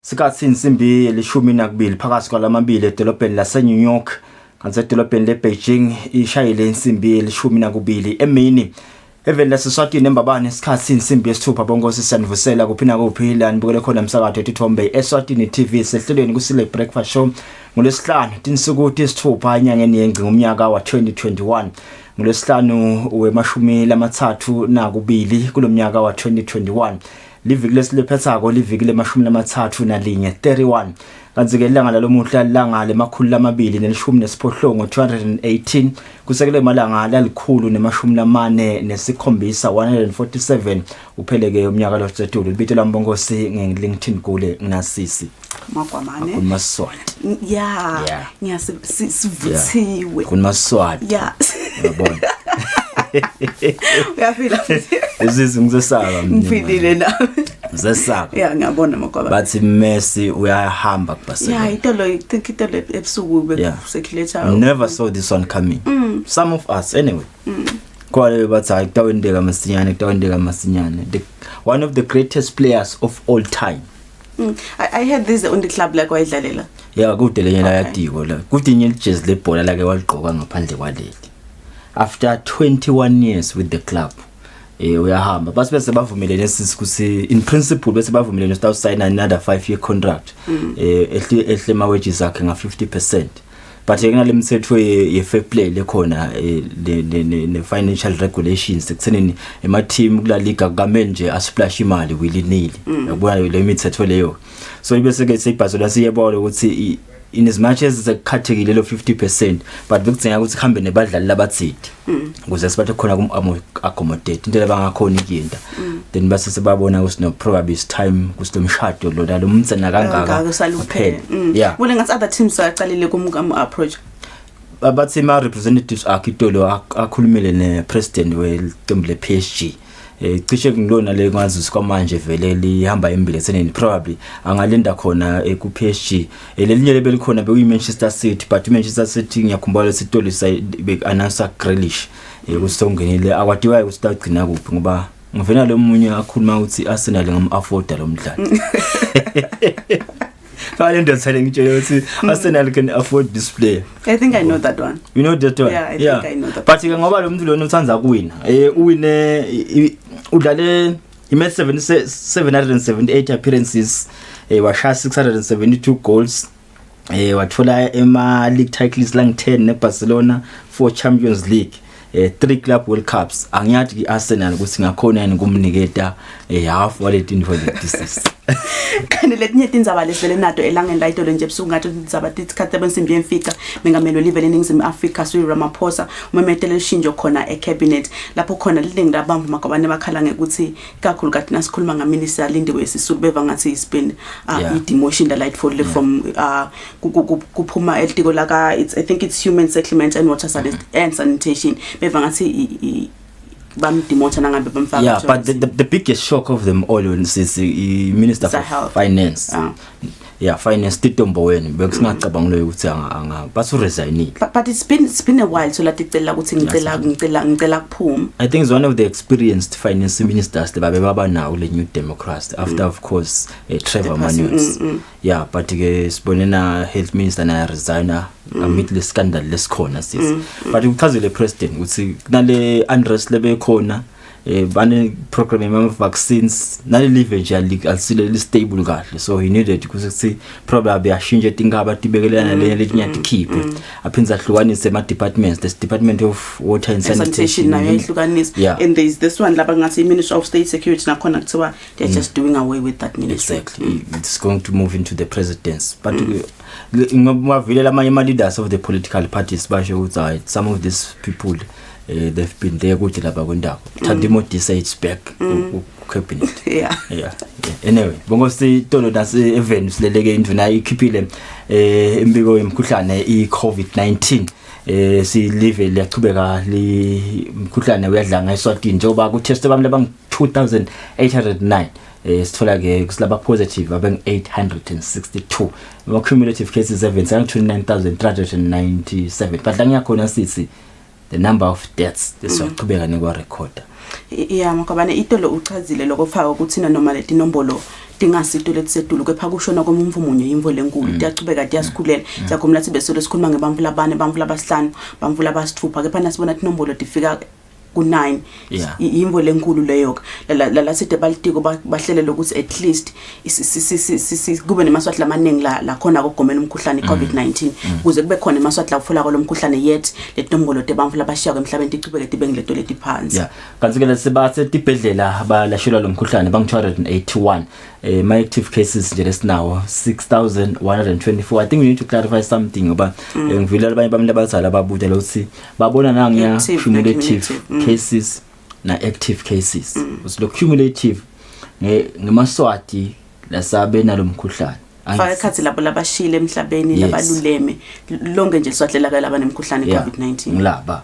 Sikhathi insimbi elishumi nakubili phakathi kwalamabili edolobheni lase-New York kanti edolobheni le-Beijing ishayile insimbi elishumi nakubili emini eveni lase-Eswatini embabane isikhathi insimbi yesithupha bonkosi sanivusela kuphina kuphi la nibukele khona umsakazo etithombe Eswatini TV sehlelweni Kusile breakfast show ngolesihlanu tinsuku tisithupha enyangeni yengci ngomnyaka wa 2021 ngolesihlanu wemashumi lamathathu nakubili kulomnyaka wa 2021 liviki lesilephethako liviki lemashumi lamathathu nalinye 31 kanti ke ilanga lalomuhla lilanga lemakhulu lamabili nelishumi nesiphohlongo 218 kusekele malanga lalikhulu nemashumi lamane nesikhombisa 147 upheleke umnyaka lo setulu libito lambongosi ngeLinkedIn kule nginasisi Magwamane kumaswati ngiyasivuthiwe kumaswati yabona uyafila Izizi ngizesaka ngifilile nawe ngizesaka ngiyabona Magwamane bathi Messi uyahamba kubasela itolo ebusuku bekusekulator I never saw this one coming some of us anyway kwale bathi ayitawendeka masinyane one of the greatest players of all time. I had this on the club like wayidlalela kude lenyela yatiko la kude nyeli jazz lebhola lake waliqoka ngaphandle kwaleli after 21 years with the club uyahamba base bavumelene sisi in principle bese bavumelene to sign another 5-year contract ehle ma wages akhe nga 50% but yena lemthetho ye fair play lekhona ne financial regulations ekuthenini ema team kula liga kamele nje asplash imali willy nilly yabona le mithetho leyo so ibese ke seyibhazola siyebona ukuthi in as much as zakhathekile lo 50% but bekuthenga ukuthi khambe nebadlali labathidi ukuze sibathe khona accommodate into lebangakhona ikinda then base sebabona ukuthi no probably is time kusilomshado lo la umtsana kangaka kusaluphela wole ngathi other teams aqalile approach abathi ma representatives akitolo akhulumile ne president weLembe PSG cishe ngilona le ngazisi kwamanje vele lihamba embili ethenini probably angalinda khona ku PSG lelinye lebeli khona be Manchester City but Manchester City ngiyakhumbula lesitolo be announce Grealish kusongenile akwadiwayo ukuthi gcina kuphi ngoba ngivena lo munye akhuluma ukuthi Arsenal ngam-afforda lo mdlali Kalenda tsale ngitshela ukuthi Arsenal can afford this player. I think I know that one. You know that one? Yeah, I think I know that. But ngoba lo muntu lona uthanza kuwina. Uwine udlale imatch 778 appearances, washaya 672 goals. Wathola ema league titles lang 10 neBarcelona, 4 Champions League. 3 club World Cups angiyathi iArsenal ukuthi ngakhona yini kumniketa half wallet in for the disease kanti letinye tindzaba lesivele nato elangeni la itolo nje ebusuku ngathi tindzaba tikhathe bensimbi yemfika mengamelo live leNingizimu Afrika Cyril Ramaphosa umemetele ishinjo khona ecabinet lapho khona liningi labamvu Magwabane bakhala ngekuthi kakhulu kati nasikhuluma ngaminister Lindiwe Sisulu beva ngathi ispin demotion the light fall from kuphuma elitiko laka I think it's human settlement and water and sanitation beva ngathi bamdimotha nangabe bamfaka but the biggest shock of them all is Minister of Finance finance Tito Mboweni bekungacabanga lo ukuthi anga basu resign but it's been a while so lathi cela ukuthi ngicela kuphuma. I think it's one of the experienced finance ministers babe baba nawo le New Democrats after of course Trevor Manuels but ke sibonena health minister na resigner amid le scandal lesikhona sis but ukuchazele president ukuthi kunale unrest lebe khona bane program ama vaccines nale live nje alisile stable kahle so he needed ukuthi probably ashintshe tingaba tibekelana le letinyathi keep aphinza hlukanise ama departments the department of water and sanitation nayo ihlukanise and there is this one laba ngathi Ministry of State Security nakhona kuthiwa they're just doing away with that ministry. Exactly it's going to move into the presidents but ngomavile lamanye ama leaders of the political parties basho ukuthi some of these people they've been there ukuthi lapha kwendako Thandimo decides back cabinet anyway bongosi tolo nasi event sileleke induna ikhiphile imbiko yemkhuhlane iCovid-19 si live liyaqhubeka imkhuhlane uyadla ngaEswatini njengoba ku test bami labang 2809 sithola ke kusilaba positive abeng 862 ama cumulative cases events 29397 but la ngiyakhona sithi the number of deaths lesaqhubeka nekwa recorder Magwabane itolo uchazile lokufaka ukuthi noma le tinombolo dingasito letisetulu kepha kushona komumvu munye imvo lenkulu tiyachubeka tiyasikhulela siyakhomla sibe solo sikhuluma ngebantfu labane bantfu labasihlanu bantfu labasithupha kepha nasibona tinombolo tifika ku9 imvo lenkulu leyo la side balitiko bahlelela ukuthi at least kube nemaswathi lamaningi la khona kokugomela umkhuhlane iCovid-19 ukuze kube khona emaswathi la ufola kwalomkhuhlane yet letinombolo tebantfu labashiya emhlabeni ticubeke tibe ngileto letiphansi kanti ke sibathe tibhedlela abalashelwa lomkhuhlane bang 281 my active cases nje lesinawo 6124. I think we need to clarify something ngoba ngivile abanye bami labazala babuja lo ukuthi babona nangiya cumulative cases na active cases usilo cumulative ngemaswati lasabe nalomkhuhlane faka khathi labo labashile emhlabeni labaluleme lonke nje liswahlela kala banemkhuhlane iCovid-19 ngilaba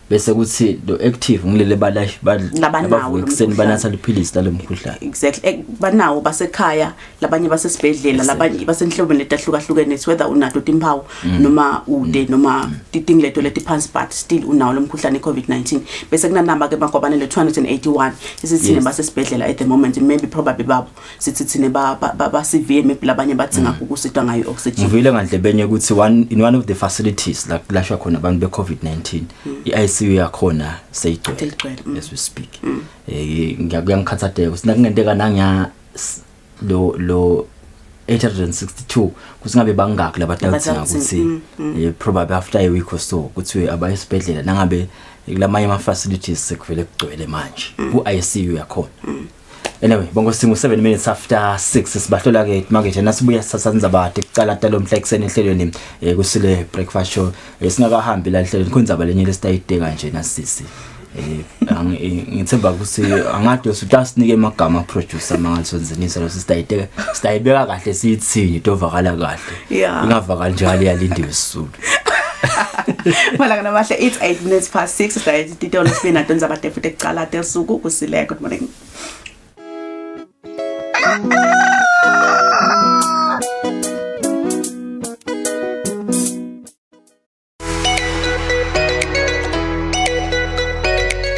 bese kuthi lo active ngilele labanawo kuseni banatha liphilisi lalomkhuhlane exactly banawo basekhaya labanye basesibhedlela labanye basenhlobeni letahlukahlukene whether unato timpawu noma ude noma titingleto letiphansi but still unawo lomkhuhlane iCovid-19 bese kunanamba ke bakwabane le 281 isithine basesibhedlela at the moment maybe probably babo sithi thine ba severe maybe labanye badzinga ukusitwa ngayo oxygen ngivile ngandlebenye ukuthi in one of the facilities la kulashwa khona abantu beCovid-19 iICU yakhona seyigcwele as we speak ngiyakhathateka sinakungenteka nanga lo 862 kusingabe bangaki labatawuthinga ukuthi probably after a week or so kuthi abayesibhedlela nangabe kulamanye ama facilities sekuvele kugcwele manje kuICU yakhona anyway bongo singu 7 minutes after 6 sibahlola ke market nasibuya sasanza bade kucala talo mhla ekseni ehlelweni kusile breakfast show singakahambi la ehlelweni kunzaba lenye lesitayideka nje nasisi ngithemba ukuthi angade ususinike amagama producer mangathonzinisa lo sitayideka sitayibeka kahle siyithinyi tovakala kahle ingavakala nje aliyalindiwe isizulu Malanga namahle it's 8 minutes past 6 sitayiditolo sibena tonza bade futhi kucala tesuku kusile good morning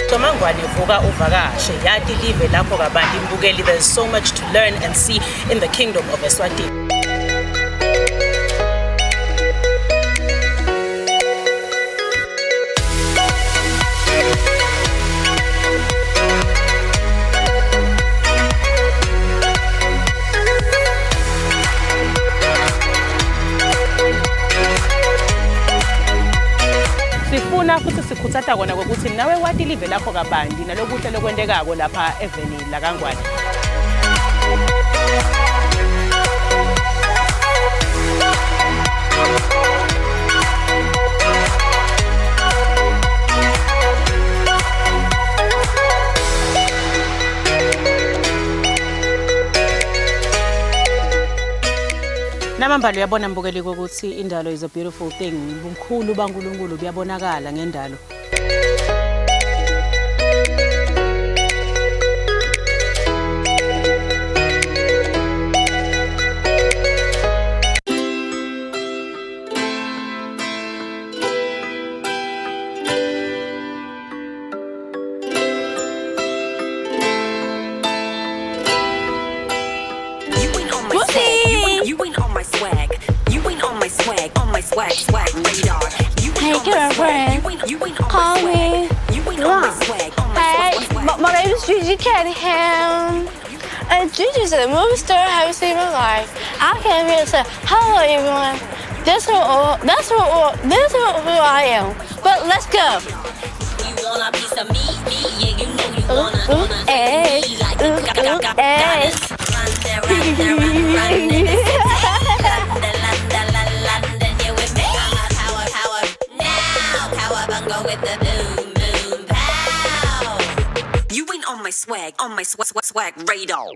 Tomangwani vuka uvakashe yati live lapho kabantu imbukeli there's so much to learn and see in the kingdom of Eswatini. Sifuna futhi sikhuthata kona ukuthi nawe wati live lakho kabandi nalokuhle lokwendekako lapha eveni la Kangwane. Namambalo yabona mbukeli ukuthi indalo is a beautiful thing. Umkhulu baNkulunkulu kuyabonakala ngendalo. Swag radar. Hey girlfriend, call me. Hey, my name is Gigi Callahan. And Gigi's at the movie store. Have you seen my life? I came here to say hello, everyone. This is who I am. But let's go. You want a piece of me? Yeah, you know you wanna with the boom boom pow. You ain't on my swag radar.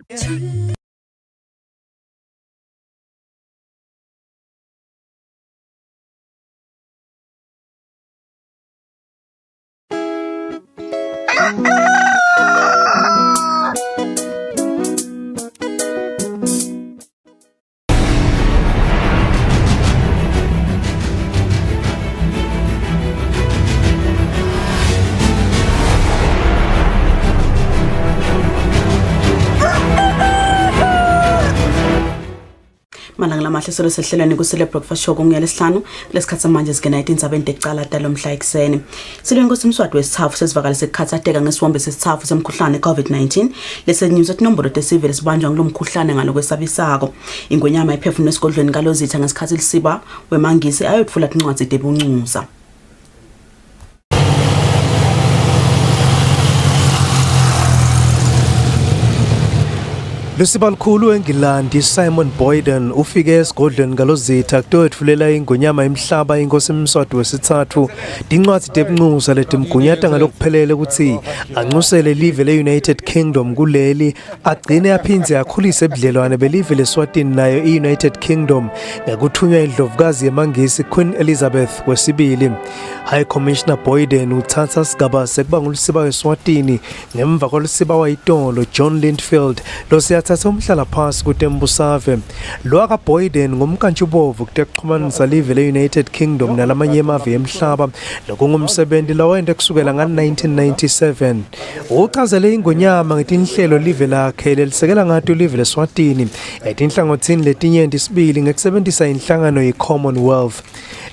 malanga lamahle solo sehlelweni Kusile breakfast show ngiyalesihlanu lesikhathi samanje singena indaba entekcala talomhla ekseni silweni kusimswadi wesithafu sesivakala sekhathateka ngesibombe sesithafu semkhuhlane COVID-19 lesenyuza inombolo tesivele sibanjwa ngilomkhuhlane ngalokwesabisako ingonyama iphefumula esigodlweni kalozitha ngesikhathi lisiba wemangisi ayotfula incwadi debuncuza. Lusibalukhulu eNgilandi Simon Boyden ufike esigodlweni ngalozitha kutoyetfulela ingonyama emhlaba inkosi emswadi wesithathu dincwadi debuncuza letimgunyata ngalokuphelele ukuthi anxusele live le-United Kingdom kuleli agcine aphinze akhulise ebudlelwane belive leSwatini nayo i-United Kingdom ngakuthunywa indlovukazi yemangisi Queen Elizabeth wesibili. High Commissioner Boyden uthatha sigaba sekuba ngulisiba weSwatini ngemva kolisiba wayitolo John Lindfield losiyathatha umhlala phasi kuTembusave. Lo Boyden ngumkantshubovu kuteqhumanisa live le-United Kingdom nalamanye amave emhlaba lokungumsebenzi lawende kusukela nga-1997. Uchazele ingonyama ngetinhlelo live lakhe lelisekela ngato live leSwatini etinhlangothini letinyenti sibili ngekusebenzisa inhlangano ye-Commonwealth.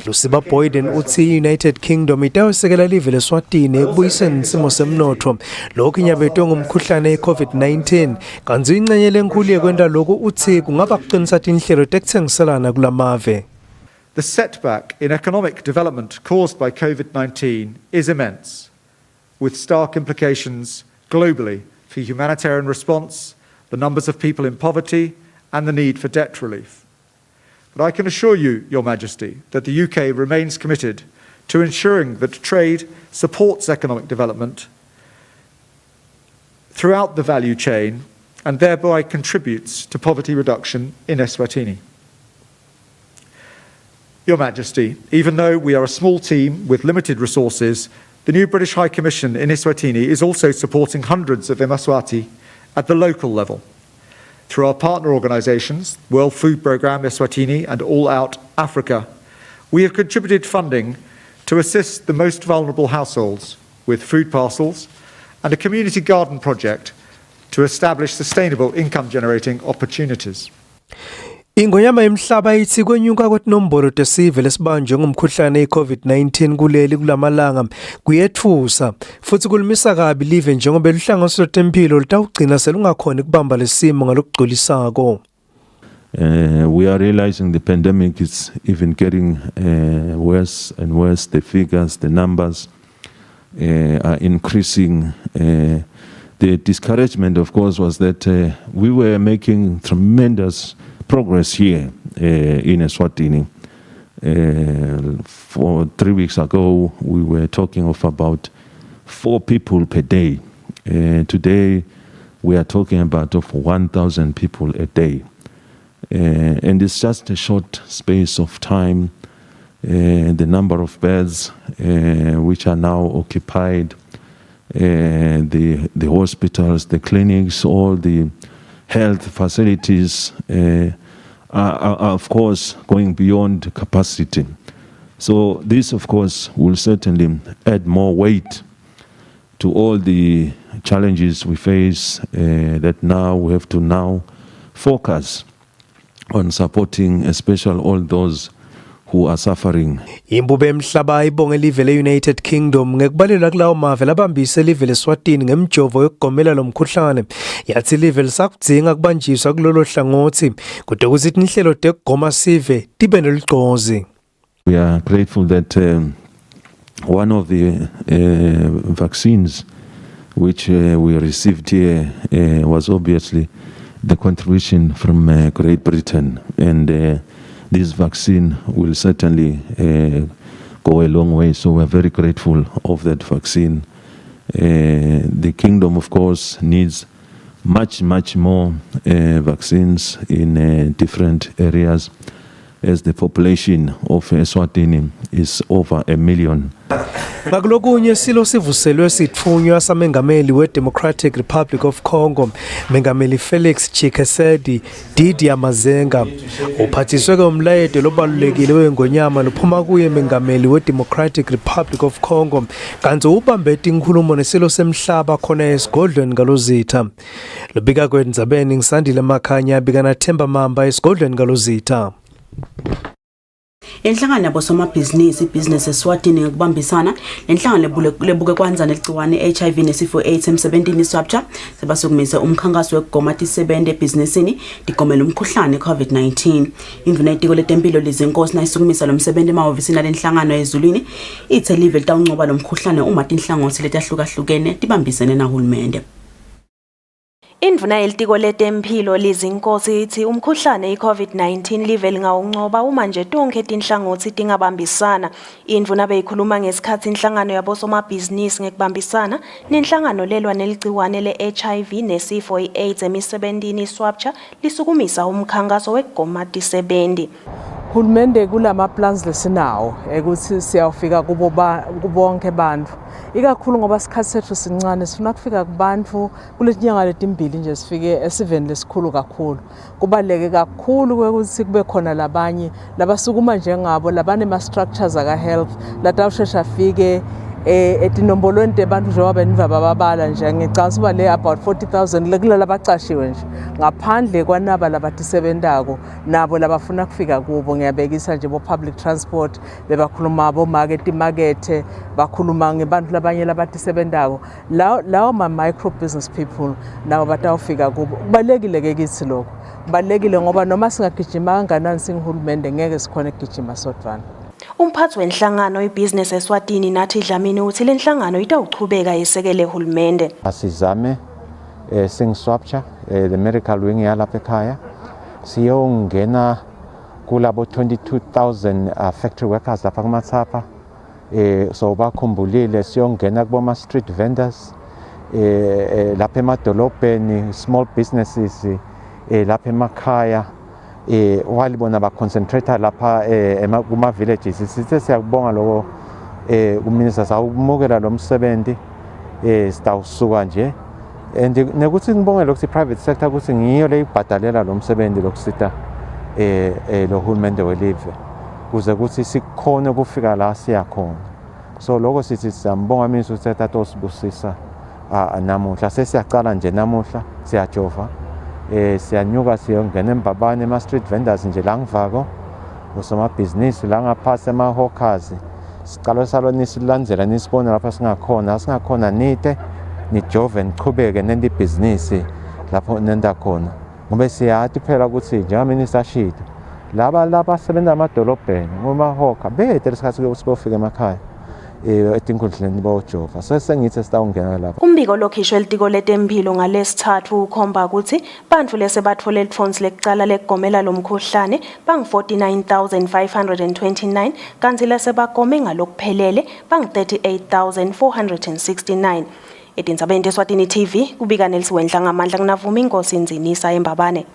Lusiba Boyden uthi United Kingdom itayosekela live leSwatini ekubuyiseni isimo semnotho lokhu inyabetwe ngumkhuhlane i-COVID-19 kanzi ingcenye lenkulu yekwenta lokhu uthi kungaba kuqinisa tinhlelo tekuthengiselana kulamave. The setback in economic development caused by COVID-19 is immense, with stark implications globally for humanitarian response, the numbers of people in poverty, and the need for debt relief. But I can assure you, Your Majesty, that the UK remains committed to ensuring that trade supports economic development throughout the value chain and thereby contributes to poverty reduction in Eswatini. Your Majesty, even though we are a small team with limited resources, the new British High Commission in Eswatini is also supporting hundreds of Emaswati at the local level. Through our partner organisations, World Food Programme Eswatini and All Out Africa, we have contributed funding to assist the most vulnerable households with food parcels and a community garden project to establish sustainable income-generating opportunities. Ingonyama emhlaba ithi kwenyuka kwetinombolo tesive lesibanjwe ngumkhuhlane i-COVID-19 kuleli kulamalanga kuyetfusa futhi kulimisa kabi live njengoba luhlanganiso lwetempilo litawugcina selungakhona kubamba lesimo ngalokugculisako. We are realizing the pandemic is even getting worse and worse. The figures, the numbers are increasing. The discouragement, of course, was that we were making tremendous progress here in Eswatini. For 3 weeks ago, we were talking of about 4 people per day. Today, we are talking about of 1,000 people a day. And it's just a short space of time. The number of beds which are now occupied, the hospitals, the clinics, all the health facilities are of course going beyond capacity. So this of course will certainly add more weight to all the challenges we face, that now we have to now focus on supporting especially all those who are suffering. Imbube emhlaba ibonge live le-United Kingdom ngekubalela kulawo mave labambise live leSwatini ngemjovo yokugomela lo mkhuhlane yathi live lisakudzinga kubanjiswa kulolo hlangothi kodwa kuzithi inhlelo tekugoma sive tibe neligcozi. We are grateful that one of the vaccines which we received here was obviously the contribution from Great Britain, and this vaccine will certainly go a long way. So we're very grateful of that vaccine. The kingdom, of course, needs much more vaccines in different areas. as the population of Eswatini is over 1 million. Ngakulokunye silo sivuselwe sithunywa samengameli we-Democratic Republic of Congo, mengameli Felix Tshisekedi Didier Mazenga. Uphathiswe ke umlayeto lobalulekile wengonyama lophuma kuye mengameli we-Democratic Republic of Congo, kanti ubambe inkulumo nesilo semhlaba khona esigodlweni ngalozitha. Lobika kwendzabeni ngisandile Makhanya bikana Themba Mamba esigodlweni ngalozitha. Inhlangano yabosomabhizinisi ibusiness Eswatini ngokubambisana lenhlangano lebuke kwanzana eligciwane HIV nesifo AIDS emsebentini iswapcha sebasukumise umkhankaso wekugoma tisebente ebhizinisini digomela umkhuhlane COVID-19. Induna yetiko letempilo lizenkosi nayisukumisa lo msebenzi emahhovisini alenhlangano ezulwini ithe live litawuncoba lo mkhuhlane uma tinhlangothi letahlukahlukene tibambisene nahulumende. Induna yelitiko letempilo lizinkosi ithi umkhuhlane i-COVID-19 live lingawuncoba uma nje tonke tinhlangothi tingabambisana. Induna beyikhuluma ngesikhathi inhlangano yabosomabhizinisi ngekubambisana nenhlangano lelwa neligciwane le-HIV nesifo i-AIDS emisebentini iswapcha lisukumisa umkhankaso wekugoma tisebenti. Hulumende kulama plans lesinawo ukuthi siyawufika kubo bonke abantu. Ikakhulu ngoba isikhathi sethu sincane sifuna kufika kubantu kuletinyanga letimbili nje sifike esiveni lesikhulu kakhulu. Kubaleke kakhulu ukuthi kube khona labanye labasukuma njengabo labane ma structures aka health latawushesha afike etinnombolweni tebantu njengoba beniva babala nje ngicabanga uba le about 40,000 lekulala abacashiwe nje ngaphandle kwanaba labatisebentako nabo labafuna kufika kubo ngiyabekisa nje bo public transport bebakhuluma abo market bakhuluma ngebantu labanye labatisebentako lawo ma micro business people nabo batawufika kubo. Kubalekile ke kithi lokho kubalekile ngoba noma singagijima kanganani singihulumende ngeke sikhona ukugijima sodwana. Umphathi wenhlangano ibusiness Eswatini nathi Dlamini uthi lenhlangano itawuchubeka yesekele hulumende. Asizame singiswapcha the medical wing yalapha ekhaya siyongena kulabo 22,000 factory workers lapha kuMathapa so bakhumbulile siyongena kubo street vendors lapha emadolobheni small businesses lapha emakhaya while bona ba concentrate lapha kuma villages sithe siyakubonga lokho uminister sawumukela lo msebenzi sitawusuka nje and nekuthi ngibonge lokuthi private sector ukuthi ngiyo le ibhadalela lo msebenzi lokusita lo hulumende welive kuze ukuthi sikhone ukufika la siyakhona. So lokho sithi siyambonga minister uThetha tosibusisa namuhla sesiyaqala nje namuhla siyajova siyanyuka siyongena embabane ema street vendors nje la ngivako usomabhizinisi la ngaphasi ema hawkers sicala salonisa landzela nisibone lapha singakhona nite nijove niqhubeke nende business lapho nenda khona ngoba siyathi phela ukuthi njenga minister ashito laba sebenza amadolobheni ngoma hawker bethe lesikhathi usibofika emakhaya etinkundleni bojova sesengithi sitawungena lapha. Umbiko lokhishwe elitiko letempilo ngalesithathu ukhomba ukuthi bantu lese bathole ifunds lekucala lekugomela lomkhuhlane bang 49,529 kanti lese bagome ngalokuphelele bang 38,469. Etindzabeni Eswatini TV kubika Nelsi Wenhla ngamandla kunavuma inkosi inzinisa embabane.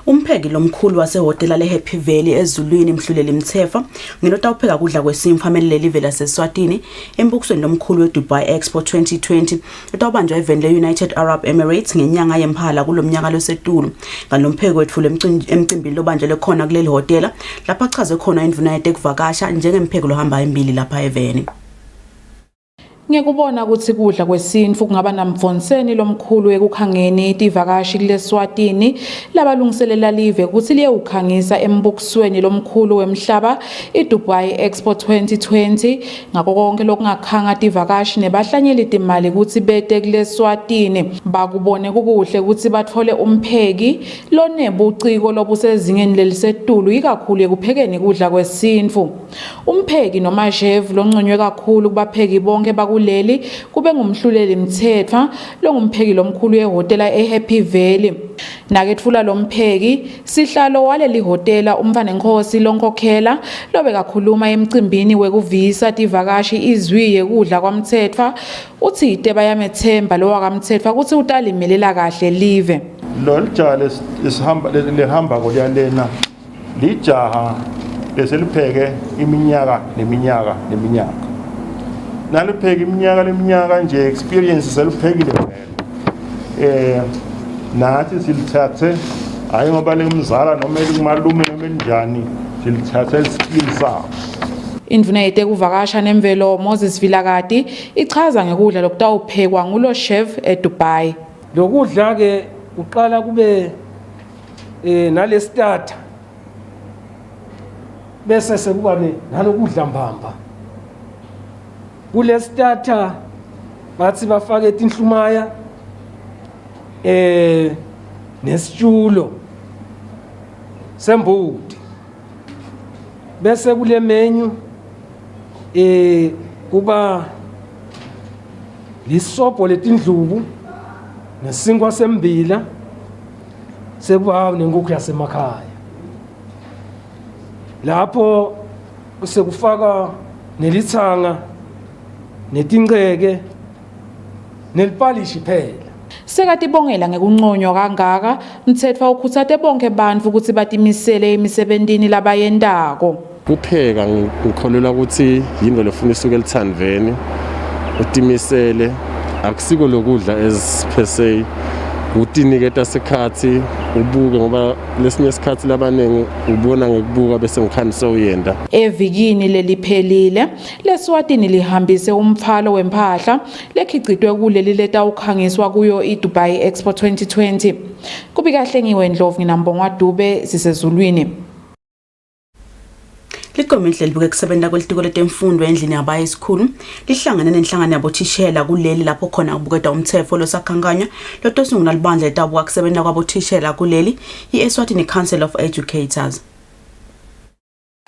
Umpheki lomkhulu wasehotela leHappy Valley ezulwini Mhluleli Mthemfa nginota upheka kudla kwesimfu famele live laseSwatini embukisweni lomkhulu weDubai Expo 2020 etawubanjwa event leUnited Arab Emirates ngenyanga yemphala kulomnyaka losetulu. Ngalompheki wetfule emcimbini lobanjwe lekhona kuleli hotela lapha achaze khona indvuna yetekuvakasha njengempheki lohamba embili lapha eveni. Ngiyakubona ukuthi kudla kwesinfu kungaba namfonseni lomkhulu ekukhangeni ivakashi leSwatini labalungiselela live ukuthi liye ukhangisa embukisweni lomkhulu wemhlaba iDubai Expo 2020 ngakho konke lokungakhanga ivakashi nebahlanyeli imali ukuthi bete kuleSwatini bakubone kukuhle ukuthi bathole umpheki lonebuciko lobusezingeni lelisetulu ikakhulu ekuphekeni kudla kwesinfu. Umpheki noma chef lonconywe kakhulu kubapheki bonke kuleli kube ngumhluleli Mthemfa longumpheki lomkhulu yehotela eHappy Valley. Nakethula lompheki sihlalo waleli hotela umfana Nkosi lonkhokhela lobe kakhuluma emcimbini wekuvisa ivakashi izwiye kudla kwaMthemfa uthi ite bayamethemba lo wakaMthemfa ukuthi utalimelela kahle live. Lo lijale lihamba koliyalena lijaha leselipheke iminyaka neminyaka neminyaka nalipheke iminyaka leminyaka nje experience seliphekile vele nathi silithathe hayi ngoba lemzala noma elikumalume noma njani silithathe iskill sawo. Indvuna yetekuvakasha nemvelo Moses Vilakati ichaza ngekudla lokutawuphekwa ngulo chef eDubai. Lokudla ke uqala kube nale starter bese sekuba nalokudla mbamba. Kule starter bathi bafake tinhlumaya nesitulo sembudi. Bese kule menu kuba lisobho letindlubu nesinkwa sembila sekuba nenkukhu yasemakhaya. Lapho sekufaka nelithanga netinqeke nelipalishi phela. Sekatibongela ngekunconywa kangaka mtsetfwa ukhutsate bonke bantfu ukuthi batimisele emisebentini labayentako. Kupheka ngikholelwa ukuthi yinto lefuna isuke elithandveni utimisele akusiko lokudla as per se utiniketa sikhathi ubuke ngoba lesinye isikhathi labanenge ubona ngekubuka bese ngikhanisa uyenda. Evikini leliphelile leSwatini lihambise umfalo wempahla lekhicitwe kuleli letawukhangiswa kuyo iDubai Expo 2020. Kubikahle ngiwendlovu nginambongwa Dube sisezulwini. Likomiti libuke kusebenta kwelitiko letemfundo endlini yabaye esikhulu lihlangene nenhlangano yabothishela kuleli lapho khona kubukeda umthetho losakhankanya lotosungula libandla letabuka kusebenta kwabothishela kuleli iEswatini Council of Educators.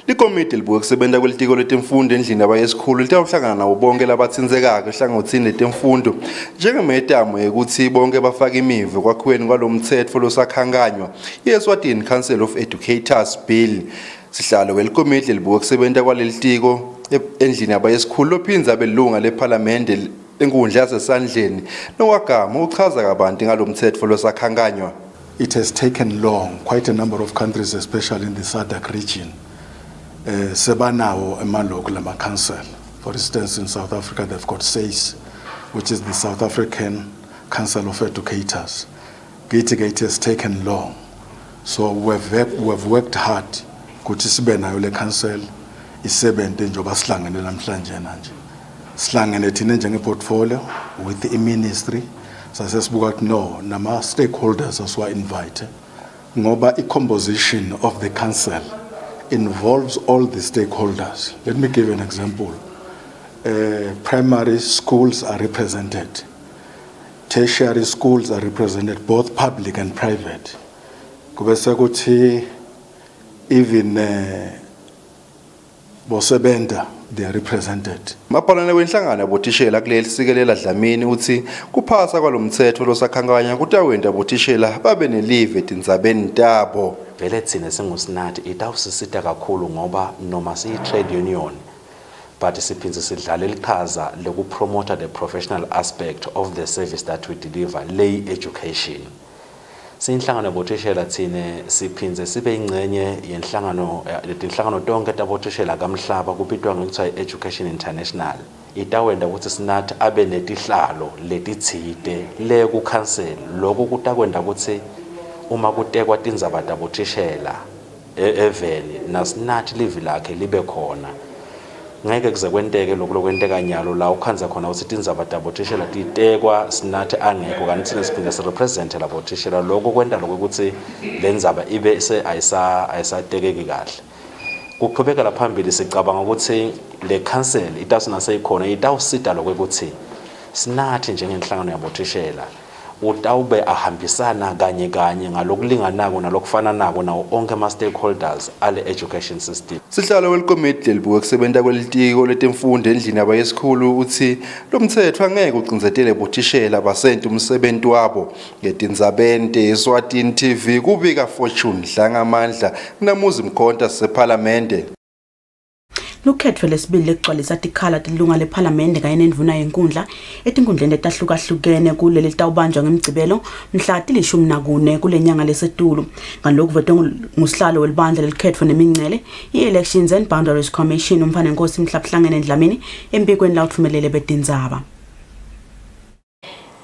Likomiti libuke kusebenta kwelitiko letemfundo endlini yabaye esikhulu litawuhlangana nabo bonke labatsinzekako ehlangothini letemfundo njengemetamu ukuthi bonke bafaka imivu kwakhiweni kwalomthetho losakhankanywa iEswatini Council of Educators bill. Sihlalo welikomiti libuke kusebenta kwalelitiko endlini yabaye esikhulu lophinza abelunga leParliament enkundla yasesandleni nowagama uchaza kabanti ngalomthetho losakhankanywa. It has taken long, quite a number of countries, especially in the SADC region, sebanawo emaloko lama council. For instance, in South Africa they've got SACE, which is the South African Council of Educators. It has taken long, so we've worked hard ukuthi sibe nayo le council isebente njoba sihlangene namhlanje manje. Sihlangene thina njengeportfolio with the ministry sasesibuka ukuthi no nama stakeholders aswa invite ngoba i-composition of the council involves all the stakeholders. Let me give an example. Primary schools are represented. Tertiary schools are represented, both public and private. Kubese kuthi even bosebenta they are represented. Mapalana wenhlangano yabothishela kuleli sikelela Dlamini uthi kuphasa kwalomthetho losakhankanya kutawenda bothishela babe nelive etindzabeni tabo. Vele thina singusinathi itawusisita kakhulu ngoba noma siyi trade union but siphinze sidlala iqhaza lokupromote the professional aspect of the service that we deliver, lay education. Sinhlangano yabothishela thina siphinze sibe ingcenye yenhlangano letinhlangano tonke tabothishela kamhlaba kupitwa ngekuthiwa Education International. Itawenda ukuthi sinathi abe netihlalo letitsite le ku council lokho kutakwenda ukuthi uma kutekwa tindzaba tabothishela eveni nasinathi live lakhe libe khona. Ngeke kuze kwenteke lokwenteka nyalo la ukhanza khona ukuthi tindzaba tabothishela titekwa sinathi angekho kanti thina siphinde sirepresent labothishela lokho kwenta lokuthi lendzaba ibe ayisatekeki kahle. Kuqhubekela phambili sicabanga ukuthi le council itasina seyikhona itawusita lokuthi sinathi njengenhlangano yabothishela utawube ahambisana kanye ngalokulinganako nalokufana nako nawo onke ama stakeholders ale education system. Sihlalo welikomiti libuke kusebenta kwelitiko letemfundo endlini yabaye esikhulu uthi lo mthetho angeke ucinzetele bothishela basenta umsebenzi wabo ngetindzabeni eSwatini TV kubika Fortune Dlangamandla namuzi mkhonta seParliament. lukhetho lesibili lekugcwalisa tikhala tilunga lephalamende kanye nendvuna yenkundla etinkundleni letahlukahlukene kuleli litawubanjwa ngeMgcibelo mhla til-14 kule nyanga lesetulu. Ngalokhu kuvotwe ngusihlalo welibandla lelikhetho nemingcele i-Elections and Boundaries Commission uMfanenkosi Mhlaphuhlangene Dlamini embikweni la uthumelele betindzaba.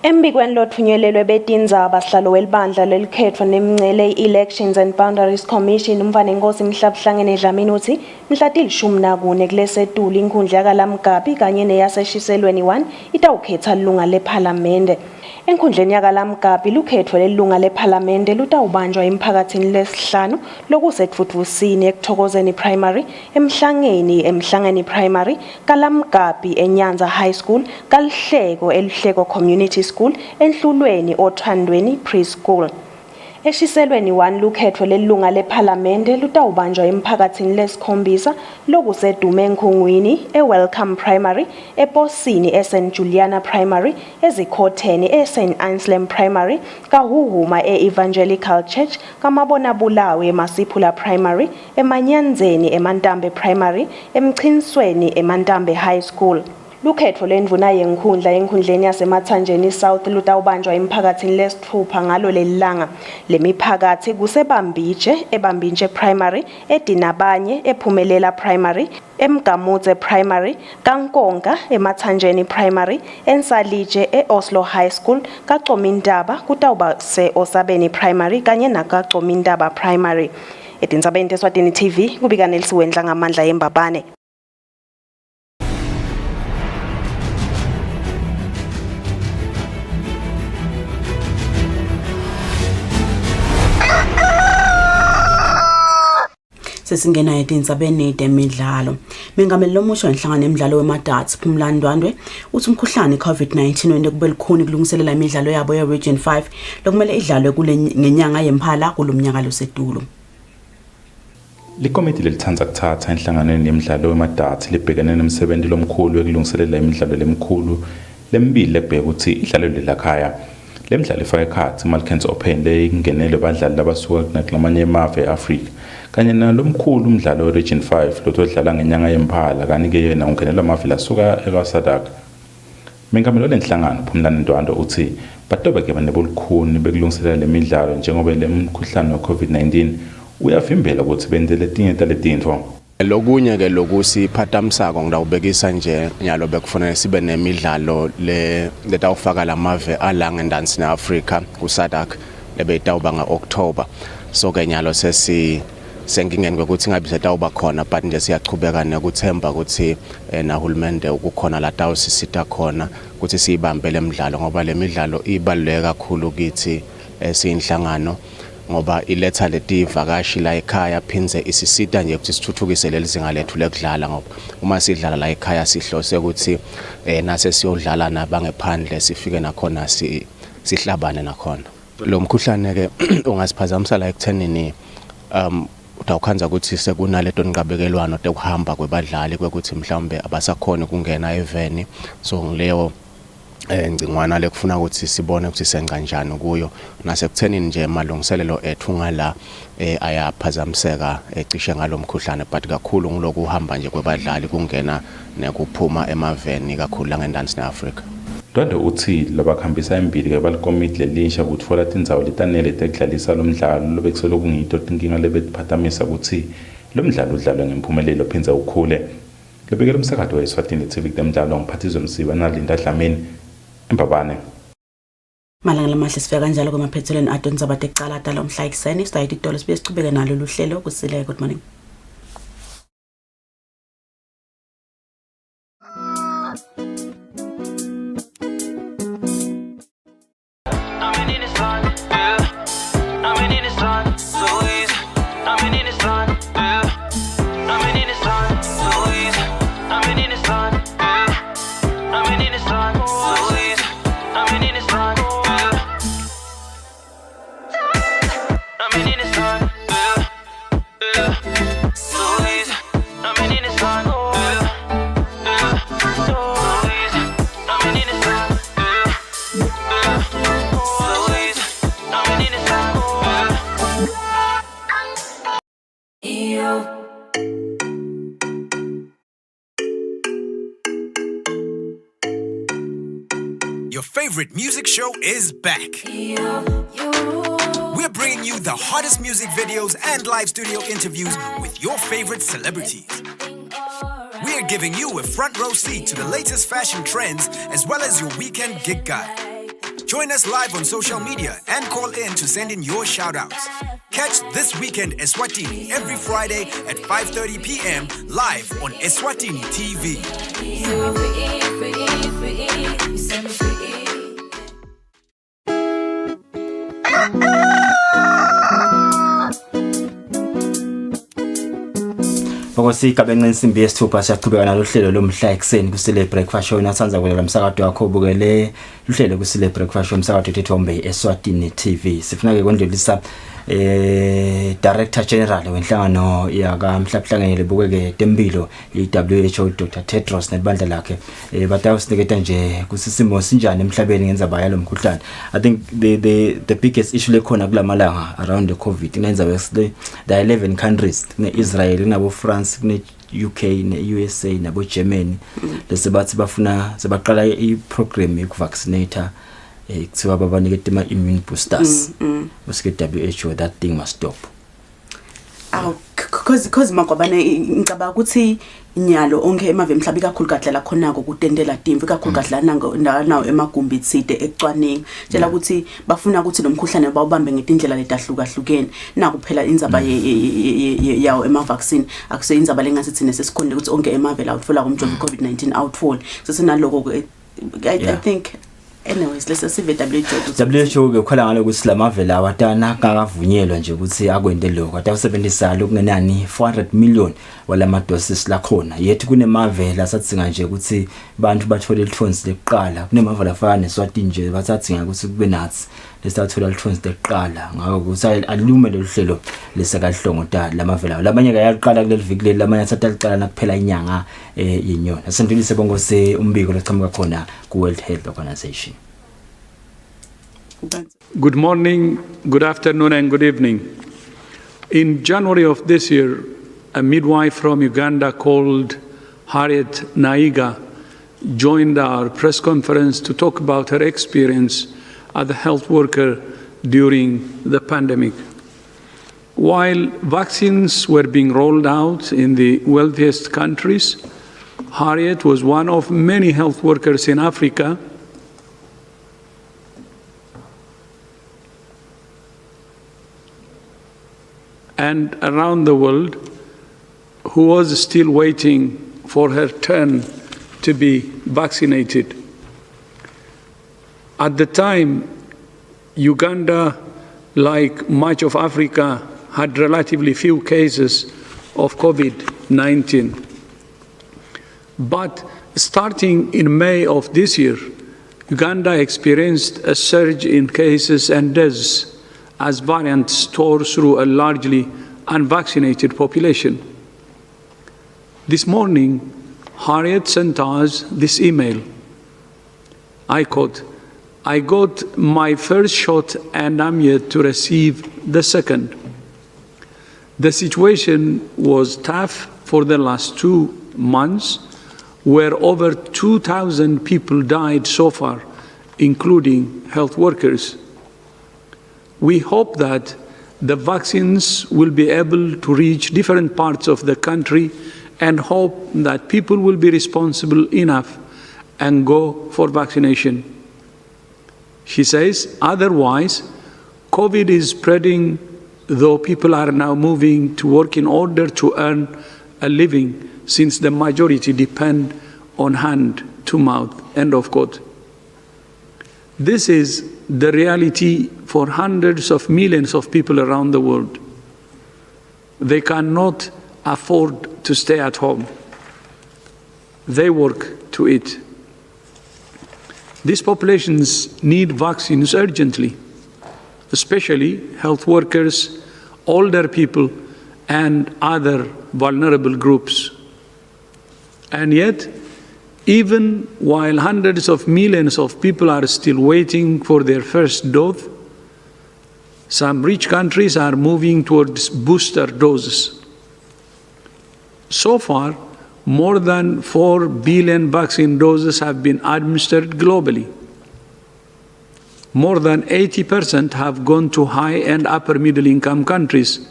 Embikweni lothunyelelwe betindzaba sihlalo welibandla lelikhetho nemingcele i-Elections and Boundaries Commission uMfanenkosi Mhlaphuhlangene Dlamini uthi mhla til-14 kulesetulu inkundla yakaLamgabi kanye neyaseshiselweni 1 itawukhetha lilunga lephalamende. Enkhundleni yakaLamgabi lukhetho lelunga lephalamende lutawubanjwa emphakathini lesihlanu lokusetfutfusini eKuthokozeni Primary, Emhlangeni Primary, kaLamgabi eNyanza High School, kaLihleko Community School, Enhlulweni Othandweni Preschool. Eshiselweni 1 lukhetho lelunga lephalamende lutawubanjwa emphakathini lesikhombisa lokusedume Nkhungwini, eWelcome Primary, ePosini eSt Juliana Primary, eZikhotheni eSt Anselm Primary, kaHuhuma e-Evangelical Church, kaMabonabulawe eMasiphula Primary, eManyanzeni eMantambe Primary, eMchinsweni eMantambe High School. Lukhetho lendvuna yenkhundla enkhundleni yaseMathanjeni South lutawubanjwa emphakathini lesithupha ngalo lelilanga. Lemiphakathi kusebambije, eBambije Primary, eDinabanye, ePhumelela Primary, eMgamudze Primary, kaNkonga eMathanjeni Primary, eNsalije eOslo High School, kaComindaba kutawuba se-Osabeni Primary kanye nakaComindaba Primary. Etindzabeni teSwatini TV kubika Nelisiwendla ngamandla yembabane. Sesingena etindzabeni temidlalo. Mengameli lomusha enhlangano emidlalo weMadarts Phumlani Ndwandwe uthi umkhuhlane COVID-19 wende kube likhuni kulungiselela imidlalo yabo ye-Region 5 lokumele idlalwe kule ngenyanga yemphala kulomnyaka losetulu. Likomiti lelithanza kuthatha enhlanganweni yemidlalo weMadarts libhekene nomsebenzi lomkhulu wekulungiselela imidlalo lemkhulu lemibili lebheka ukuthi idlalwe lakhaya. Le midlalo ifaka ekhathi Malkens Open leyingenele badlali labasuka kulamanye emave eAfrika kanye nalomkhulu umdlalo weRegion 5 lotodlala ngenyanga yemphala kanike yena ungenela amavila asuka eKwaSadak. Mengameli lenhlangano Phumlani Ndwandwe uthi batobeke banebulukhuni bekulungiselela lemidlalo njengoba lemkhuhlane weCovid-19 uyavimbela ukuthi benze letinye talentintho. Lokunye ke lokusiphatha umsako ngidawubekisa nje nyalo bekufanele sibe nemidlalo letawufaka lamave alanga ndansi neAfrika kuSadak lebetawuba ngaOctober. So ke nyalo sengingeni ukuthi ngabe setawuba khona but nje siyachubeka nekuthemba ukuthi nahulumende ukukhona la tawusisita khona ukuthi siyibambele emidlalo ngoba le midlalo ibaluleke kakhulu kithi siyinhlangano ngoba iletha letivakashi la ekhaya phinze isisita nje ukuthi sithuthukise lelizinga lethu lekudlala ngoba uma sidlala la ekhaya sihlose ukuthi nase siyodlala nabangephandle sifike nakhona sihlabane nakhona. Lo mkhuhlane ke ungasiphazamisa la ekuthenini utawukhanza ukuthi sekunaleto nqabekelwano tekuhamba kwebadlali kwekuthi mhlawumbe abasakhona ukungena eveni so ngileyo ngcingwana lekufuna ukuthi sibone ukuthi senza kanjani kuyo nasekuthenini nje malungiselelo ethu ngala ayaphazamiseka ecishe ngalomkhuhlane but kakhulu ngiloku uhamba nje kwebadlali kungena nekuphuma emaveni kakhulu la ngendansi neAfrika. Ndwandwe uthi labakhambisa embili ke balikomiti lelisha ukutfola tindzawo letanele tekudlalisa lomdlalo lobekiselo kungito tinkinga lebetiphatamisa ukuthi lomdlalo udlalwe ngempumelelo phinze ukhule. Lebekela umsakazo weSwatini TV temidlalo ngiphathizwe Msiba naLinda Dlamini embabane. Malanga lamahle sifika kanjalo kwamaphethelweni atondzaba tecala tala umhla ekseni sitayiti itolo sibe sichubeke nalo luhlelo Kusile. Good morning. favorite music show is back. We're bringing you the hottest music videos and live studio interviews with your favorite celebrities. We're giving you a front row seat to the latest fashion trends as well as your weekend gig guide. Join us live on social media and call in to send in your shout-outs. Catch This Weekend Eswatini every Friday at 5:30 p.m. live on Eswatini TV. Bokosigabeni insimbi yesithupha siyaqhubeka nalo hlelo lomhla ekseni Kusile Breakfast Show nathanza kulela umsakazo wakho ubukele uhlelo Kusile Breakfast Show umsakazo Thethombe Eswatini TV. Sifuna ke kwendlulisa Director General wenhlangano yaka mhlaphangele bukeke tempilo iWHO Dr Tedros nebandla lakhe batawusiniketa nje kusisimo sinjani emhlabeni ngenza baya lo mkhuhlane. I think the biggest issue lekhona kulamalanga around the COVID inenza the 11 countries ne Israel nabo France ne UK ne USA nabo Germany lese bathi bafuna sebaqala iprogram yokuvaccinate kuthiwa babanikete ama immune boosters bese WHO that thing must stop. Because magobane ngicaba ukuthi inyalo onke emave emhlabi kakhulu kadlala khonako kutendela timvi kakhulu kadlala nawo emagumbi tsite ecwaningi tshela ukuthi bafuna ukuthi nomkhuhlane bawubambe ngetindlela letahlukahlukene naku phela inzaba yawo ema vaccine akuse inzaba lengase thine sesikhonde ukuthi onke emave la utfola kumjovo COVID-19 outfall sesinaloko I think anyways let's see WHO ke ukhala ngalo ukuthi lamavela awatana kakavunyelwa nje ukuthi akwende lokho atawusebenzisa lokungenani 400 million walama doses la khona yethi kunemavela satsinga nje ukuthi abantu bathole ilthonsi leqala kunemavela afana neSwatini nje bathathinga ukuthi kube nathi lesathola ilthonsi leqala ngakho ukuthi alume lo hlelo lesakahlongo tala lamavela labanye kayaqala kuleli viki leli lamanye athatha liqala nakuphela inyanga yenyoni asendulise bongose umbiko lechamuka khona ku World Health Organization. Good morning, good afternoon and good evening. In January of this year, a midwife from Uganda called Harriet Naiga joined our press conference to talk about her experience as a health worker during the pandemic. While vaccines were being rolled out in the wealthiest countries, Harriet was one of many health workers in Africa and around the world who was still waiting for her turn to be vaccinated. At the time, Uganda, like much of Africa, had relatively few cases of COVID-19. But starting in May of this year, Uganda experienced a surge in cases and deaths as variants tore through a largely unvaccinated population. This morning, Harriet sent us this email. I quote, "I got my first shot and I'm yet to receive the second. The situation was tough for the last 2 months, where over 2,000 people died so far, including health workers. We hope that the vaccines will be able to reach different parts of the country and hope that people will be responsible enough and go for vaccination." She says, "Otherwise, COVID is spreading, though people are now moving to work in order to earn a living, since the majority depend on hand to mouth." End of quote. This is the reality for hundreds of millions of people around the world. They cannot afford to stay at home. They work to eat. These populations need vaccines urgently, especially health workers, older people, and other vulnerable groups. And yet, even while hundreds of millions of people are still waiting for their first dose, some rich countries are moving towards booster doses. So far, more than 4 billion vaccine doses have been administered globally. more than 80% have gone to high and upper middle income countries,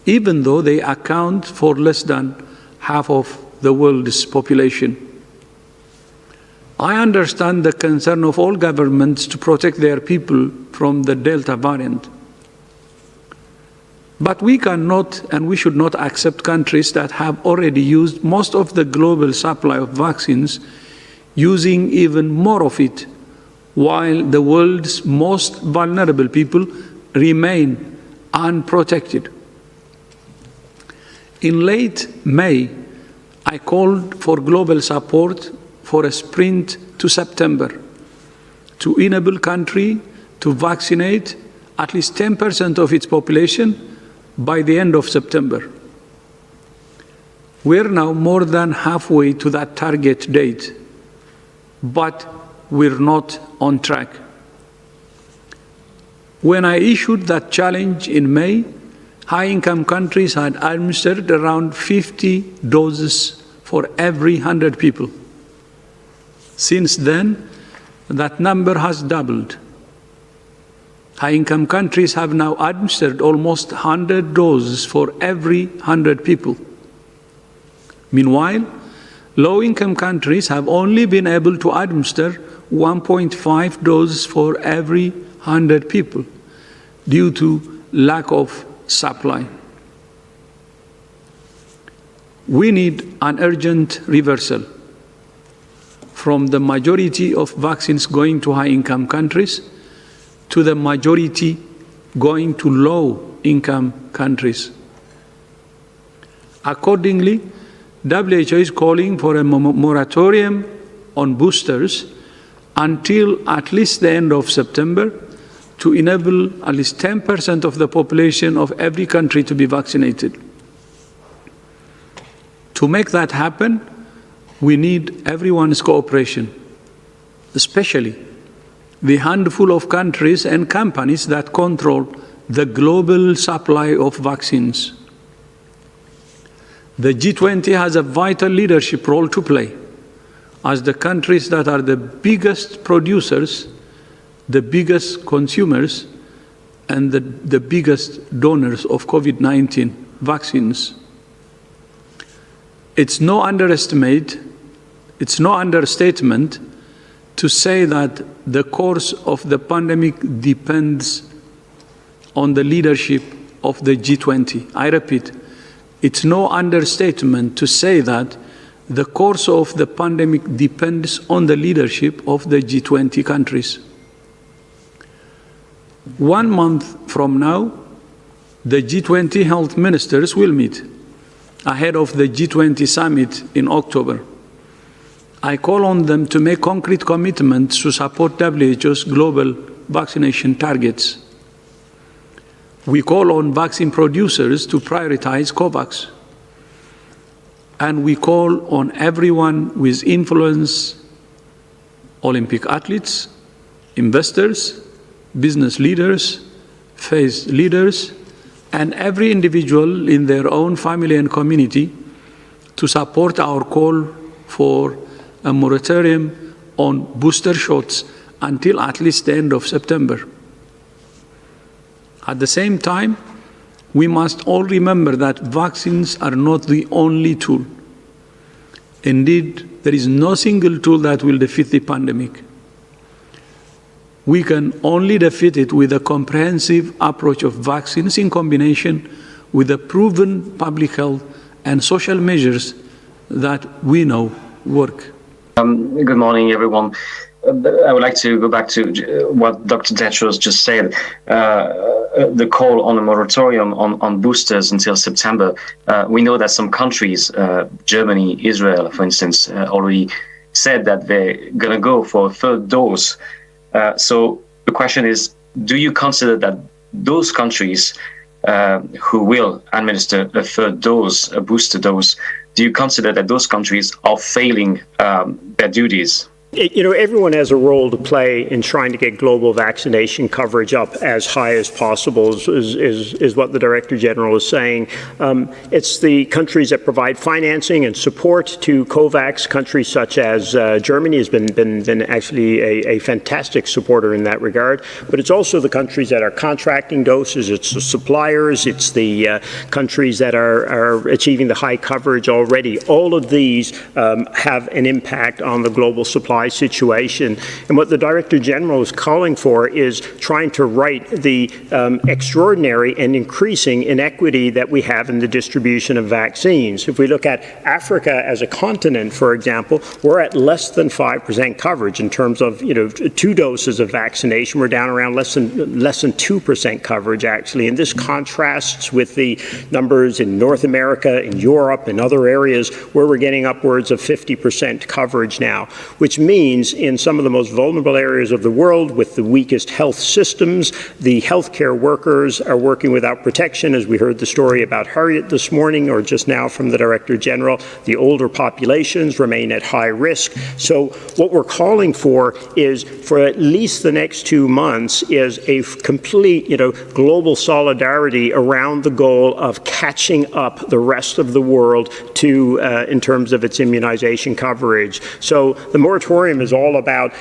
even though they account for less than half of the world's population. I understand the concern of all governments to protect their people from the Delta variant. But we cannot and we should not accept countries that have already used most of the global supply of vaccines, using even more of it, while the world's most vulnerable people remain unprotected. In late May, I called for global support for a sprint to September to enable countries to vaccinate at least 10% of its population by the end of September. We're now more than halfway to that target date, but we're not on track. When I issued that challenge in May, high-income countries had administered around 50 doses for every 100 people. Since then, that number has doubled. High-income countries have now administered almost 100 doses for every 100 people. Meanwhile, low-income countries have only been able to administer 1.5 doses for every 100 people due to lack of supply. We need an urgent reversal from the majority of vaccines going to high-income countries to the majority going to low-income countries. Accordingly, WHO is calling for a moratorium on boosters until at least the end of September to enable at least 10% of the population of every country to be vaccinated. To make that happen, we need everyone's cooperation, especially the handful of countries and companies that control the global supply of vaccines. The G20 has a vital leadership role to play, as the countries that are the biggest producers, the biggest consumers, and the biggest donors of COVID-19 vaccines. It's no understatement to say that the course of the pandemic depends on the leadership of the G20. I repeat, it's no understatement to say that the course of the pandemic depends on the leadership of the G20 countries. 1 month from now, the G20 health ministers will meet ahead of the G20 summit in October. I call on them to make concrete commitments to support WHO's global vaccination targets. We call on vaccine producers to prioritize COVAX. And we call on everyone with influence, Olympic athletes, investors, business leaders, faith leaders, and every individual in their own family and community to support our call for a moratorium on booster shots until at least the end of September. At the same time, we must all remember that vaccines are not the only tool. Indeed, there is no single tool that will defeat the pandemic. We can only defeat it with a comprehensive approach of vaccines in combination with the proven public health and social measures that we know work. Good morning, everyone. I would like to go back to what Dr. Tedros just said, the call on a moratorium on boosters until September. We know that some countries, Germany, Israel, for instance, already said that they're going to go for a third dose. So the question is, do you consider that those countries who will administer a third dose, a booster dose, do you consider that those countries are failing their duties? Everyone has a role to play in trying to get global vaccination coverage up as high as possible, is what the Director General is saying. It's the countries that provide financing and support to COVAX. Countries such as Germany has been actually a fantastic supporter in that regard. But it's also the countries that are contracting doses. It's the suppliers. It's the countries that are achieving the high coverage already. All of these have an impact on the global supply situation. And what the Director General is calling for is trying to right the extraordinary and increasing inequity that we have in the distribution of vaccines. If we look at Africa as a continent, for example, we're at less than 5% coverage in terms of 2 doses of vaccination. We're down around less than 2% coverage, actually. And this contrasts with the numbers in North America, in Europe, and other areas where we're getting upwards of 50% coverage now, which means in some of the most vulnerable areas of the world with the weakest health systems, the healthcare workers are working without protection, as we heard the story about Harriet this morning or just now from the Director General. The older populations remain at high risk. So what we're calling for is, for at least the next 2 months, is a complete, global solidarity around the goal of catching up the rest of the world to, in terms of its immunization coverage. So the moratorium is all about,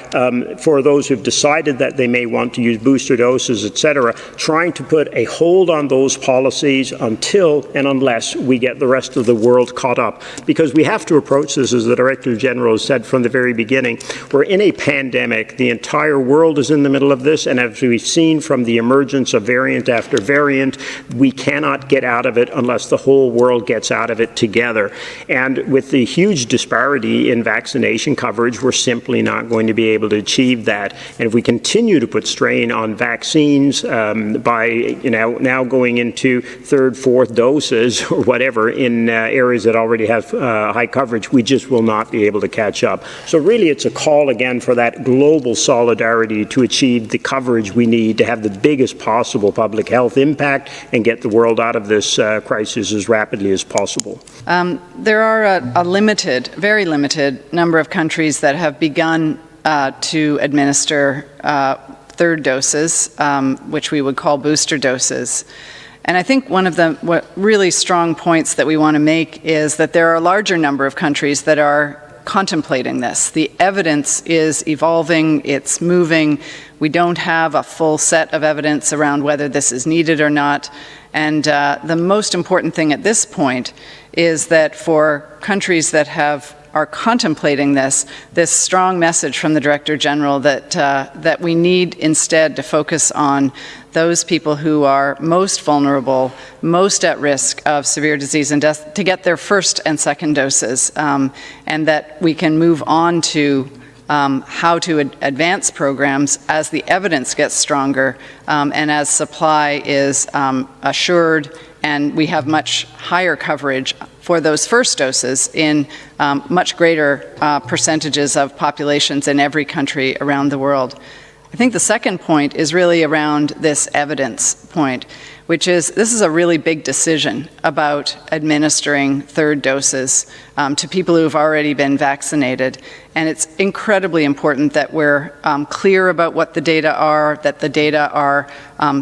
for those who've decided that they may want to use booster doses, etc., trying to put a hold on those policies until and unless we get the rest of the world caught up. Because we have to approach this, as the Director General said from the very beginning, we're in a pandemic. The entire world is in the middle of this, and as we've seen from the emergence of variant after variant, we cannot get out of it unless the whole world gets out of it together. And with the huge disparity in vaccination coverage, we're simply not going to be able to achieve that. And if we continue to put strain on vaccines by now going into 3rd, 4th doses or whatever in areas that already have high coverage, we just will not be able to catch up. So really it's a call again for that global solidarity to achieve the coverage we need to have the biggest possible public health impact and get the world out of this crisis as rapidly as possible. There are a limited, very limited number of countries that have begun to administer 3rd doses, which we would call booster doses. And I think one of the really strong points that we want to make is that there are a larger number of countries that are contemplating this. The evidence is evolving, it's moving. We don't have a full set of evidence around whether this is needed or not. And the most important thing at this point is that for countries that are contemplating this strong message from the Director General that we need instead to focus on those people who are most vulnerable, most at risk of severe disease and death, to get their 1st and 2nd doses, and that we can move on to how to advance programs as the evidence gets stronger and as supply is assured and we have much higher coverage for those 1st doses in much greater percentages of populations in every country around the world. I think the second point is really around this evidence point, which is this is a really big decision about administering 3rd doses to people who have already been vaccinated. And it's incredibly important that we're clear about what the data are, that the data are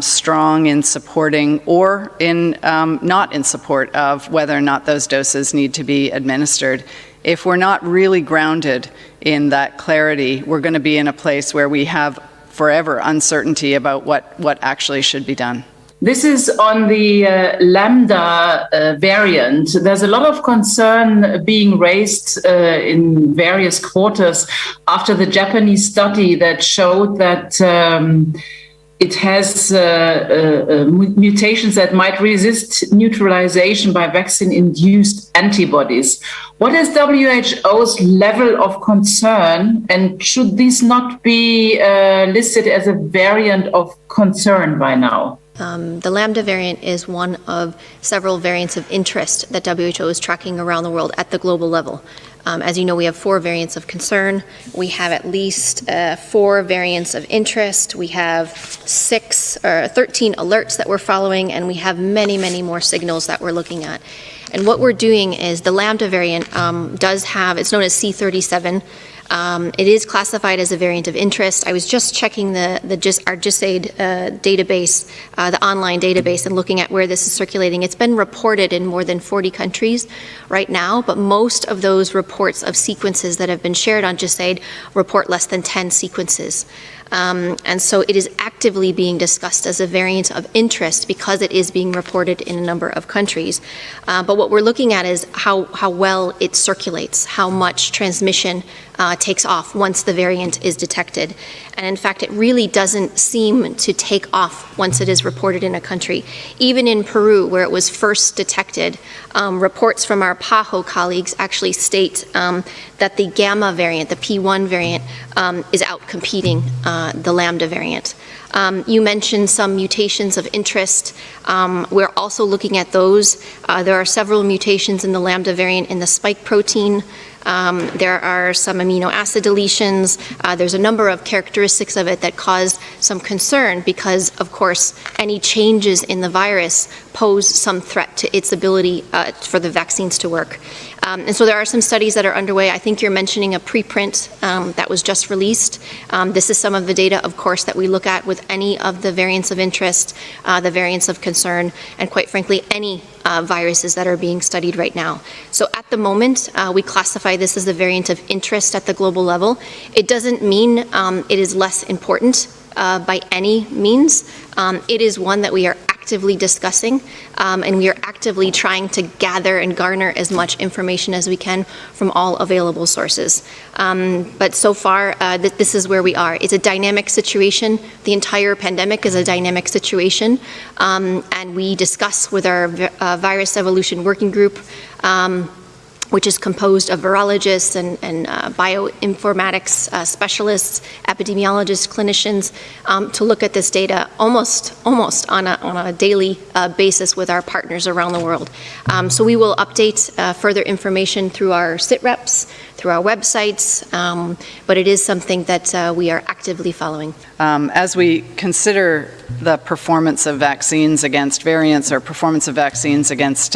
strong in supporting or in not in support of whether or not those doses need to be administered. If we're not really grounded in that clarity, we're going to be in a place where we have forever uncertainty about what actually should be done. This is on the Lambda variant. There's a lot of concern being raised in various quarters after the Japanese study that showed that it has mutations that might resist neutralization by vaccine-induced antibodies. What is WHO's level of concern, and should this not be listed as a variant of concern by now? The Lambda variant is one of several variants of interest that WHO is tracking around the world at the global level. As you know, we have 4 variants of concern. We have at least 4 variants of interest. We have 13 alerts that we're following, and we have many, many more signals that we're looking at. And what we're doing is the Lambda variant does have, it's known as C37. It is classified as a variant of interest. I was just checking our GISAID database, the online database, and looking at where this is circulating. It's been reported in more than 40 countries right now, but most of those reports of sequences that have been shared on GISAID report less than 10 sequences. And so it is actively being discussed as a variant of interest because it is being reported in a number of countries. But what we're looking at is how well it circulates, how much transmission takes off once the variant is detected. And in fact, it really doesn't seem to take off once it is reported in a country. Even in Peru, where it was first detected, reports from our PAHO colleagues actually state that the Gamma variant, the P1 variant, is outcompeting the Lambda variant. You mentioned some mutations of interest. We're also looking at those. There are several mutations in the Lambda variant in the spike protein. There are some amino acid deletions. There's a number of characteristics of it that cause some concern because, of course, any changes in the virus pose some threat to its ability for the vaccines to work. And so there are some studies that are underway. I think you're mentioning a preprint that was just released. This is some of the data, of course, that we look at with any of the variants of interest, the variants of concern, and quite frankly, any viruses that are being studied right now. So at the moment, we classify this as a variant of interest at the global level. It doesn't mean it is less important by any means. It is one that we are actively discussing, and we are actively trying to gather and garner as much information as we can from all available sources. But so far, this is where we are. It's a dynamic situation. The entire pandemic is a dynamic situation, and we discuss with our virus evolution working group, which is composed of virologists and bioinformatics specialists, epidemiologists, clinicians, to look at this data almost on a daily basis with our partners around the world. So we will update further information through our sit reps, through our websites, but it is something that we are actively following. As we consider the performance of vaccines against variants or performance of vaccines against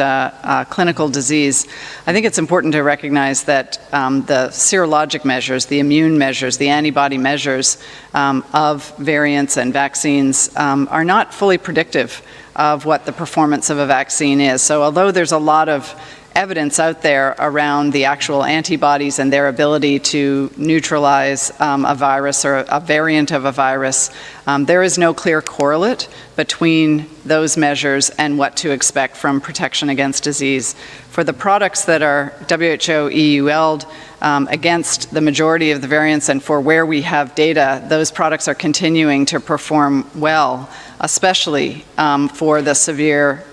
clinical disease, I think it's important to recognize that the serologic measures, the immune measures, the antibody measures of variants and vaccines are not fully predictive of what the performance of a vaccine is. So although there's a lot of evidence out there around the actual antibodies and their ability to neutralize a virus or a variant of a virus, there is no clear correlate between those measures and what to expect from protection against disease. For the products that are WHO EUL'd against the majority of the variants and for where we have data, those products are continuing to perform well, especially for the severe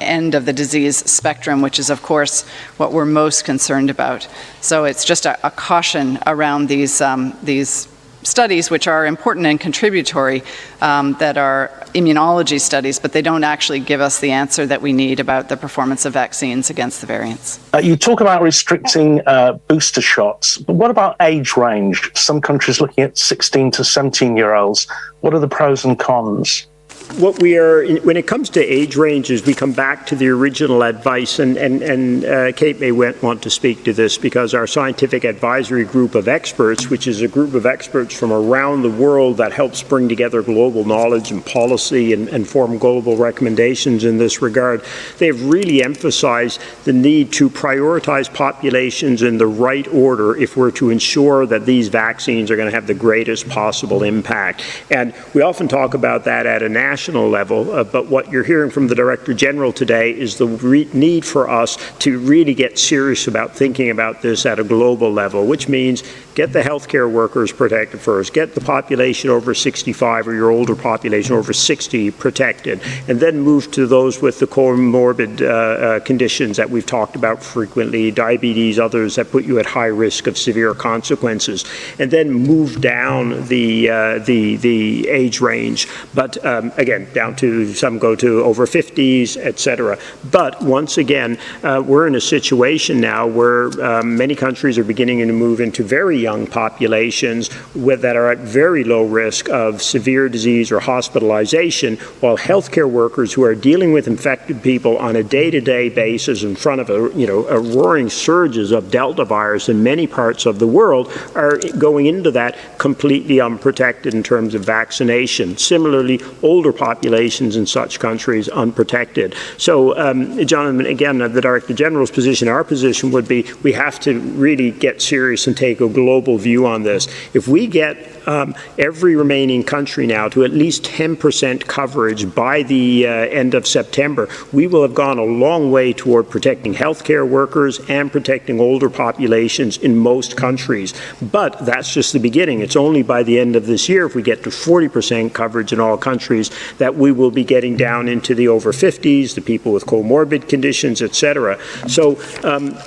end of the disease spectrum, which is, of course, what we're most concerned about. So it's just a caution around these studies, which are important and contributory, that are immunology studies, but they don't actually give us the answer that we need about the performance of vaccines against the variants. You talk about restricting booster shots, but what about age range? Some countries looking at 16 to 17-year-olds. What are the pros and cons? What we are, when it comes to age ranges, we come back to the original advice, and Kate may want to speak to this, because our scientific advisory group of experts, which is a group of experts from around the world that helps bring together global knowledge and policy and form global recommendations in this regard, they've really emphasized the need to prioritize populations in the right order if we're to ensure that these vaccines are going to have the greatest possible impact. And we often talk about that at a national level, but what you're hearing from the Director General today is the need for us to really get serious about thinking about this at a global level, which means get the healthcare workers protected first, get the population over 65 or your older population over 60 protected, and then move to those with the comorbid conditions that we've talked about frequently, diabetes, others that put you at high risk of severe consequences, and then move down the age range. But again, down to some go to over 50s, etc. But once again, we're in a situation now where many countries are beginning to move into very young populations that are at very low risk of severe disease or hospitalization, while healthcare workers who are dealing with infected people on a day-to-day basis in front of a roaring surges of Delta virus in many parts of the world are going into that completely unprotected in terms of vaccination. Similarly, older populations in such countries unprotected. So, Jonathan, again, the Director General's position, our position would be we have to really get serious and take a global view on this. If we get every remaining country now to at least 10% coverage by the end of September, we will have gone a long way toward protecting healthcare workers and protecting older populations in most countries. But that's just the beginning. It's only by the end of this year, if we get to 40% coverage in all countries, that we will be getting down into the over 50s, the people with comorbid conditions, etc. So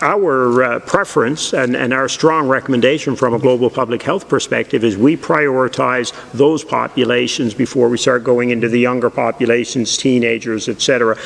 our preference and our strong recommendation from a global public health perspective is we prioritize those populations before we start going into the younger populations, teenagers, etc.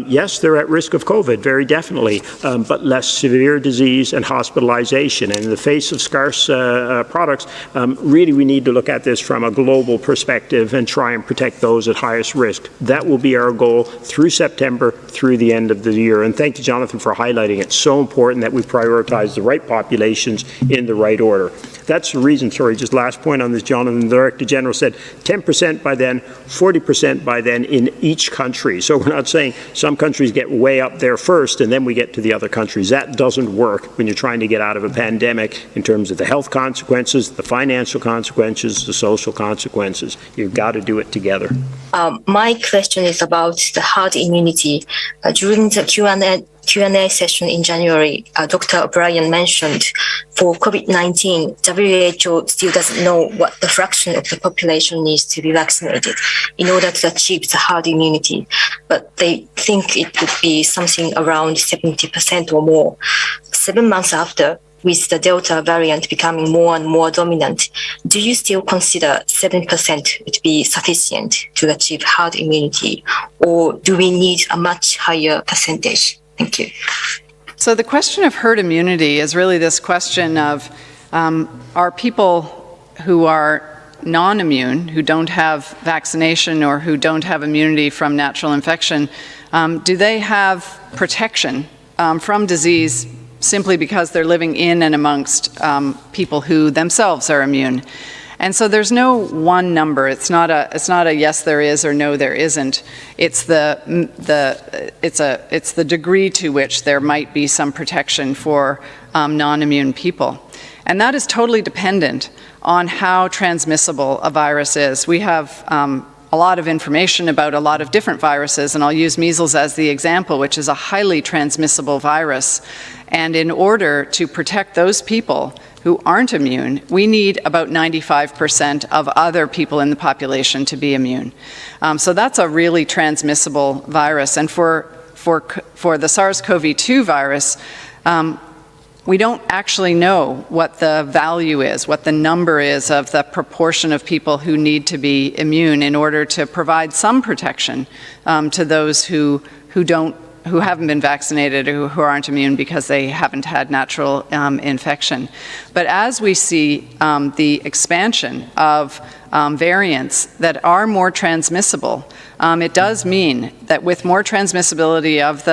Yes, they're at risk of COVID, very definitely, but less severe disease and hospitalization. And in the face of scarce products, really we need to look at this from a global perspective and try and protect those at highest risk. That will be our goal through September, through the end of the year. And thank you, Jonathan, for highlighting it. It's so important that we prioritize the right populations in the right order. That's the reason, sorry, just last point on this, Jonathan, the Director General said 10% by then, 40% by then in each country. So we're not saying some countries get way up there first and then we get to the other countries. That doesn't work when you're trying to get out of a pandemic in terms of the health consequences, the financial consequences, the social consequences. You've got to do it together. My question is about the herd immunity. During the Q&A session in January, Dr. O'Brien mentioned for COVID-19, WHO still doesn't know what the fraction of the population needs to be vaccinated in order to achieve the herd immunity, but they think it would be something around 70% or more. 7 months after, with the Delta variant becoming more and more dominant, do you still consider 7% would be sufficient to achieve herd immunity, or do we need a much higher percentage? Thank you. So the question of herd immunity is really this question of are people who are non-immune, who don't have vaccination or who don't have immunity from natural infection, do they have protection from disease simply because they're living in and amongst people who themselves are immune? And so there's no one number. It's not a yes there is or no there isn't. It's the degree to which there might be some protection for non-immune people. And that is totally dependent on how transmissible a virus is. We have a lot of information about a lot of different viruses, and I'll use measles as the example, which is a highly transmissible virus. And in order to protect those people who aren't immune, we need about 95% of other people in the population to be immune. So that's a really transmissible virus. And for the SARS-CoV-2 virus, we don't actually know what the value is, what the number is of the proportion of people who need to be immune in order to provide some protection to those who haven't been vaccinated or who aren't immune because they haven't had natural infection. But as we see the expansion of variants that are more transmissible, it does mean that with more transmissibility of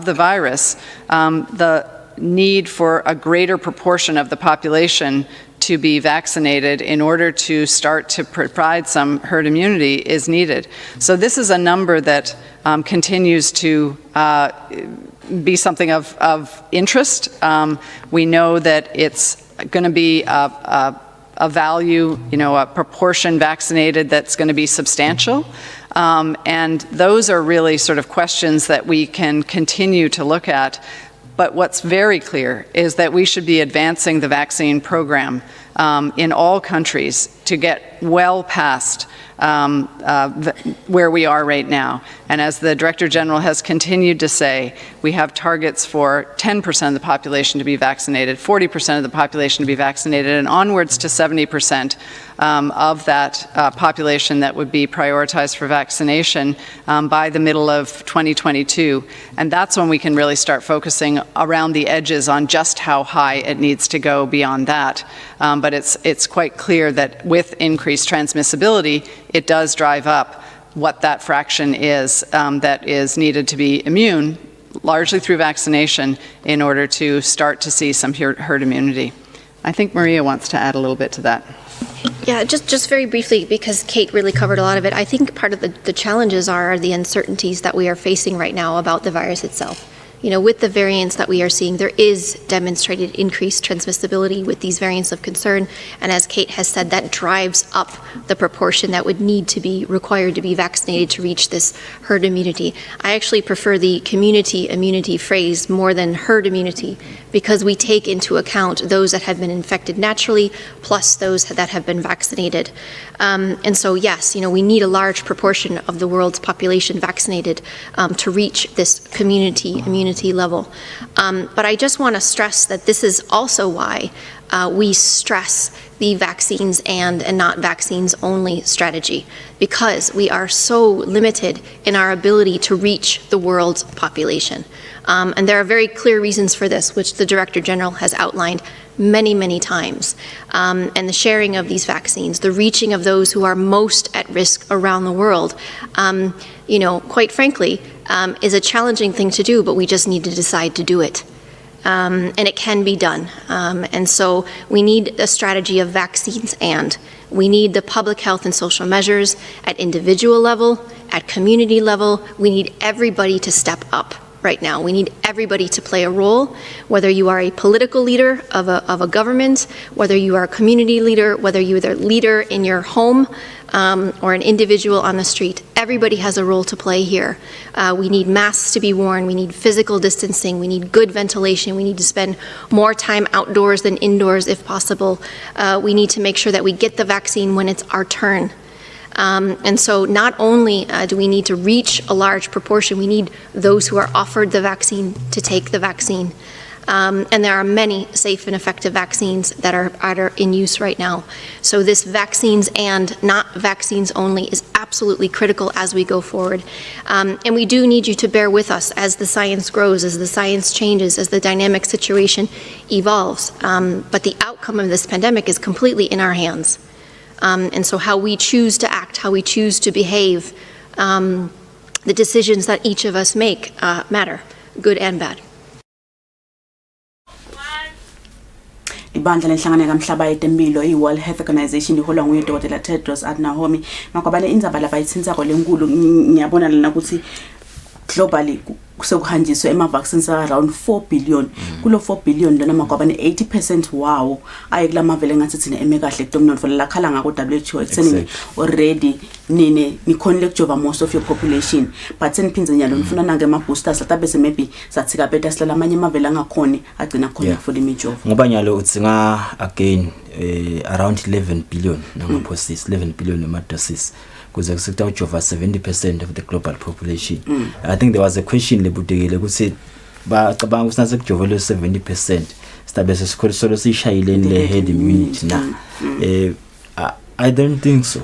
the virus, the need for a greater proportion of the population to be vaccinated in order to start to provide some herd immunity is needed. So this is a number that continues to be something of interest. We know that it's going to be a value, a proportion vaccinated that's going to be substantial. And those are really sort of questions that we can continue to look at. But what's very clear is that we should be advancing the vaccine program in all countries to get well past where we are right now. And as the Director General has continued to say, we have targets for 10% of the population to be vaccinated, 40% of the population to be vaccinated, and onwards to 70% of that population that would be prioritized for vaccination by the middle of 2022. And that's when we can really start focusing around the edges on just how high it needs to go beyond that. But it's quite clear that with increased transmissibility, it does drive up what that fraction is that is needed to be immune, largely through vaccination, in order to start to see some herd immunity. I think Maria wants to add a little bit to that. Yeah, just very briefly, because Kate really covered a lot of it. I think part of the challenges are the uncertainties that we are facing right now about the virus itself. You know, with the variants that we are seeing, there is demonstrated increased transmissibility with these variants of concern. And as Kate has said, that drives up the proportion that would need to be required to be vaccinated to reach this herd immunity. I actually prefer the community immunity phrase more than herd immunity, because we take into account those that have been infected naturally plus those that have been vaccinated. And so, yes, you know, we need a large proportion of the world's population vaccinated to reach this community immunity level. But I just want to stress that this is also why we stress the vaccines and not vaccines only strategy, because we are so limited in our ability to reach the world's population. And there are very clear reasons for this, which the Director General has outlined many times. And the sharing of these vaccines, the reaching of those who are most at risk around the world, you know, quite frankly, is a challenging thing to do, but we just need to decide to do it. And it can be done. And so we need a strategy of vaccines, and we need the public health and social measures at individual level, at community level. We need everybody to step up right now. We need everybody to play a role, whether you are a political leader of a government, whether you are a community leader, whether you're the leader in your home, or an individual on the street. Everybody has a role to play here. We need masks to be worn. We need physical distancing. We need good ventilation. We need to spend more time outdoors than indoors if possible. We need to make sure that we get the vaccine when it's our turn. And so not only do we need to reach a large proportion, we need those who are offered the vaccine to take the vaccine. And there are many safe and effective vaccines that are in use right now. So this vaccines and not vaccines only is absolutely critical as we go forward. And we do need you to bear with us as the science grows, as the science changes, as the dynamic situation evolves. But the outcome of this pandemic is completely in our hands. And so how we choose to act, how we choose to behave, the decisions that each of us make matter, good and bad. Ibandla lenhlangano kamhlaba yetempilo iWorld Health Organization iholwa nguye Dr. Tedros Adhanom Makwabane indzaba lapha itsintsa lenkulu ngiyabona lana ukuthi globally sekuhanjiswa vaccines around 4 billion kulo 4 billion lona Makwabane 80% wawo aye kula mavele ngathi thina emekahle kutomnotfo lakhala ngako WHO ekutheni already ni khonile kujova most of your population, but seniphinze nyalo nifuna nange ama boosters latabese maybe sathika beta silala amanye amavele angakhoni agcina khona for imijovo ngoba nyalo utsinga again around 11 billion namaposis 11 billion amadoses kuze kusekutha ujova 70% of the global population. I think there was a question lebudekile ukuthi bacabanga ukuthi nase kujovelo 70% stabese sikhole solo sishayileni le herd immunity na I don't think so.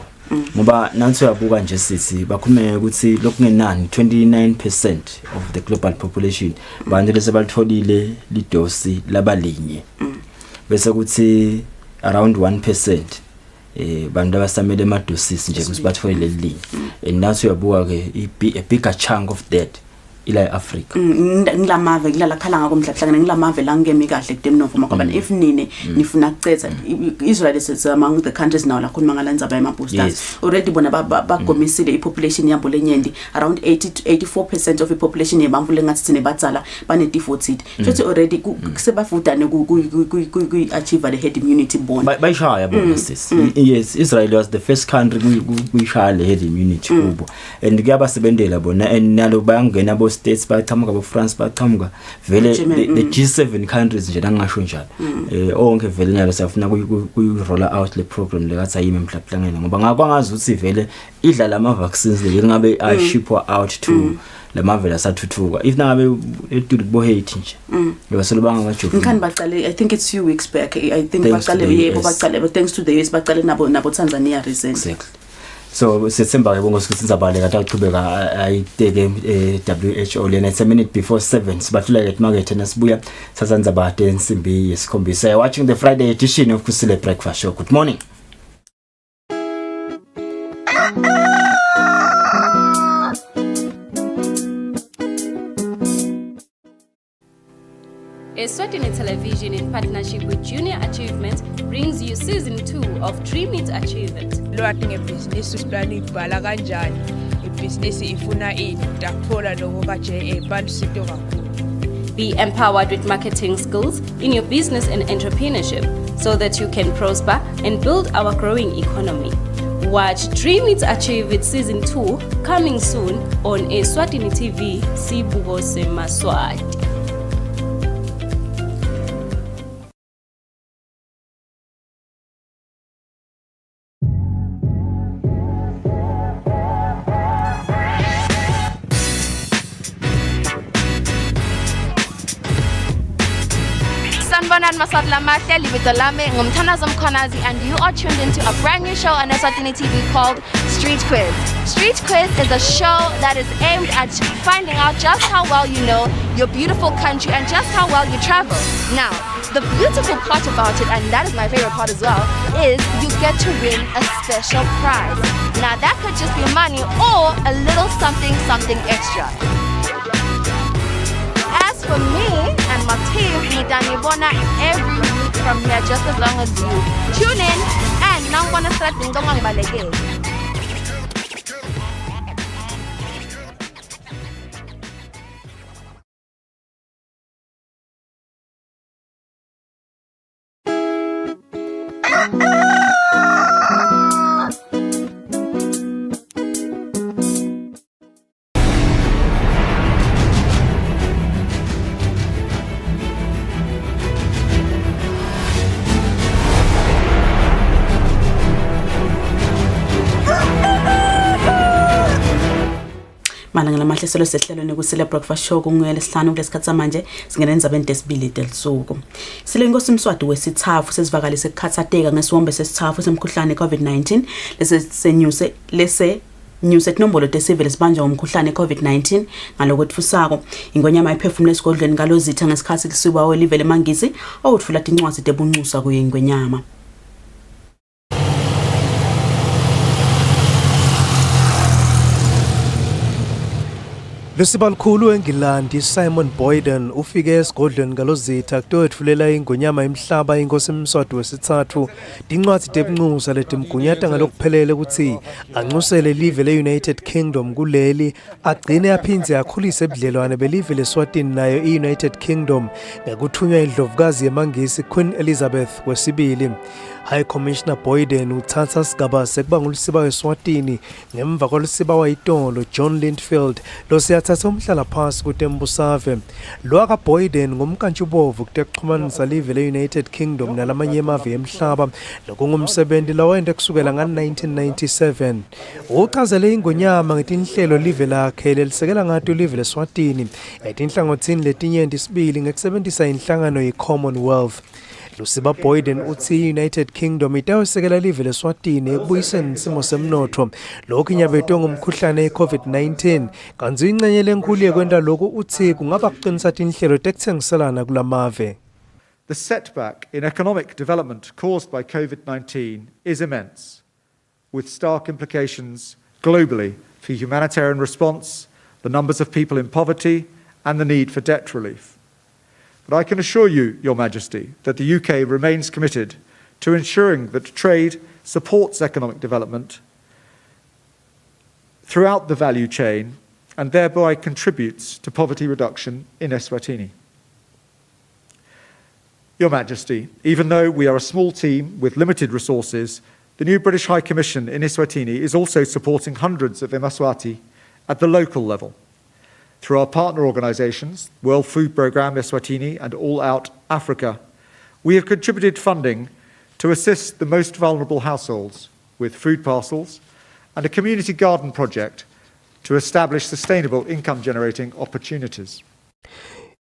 Ngoba nansi uyabuka nje sithi bakhulume ukuthi lokungenani 29% of the global population bantu lesebalitholile lidosi labalinye bese kuthi around 1% bantu abasamele amadosisi nje ukuthi batholile lilinye and nansi uyabuka ke a bigger chunk of that ila Africa ngilamave kulala khala ngako mhlahlangene ngilamave la ngemi kahle kutemnofo Makwabane if nine nifuna kucetha Israel is among the countries now la khuluma ngalandzaba yama boosters already bona bagomisile ipopulation yabo lenyenti around 80 to 84% of the population yebamvu lengathi thine batsala bane defaulted futhi already kusebafudane ku achieve the herd immunity bond bayishaya bona sis. Yes, Israel was the first country kuyishaya le herd immunity kubo and kuyabasebenzela bona and nalo bayangena States bayaqhamuka abo France bayaqhamuka vele the G7 countries nje nangasho njalo onke vele nyalo siyafuna kuyi roll out le program lekathi ayime emhlaplangene ngoba ngakwangazi ukuthi vele idlala ama vaccines le ngabe ashipwa out to lamavela sathuthuka if nangabe edudu bo hate nje yobaselo bangamajovu ngani baqale I think it's few weeks back I think baqale yebo baqale but thanks to the US baqale nabo Tanzania recent. Exactly. So September yebo ngosuku sinzabaleka taqhubeka ayiteke WHO lena it's a minute before 7 sibathula ke market nasibuya sazanza bade ensimbi yesikhombisa. You're watching the Friday edition of Kusile Breakfast Show. Good morning. Eswatini Television, in partnership with Junior Achievement, brings you season 2 of Dream It Achieve It. Lwati ngebhizinisi usiplani ibhala kanjani ibhizinisi ifuna ini utakuthola lokho kaJA balusito kakhulu. Be empowered with marketing skills in your business and entrepreneurship so that you can prosper and build our growing economy. Watch Dream It Achieve It season 2 coming soon on Eswatini TV Sibuko Semaswati. Sanibonani maswati lamahle libito lami ngumthandazo Mkhonazi and you are tuned into a brand new show on Eswatini TV called Street Quiz. Street Quiz is a show that is aimed at finding out just how well you know your beautiful country and just how well you travel. Now, the beautiful part about it, and that is my favorite part as well, is you get to win a special prize. Now that could just be money or a little something extra. As for me and my team, Nidanibona every week from here just as long as you tune in and now wanna start Dingdong Balege. Malanga lamahleselo sehlelweni Kusile Breakfast Show kunguye lesihlanu kulesikhathi samanje singena endzabeni desibili delisuku. Sile inkosi Mswati wesithafu sesivakalise ukukhathateka ngesiwombe sesithafu semkhuhlane COVID-19 lese news etombolo tesivele sibanjwa ngomkhuhlane COVID-19 ngalokwetfusako ingonyama iphefumula esigodlweni ngalozitha ngesikhathi lisuba olive lemangisi owuthula tincwazi tebuncusa kuye ingonyama. Lesibalukhulu eNgilandi Simon Boyden ufike esigodlweni ngalozitha kutowetfulela ingonyama emhlaba inkosi Mswati wesithathu tincwazi tebuncusa letimgunyata ngalokuphelele ukuthi ancusele live le-United Kingdom kuleli agcine aphindze akhulise ebudlelwane belive leSwatini nayo i-United Kingdom ngekuthunywa indlovukazi yemangisi Queen Elizabeth wesibili. High Commissioner Boyden uthatha sigaba sekuba ngulisiba weSwatini ngemva kolisiba wayitolo John Lindfield losiyathatha umhlala phasi kuTembusave. Lo aka Boyden ngumkantshubovu kutekuxhumanisa live le-United Kingdom nalamanye amave emhlaba lokungumsebenzi lawende kusukela nga-1997. Uchazele ingonyama ngetinhlelo live lakhe lelisekela ngato live leSwatini etinhlangothini letinyenti sibili ngekusebenzisa inhlangano ye-Commonwealth. Lusiba Boyden uthi United Kingdom itawesekela live leSwatini ekubuyiseni isimo semnotho lokhu inyabetwe ngumkhuhlane COVID-19 kanzi ingcenye lenkulu yekwenta lokhu uthi kungaba kuqinisa tinhlelo tekuthengiselana kulamave. The setback in economic development caused by COVID-19 is immense, with stark implications globally for humanitarian response, the numbers of people in poverty, and the need for debt relief. But I can assure you, Your Majesty, that the UK remains committed to ensuring that trade supports economic development throughout the value chain and thereby contributes to poverty reduction in Eswatini. Your Majesty, even though we are a small team with limited resources, the new British High Commission in Eswatini is also supporting hundreds of Emaswati at the local level. Through our partner organisations, World Food Programme, Eswatini and All Out Africa, we have contributed funding to assist the most vulnerable households with food parcels and a community garden project to establish sustainable income-generating opportunities.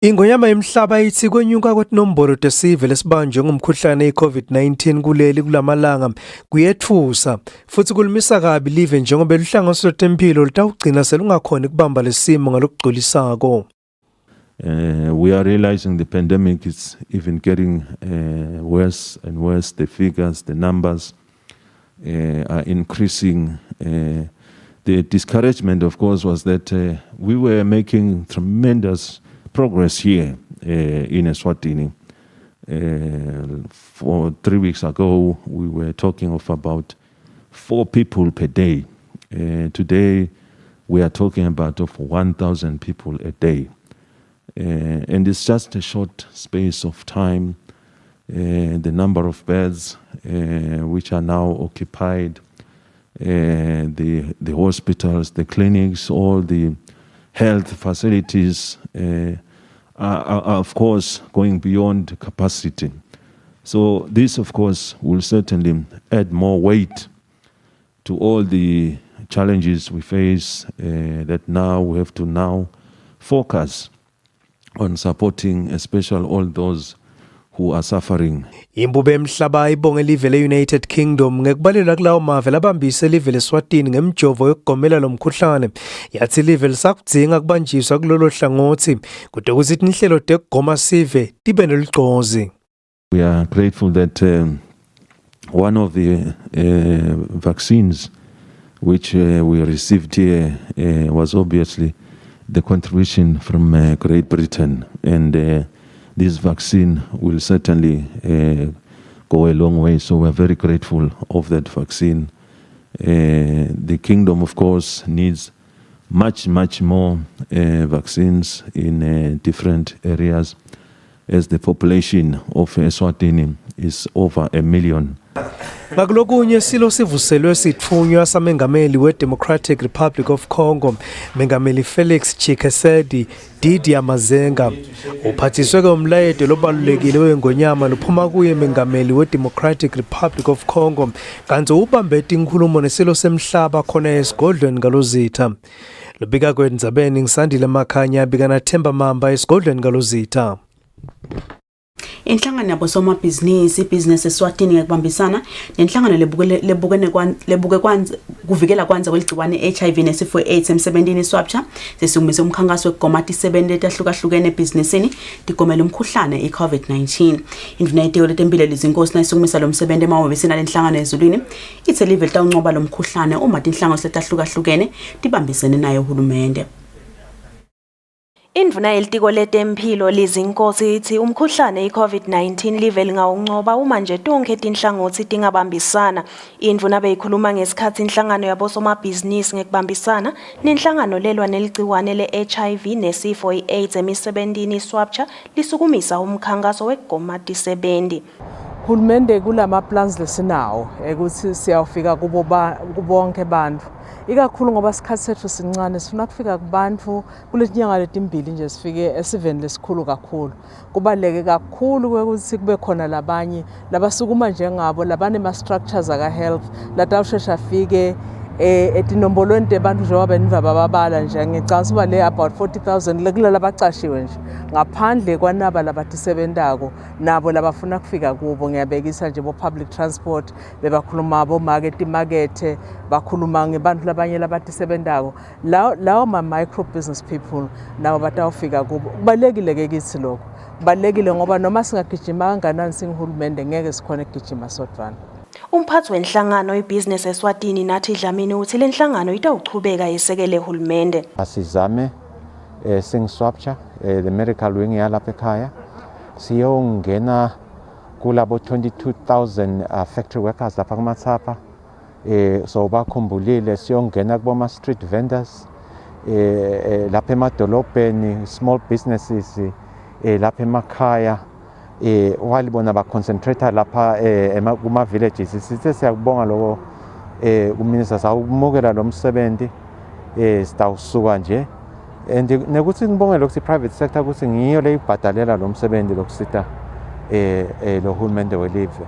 Ingonyama emhlaba ithi kwenyuka kwetinombolo tesive lesibanjwe ngumkhuhlane i-COVID-19 kuleli kulamalanga kuyethusa futhi kulimisa kabi live njengoba luhlanganiso lwezempilo litawugcina selungakhona ukubamba lesimo ngalokugculisako. We are realizing the pandemic is even getting worse and worse. The figures, the numbers are increasing. The discouragement, of course, was that we were making tremendous progress here in Eswatini. For 3 weeks ago, we were talking of about 4 people per day. Today, we are talking about of 1,000 people a day. And it's just a short space of time. The number of beds which are now occupied, the hospitals, the clinics, all the health facilities are of course going beyond capacity. So this of course will certainly add more weight to all the challenges we face, that now we have to now focus on supporting especially all those who are suffering. Imbube emhlaba ibonge live le-United Kingdom ngekubalela kulawo mave labambise live leSwatini ngemjovo yokugomela lo mkhuhlane. Yathi live lisakudzinga kubanjiswa kulolo hlangothi kude kuzithi inhlelo tekugoma sive tibe neligcozi. We are grateful that one of the vaccines which we received here was obviously the contribution from Great Britain, and this vaccine will certainly go a long way. So we are very grateful of that vaccine. The kingdom, of course, needs much more vaccines in different areas, as the population of Eswatini is over 1 million. Ngakulokunye silo sivuselwe sithunywa samengameli we-Democratic Republic of Congo, mengameli Felix Tshisekedi Didier Mazenga. Uphathiswe komlayedo lobalulekile wengonyama luphuma kuye mengameli we-Democratic Republic of Congo, kanti ubambete inkulumo nesilo semhlaba khona esigodlweni ngalozitha. Lubika kwendzabeni ngisandile Makhanya bikana Themba Mamba esigodlweni ngalozitha. Inhlangano yabosomabhizinisi ibusiness Eswatini ngekubambisana nenhlangano kuvikela kwanza kweligciwane HIV nesifo AIDS emsebentini swapcha sesikumise umkhankaso wekugoma tisebenti etahlukahlukene ebhizinisini tigomela umkhuhlane i-COVID-19. Induna yetiko letempilo lizinkosi nayisukumisa lo msebenzi emahhovisini alenhlangano ezulwini ithe live litawuncoba lo mkhuhlane uma tinhlangano letahlukahlukene tibambisene nayo uhulumende. Induna yelitiko letempilo lizinkosi ithi umkhuhlane i-COVID-19 live lingawuncoba uma nje tonke tinhlangothi tingabambisana. Induna beyikhuluma ngesikhathi inhlangano yabosomabhizinisi ngekubambisana nenhlangano lelwa neligciwane le-HIV nesifo i-AIDS emisebentini swapcha lisukumisa umkhankaso wekugoma tisebenti. Hulumende kulama plans lesinawo ukuthi siyawufika kubo bonke abantu. Ikakhulu ngoba isikhathi sethu sincane sifuna kufika kubantu kuletinyanga letimbili nje sifike esiveni lesikhulu kakhulu. Kubaleke kakhulu ukuthi kube khona labanye labasukuma njengabo labane ma structures aka health latawushesha afike etinombolweni tebantu njengoba beniva bababala nje ngicabanga uba le about 40,000 lekulala abacashiwe nje ngaphandle kwanaba labatisebentako nabo labafuna kufika kubo. Ngiyabekisa nje bo public transport bebakhuluma bo market bakhuluma ngebantu labanye labatisebentako lawo ma micro business people nabo batawufika kubo. Kubalekile ke kithi lokho kubalekile ngoba noma singagijima kanganani singihulumende ngeke sikhona ukugijima sodwana. Umphathi wenhlangano ibusiness Eswatini nathi Dlamini uthi lenhlangano itawuchubeka yesekele uhulumende. Asizame singiswapcha the medical wing yalapha ekhaya siyongena kulabo 22,000 factory workers lapha kuMathapa. So bakhumbulile siyongena kuboma street vendors lapha emadolobheni, small businesses lapha emakhaya. Walibona ba concentrate lapha kuma villages. Sithe siyakubonga lokho kuminister sawumukela lo msebenzi sitawusuka nje and nekuthi ngibonge lokho private sector ukuthi ngiyo leyibhadalela lo msebenzi lokusita lo hulumende welive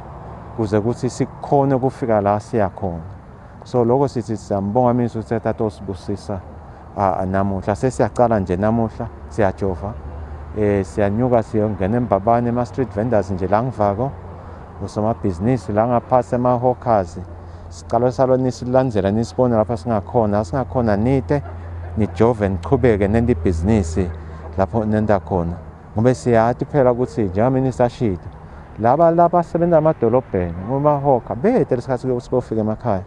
kuze ukuthi sikhone ukufika la siya khona. So lokho sithi siyambonga minister uthetha tosibusisa namuhla sesiyaqala nje namuhla siyajova siyanyuka siyongena embabane ama street vendors nje la ngivako usomabhizinisi la ngaphansi ema-hawkers sicala salo nisilandzela nisibone lapha singakhona nite nijove niqhubeke nento ibhizinisi lapho nenda khona ngoba siyati phela ukuthi njengaminister ashilo laba asebenza amadolobheni ngoma-hawker bede lesikhathi sibofika emakhaya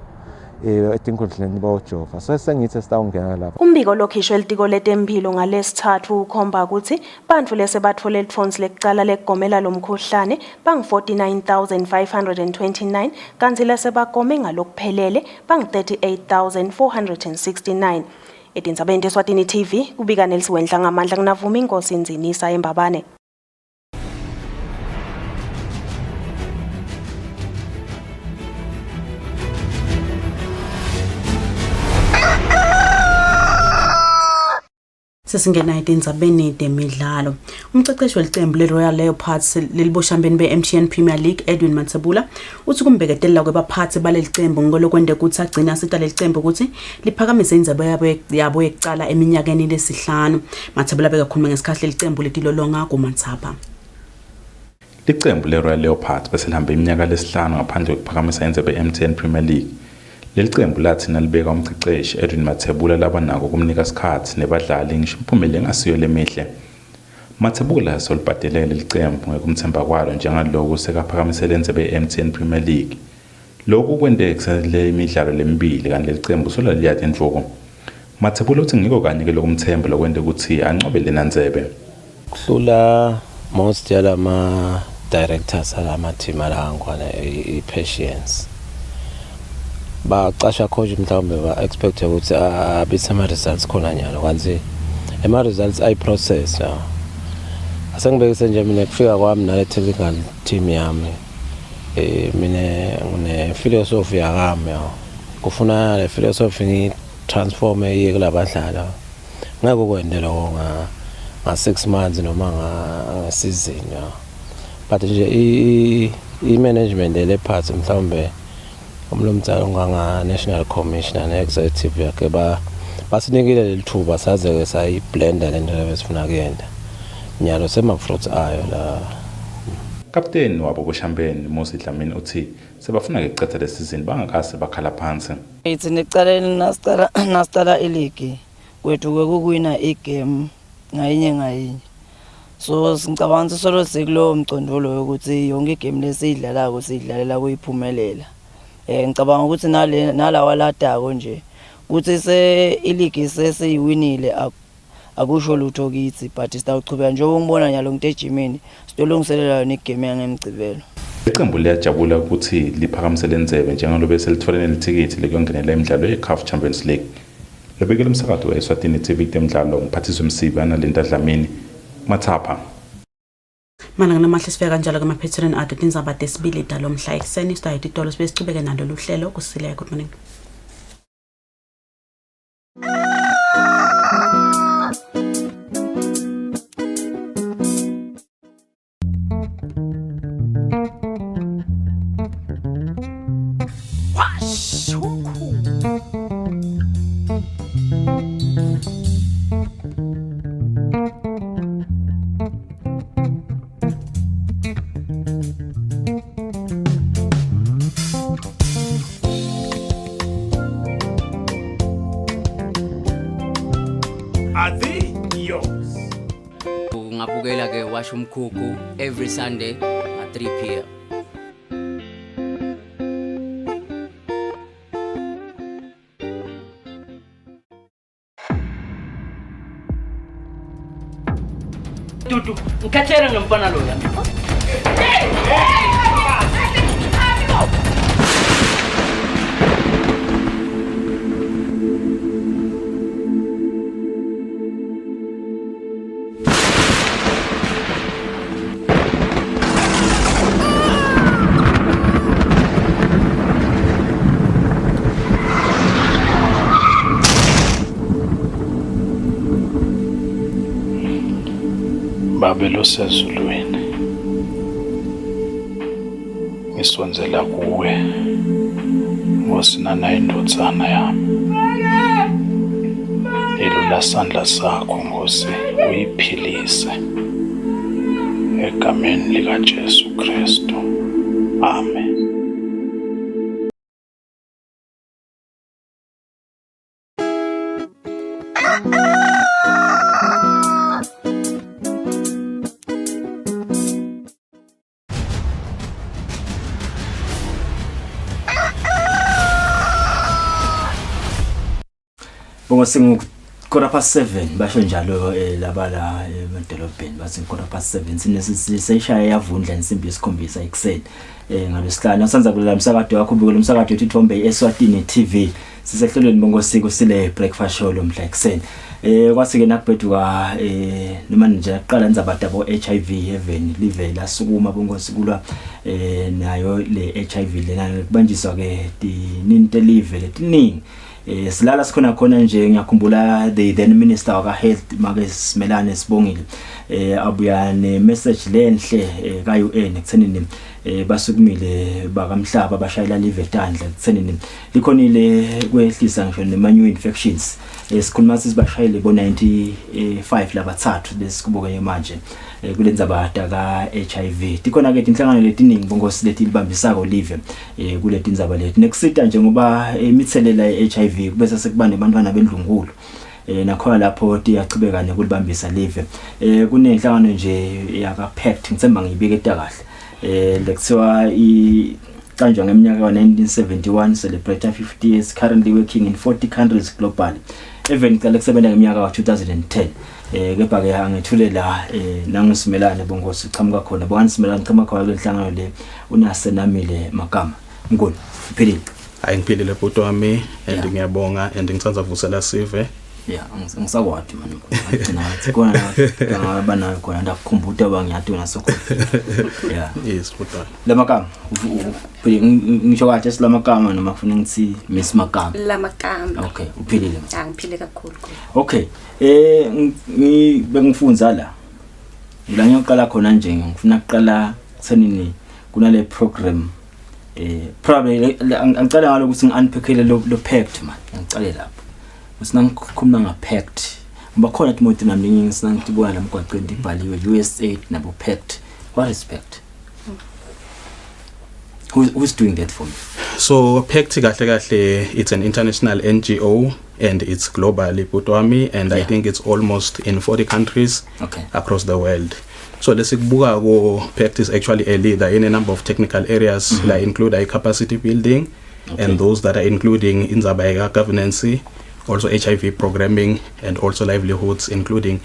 etinkundleni bojova sesengithi sitawungena lapha. Umbiko lokhishwe elitiko letempilo ngalesithathu ukhomba ukuthi bantfu lese batfole litfonsi lekucala lekugomela lo mkhuhlane bangu-49,529 kanti lese bagome ngalokuphelele bangu-38,469. Etindzabeni Eswatini TV kubika Nelsi Wendla ngamandla kunavuma inkosi Nzinisa eMbabane. Sesingena etindzabeni temidlalo. Umceceshi welicembu le-Royal Leopards leliboshambeni be-MTN Premier League Edwin Matsebula uthi kumbeketelela kwebaphathi balelicembu ngolokwende ukuthi agcina asita lelicembu ukuthi liphakamise indzebe yabo yekucala eminyakeni lesihlanu. Matsebula bekakhuluma ngesikhathi lelicembu letilolonga kuMatsapa. Licembu le-Royal Leopards beselihambe iminyaka lesihlanu ngaphandle kokuphakamisa indzebe ye-MTN Premier League. Leli cembu lathi nalibeka umceceshi Edwin Matsebula labanako kumnika isikhathi nebadlali ngisho impumelelo engasiyo lemihle. Matsebula solibhadelele leli cembu ngekumthemba kwalo njengaloko sekaphakamisela indzebe ye-MTN Premier League. Lokhu kwente kusele imidlalo lemibili kanti leli cembu solaliyati enhloko. Matsebula uthi ngiko kanye ke lokumthemba lokwente ukuthi anqobe lena ndzebe. Kuhlula most yalama directors alama team alangwana i-patience. Bacasha coach mhlawumbe ba-expect ukuthi abithe ama-results khona nyalo kanti ama-results ayi-process now. Asengibekise nje mina kufika kwami nale technical team yami mina ngine-philosophy yakami kufuna le philosophy ngiyi-transforme iye kulabadlala ngeke ukwende lokho nga-6 months noma nga-season but nje i-management lephathi mhlawumbe umlomdzalo nganga-national commissioner ne-executive yakhe basinikile leli thuba saze-ke sayiblenda lento lebesifuna kuyenda nyalo semafruits ayo la. Kapteni wabo boshambeni Musi Dlamini uthi sebafuna ukucetha le season bangakase bakhala phansi. Ithi necaleni nasicala iligi kwethu kwekuwina igame ngayinye. So ngicabanga solo sekulo mcondolo ukuthi yonke igame lesiyidlalako siyidlalela kuyiphumelela. Ngicabanga ukuthi nalawa ladako nje ukuthi se iligi sesiyiwinile akusho lutho kithi but sitawuchubeka njengoba ngibona nyalo ngitejimini sitolungiselela yona igame yangemgcibelo. Iqembu liyajabula ukuthi liphakamisele indzebe njengalo bese litholene lithikithi lekuyongenela imidlalo ye-CAF Champions League. Lebekele umsakazo we-Eswatini TV temidlalo ngiphathiswa Msibi Analinda Dlamini Matsapa. Mana namahle sifika kanjalo kuma-pattern ade tindzaba tesibili dalo mhla ekuseni sitayita itolo sibe sichubeke nalo luhlelo Kusile. Good morning. Ngabukela ke washa umkhukhu every Sunday at 3 p.m. Tutu, ngikhathele ngomfana lo yami. Ngicabelo sezulwini ngisonzela kuwe ngosinana indodzana yami elula sandla sakho Nkosi uyiphilise egameni lika Jesu Kristu amen. Bongosingu quarter past 7 basho njalo labala emadolobheni bathi quarter past 7 sinesishaya yavundla insimbi yesikhombisa ekseni ngalesihlanu asenza kulela umsakado wakho ubukela umsakado uThithombe Eswatini TV sisehlelweni bongosiko sile breakfast show lomhla ekseni kwasike nakubheduka noma nje aqala ndzabada bo HIV heaven live la sukuma bongosikulwa nayo le HIV lena kubanjiswa ke tininte live letiningi silala sikhona khona nje ngiyakhumbula the then minister waka health make Simelane Sibongile abuya ne message lenhle ka UN ekuthenini basukumile bakamhlaba bashayela live etandla ekuthenini likhonile kwehlisa ngisho ne new infections sikhuluma sisibashayile bo 95 labathathu lesikubuke manje kulenza abada ka HIV tikhona ke inhlangano letiningi bongosi leti libambisako live kuleti indzaba leti nekusita nje ngoba imithelela ye-HIV bese sekuba nebantwana bendlungulo nakhona lapho tiyachibeka nekulibambisa live kunenhlangano nje yaka pact ngithemba ngiyibike kahle lekuthiwa iqanjwa ngeminyaka wa 1971 celebrate 50 years currently working in 40 countries globally even qale kusebenza ngeminyaka wa 2010 kepha ke angithulela nangusimelane bongosi chamuka khona bonganisimelane chamuka khona lenhlangano le unasenamile magama ngoni philile hayi ngiphilile bhuti wami and ngiyabonga and ngichanza vusela sive yeah ngisakwadi manje ngicina ngathi khona abanayo khona ndakukhumbuta bangiyathi nasokho yeah yes bhuti lamagama ngisho kahle silamagama noma kufuna ngithi Miss Magama lamagama okay uphilile ngiphile kakhulu okay bengifunza la ngiyaqala khona nje ngifuna ukuqala kuthenini kunale program probably angicela ngalo ukuthi ngi-unpackele lo pact man ngicale lapho usinangikhuluma nga-pact ngoba khona timoto nami ngisingitibona lamgwaqeni ibhaliwe USA nabo pact what is pact who's doing that for me so pact kahle it's an international NGO and it's globally Putwami and I think it's almost in 40 countries across the world. So lesikubuka ko pact is actually a leader in a number of technical areas that include capacity building and those that are including indzaba governance, also HIV programming and also livelihoods including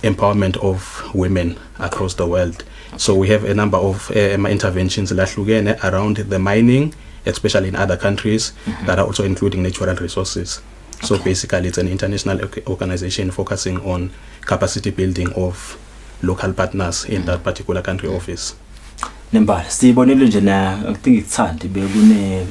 empowerment of women across the world. So we have a number of interventions around the mining, especially in other countries that are also including natural resources. So basically it's an international organization focusing on capacity building of local partners in that particular country office. Nembala sibonile nje na ngithinga ikuthandi bekune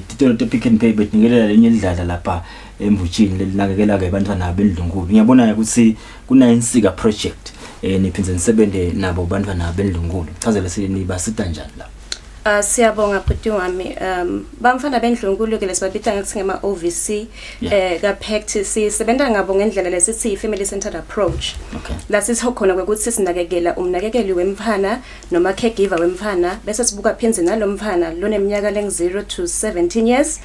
titolo to pick and pay betingelela lenye idlala lapha embutshini lelinakekela ke abantwana bendlungulo ngiyabona ukuthi kuna insika project niphinze nisebende nabo abantwana bendlungulo chazele sinibasita njani la siyabonga bhuti wami bamfana bendlungulo ke lesibabita ngathi ngema OVC ka pact sisebenza ngabo ngendlela lesithi family centered approach la sithi khona ukuthi sinakekela umnakekeli wemfana noma caregiver wemfana bese sibuka phinze nalomfana loneminyaka leng0 to 17 years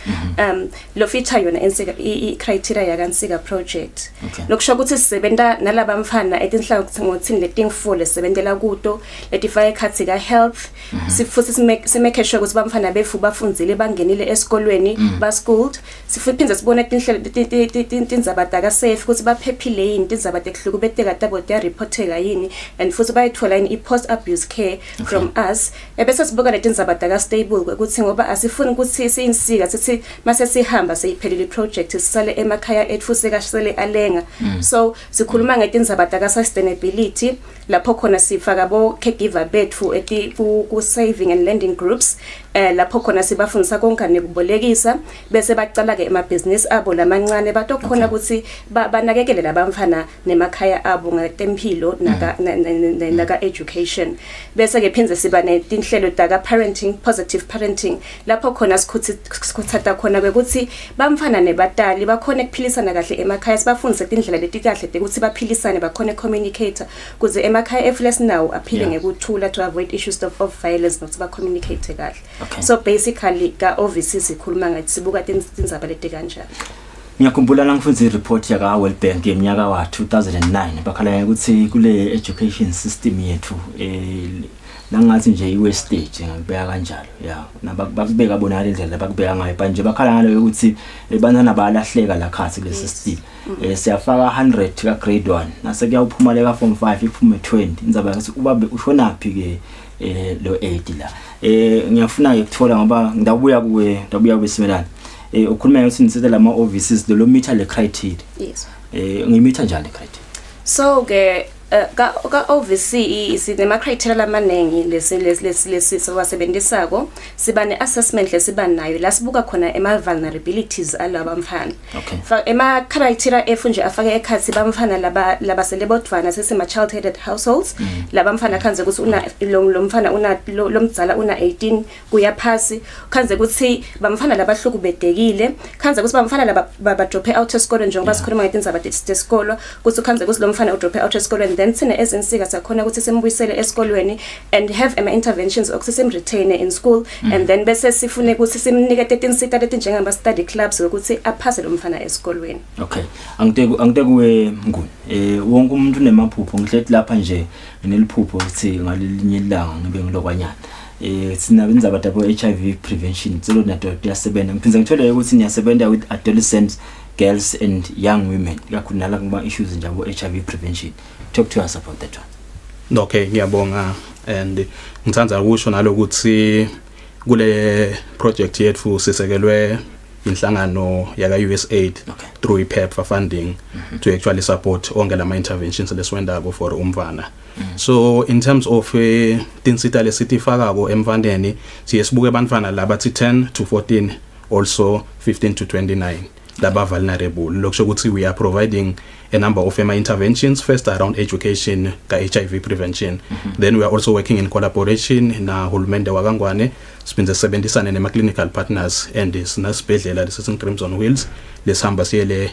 lo feature yona insika I criteria yakansika project lokusho ukuthi sisebenza nalaba mfana etinhlaka ngothini letingfule sisebenzela kuto letifaka ekhathi ka health sifuthi simeke sure ukuthi bamfana befu bafundzile bangenile esikolweni ba schooled sifuphinze sibona tindzabadaka safe ukuthi baphephile yini tindzabadaka ehlukubeteka tabo dia reporteka yini and futhi bayithola yini post abuse care from us ebese sibuka letindzabadaka stable ukuthi ngoba asifuni ukuthi siyinsika sithi mase sihamba seyiphelile project sisale emakhaya ethu sekasele alenga so sikhuluma ngetindzabadaka sustainability lapho khona sifaka bo caregiver bethu ku saving and lending different groups lapho khona sibafundisa konke nekubolekisa bese baqala ke emabhizinisi abo lamancane batokhona ukuthi banakekele labamfana nemakhaya abo ngetempilo naka education bese ke phinze siba netinhlelo taka parenting positive parenting lapho khona sikuthatha khona ukuthi bamfana nebatali bakhona ukuphilisana kahle emakhaya sibafundise indlela letikahle ukuthi baphilisane bakhona communicator kuze emakhaya efles now aphile ngekuthula to avoid issues of violence nokuthi ba communicate kahle. So basically ka obviously sikhuluma ngathi sibuka tindzaba leti kanjani. Ngiyakhumbula la ngifundza report yaka World Bank yeminyaka wa 2009 bakhala ukuthi kule education system yethu langathi nje iwestage ngibeka kanjalo bakubeka bona indlela bakubeka ngayo manje bakhala ngalo ukuthi banana balahleka la khathi le system siyafaka 100 ka grade 1 nase kuyawuphumaleka form 5 iphume 20 indzaba ukuthi ubabe ushonaphi ke lo 8 la ngiyafuna ukuthola ngoba ndabuya kuSimelane ukhuluma ukuthi nisithe lama offices lo meter le criteria yes ngimitha njani criteria so ke ka oversee sinema criteria lamanengi lesisebenzisako siba ne assessment lesiba nayo la sibuka khona ema vulnerabilities alaba mfana ema criteria efunje afake ekhathi bamfana laba selebodvana sesima child-headed households laba mfana khanze ukuthi una lo mfana una lo mdzala una 18 kuya phasi khanze ukuthi bamfana labahlukubedekile khanze ukuthi bamfana laba drop out esikole njengoba sikhuluma ngetindzaba tesikolo ukuthi khanze ukuthi lo mfana udrop out esikole then sine ezinsika sakhona ukuthi simbuyisele esikolweni and have ama interventions ukuthi simretain in school and then bese sifune ukuthi simnikete tinsita leti njengama study clubs ukuthi aphase lo mfana esikolweni. Okay angite kuwe Nguni wonke umuntu unemaphupho ngihlethi lapha nje neliphupho ukuthi ngalilinye ilanga ngibe ngilokwanyana sina benza dabo HIV prevention tselo nato yasebenza ngiphinza ngithole ukuthi niyasebenza with adolescents girls and young women kakhulu kuma issues njabo HIV prevention. Talk to us about that one. Okay, ngiyabonga and ngithanda ukusho nalokuthi kule project yethu sisekelwe inhlangano yaka USAID through iPEPFAR funding to actually support onke lama interventions leswendako for umfana. So in terms of tinsita lesitifakako emfandeni siyesibuke abantwana labathi 10 to 14 also 15 to 29 laba vulnerable lokusho ukuthi we are providing a number of interventions first around education ka HIV prevention then we are also working in collaboration na hulumende wakangwane siphinze sebenzisana nema clinical partners and sinasibhedlela lesithi Crimson Wheels lesihamba siyele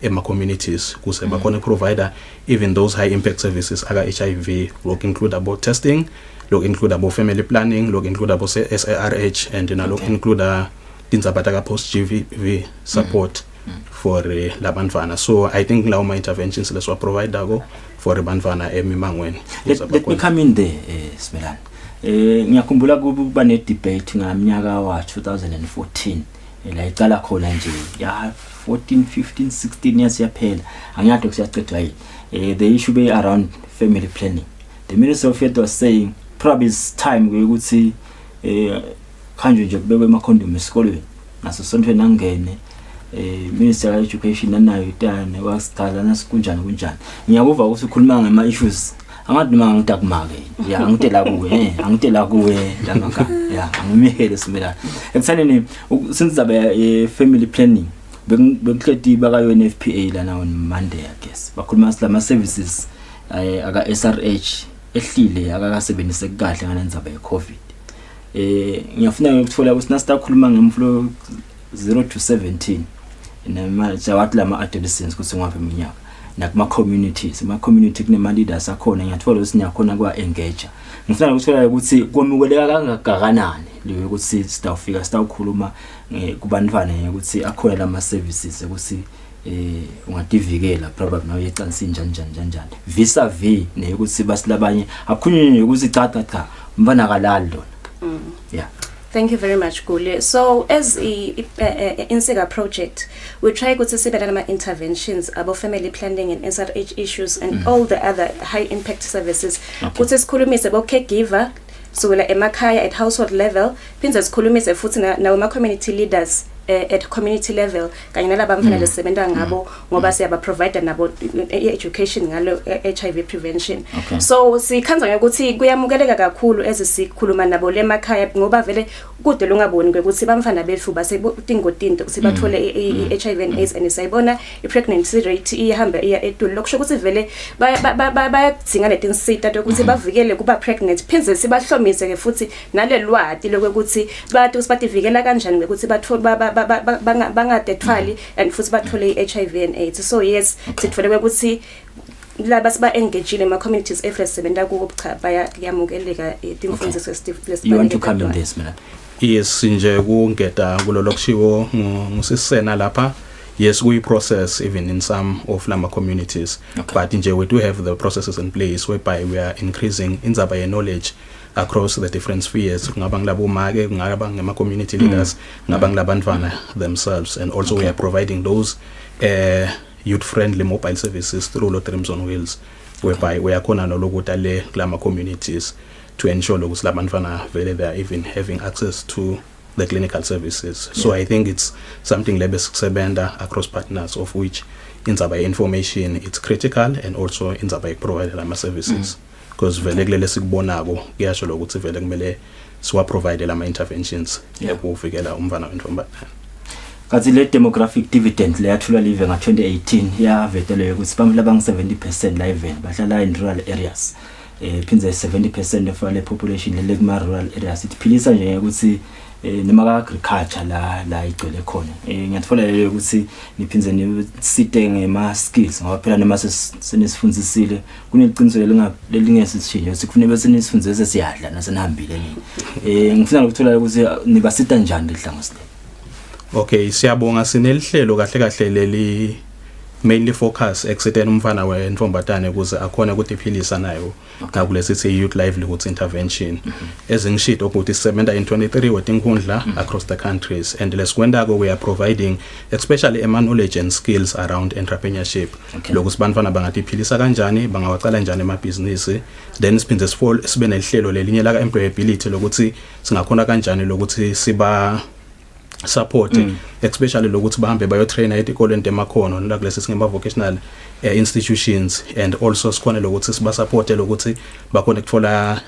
ema communities kuse bakhona provider even those high impact services aka HIV look include about testing look include about family planning look include about SARH and look include tindzaba ka post GVV support for labantwana. So I think lawo ma interventions leswa provide go for abantwana emimangweni. Let me come in there Simelane. Ngiyakhumbula kuba ne debate ngamnyaka wa 2014 la iqala khona nje ya 14 15 16 years yaphela angiyathi kusiyacedwa yini the issue be around family planning. The Minister of Health was saying probably it's time ukuthi khanje nje kubekwe ama condom esikolweni naso sonke nangene Minister of Education nanayo itane wasicala nasikunjani ngiyakuva ukuthi ukhuluma ngama issues angathi mangidakumake angitela kuwe lamaka angimihele Simelane ekuthaneni since zabe family planning bekuhleti baka UNFPA lana on Monday I guess bakhuluma silama services aka SRH ehlile akakasebenzise kahle nganenzaba ye COVID ngiyafuna ukuthola ukuthi nasitakhuluma ngemflo 0 to 17 wathi lama adolescents kuthi ngapha eminyaka nakuma communities community kunema leaders akhona ngiyathola ukuthi nyakhona kwa engage ngifuna ukuthola ukuthi komukeleka kangakanani leyo ukuthi sitawukhuluma kubantwana ukuthi akhona lama services ukuthi ungadivikela probably nawe yecansini njani visa v neyokuthi basilabanye akhunywe ukuthi cha mbana kalali lona. Yeah. Thank you very much, Gule. So, as Insega project, we try to see better interventions about family planning and SRH issues and all the other high impact services. What is Kulumis about caregiver? So, like emakhaya at household level, pins as Kulumis futhi na community leaders at community level kanye nalaba mfana lesebenza ngabo ngoba siyaba provide nabo education ngalo HIV prevention. So sikhanza ukuthi kuyamukeleka kakhulu ezisikhuluma nabo lemakhaya ngoba vele kude lungaboni ukuthi bamfana bethu basetingotinto sibathole HIV and AIDS and sayibona i-pregnancy rate ihamba iya etulu lokusho ukuthi vele bayadzinga letinsita ukuthi bavikele kuba pregnant phinze sibahlomise ke futhi nalelwati lokuthi bathi usibativikela kanjani ukuthi bangadethwali and futhi bathole i-HIV and AIDS. So yes sithole ukuthi laba siba engagile ema communities efresebenza kuwo cha bayamukeleka imfundiso lesibani. You want to come in this mina? Yes nje kungeta kulolo kushiwo ngusisena lapha. Yes, we process even in some of lama communities, but nje we do have the processes in place whereby we are increasing inzaba ye knowledge across the different spheres. Ngaba ngilabo make, ngaba ngema community leaders, ngaba ngilabantwana themselves, and also we are providing those youth-friendly mobile services through Lotteries on Wheels, whereby we are khona nolokuta le lama communities to ensure ukuthi labantwana vele they are even having access to the clinical services. So I think it's something lebe sikusebenta across partners, of which inzaba information it's critical, and also inzaba provide lama services because vele kulele sikubonako kuyasho lokuthi vele kumele siwa provide lama interventions ukuvikela umfana wentombazane. Kathi le demographic dividend le yathula live nga 2018 yavetele ukuthi bamla bang 70% la even bahlala in rural areas. Phinze 70% of the population le kuma rural areas iphilisa nje ukuthi noma agriculture la igcwele khona. Ngiyathola leyo ukuthi niphinze nisite ngema skills ngoba phela noma senisifundisile kuneqiniso lelingesishinje sikufune bese nisifundise siyadla nasenihambile nini. Ngifuna ukuthola ukuthi nibasita njani lehlangasile. Okay, siyabonga sinelihlelo kahle leli mainly focus extend umfana wentombatane ukuze akhona ukuthi iphilisa nayo ngakulesithi youth livelihoods intervention ezingishito ukuthi sisebenza in 23 wetinkundla across the countries, and lesikwendako we are providing especially knowledge and skills around entrepreneurship lokuthi bantwana bangaphilisa kanjani, bangawaqala njani emabhizinisi, then siphinde sibe nelihlelo lelinye la employability lokuthi singakhona kanjani lokuthi siba support especially lokuthi bahambe bayo train etikoleni temakhono la kulesi singema vocational institutions, and also sikhona lokuthi siba support lokuthi bakhona ukuthola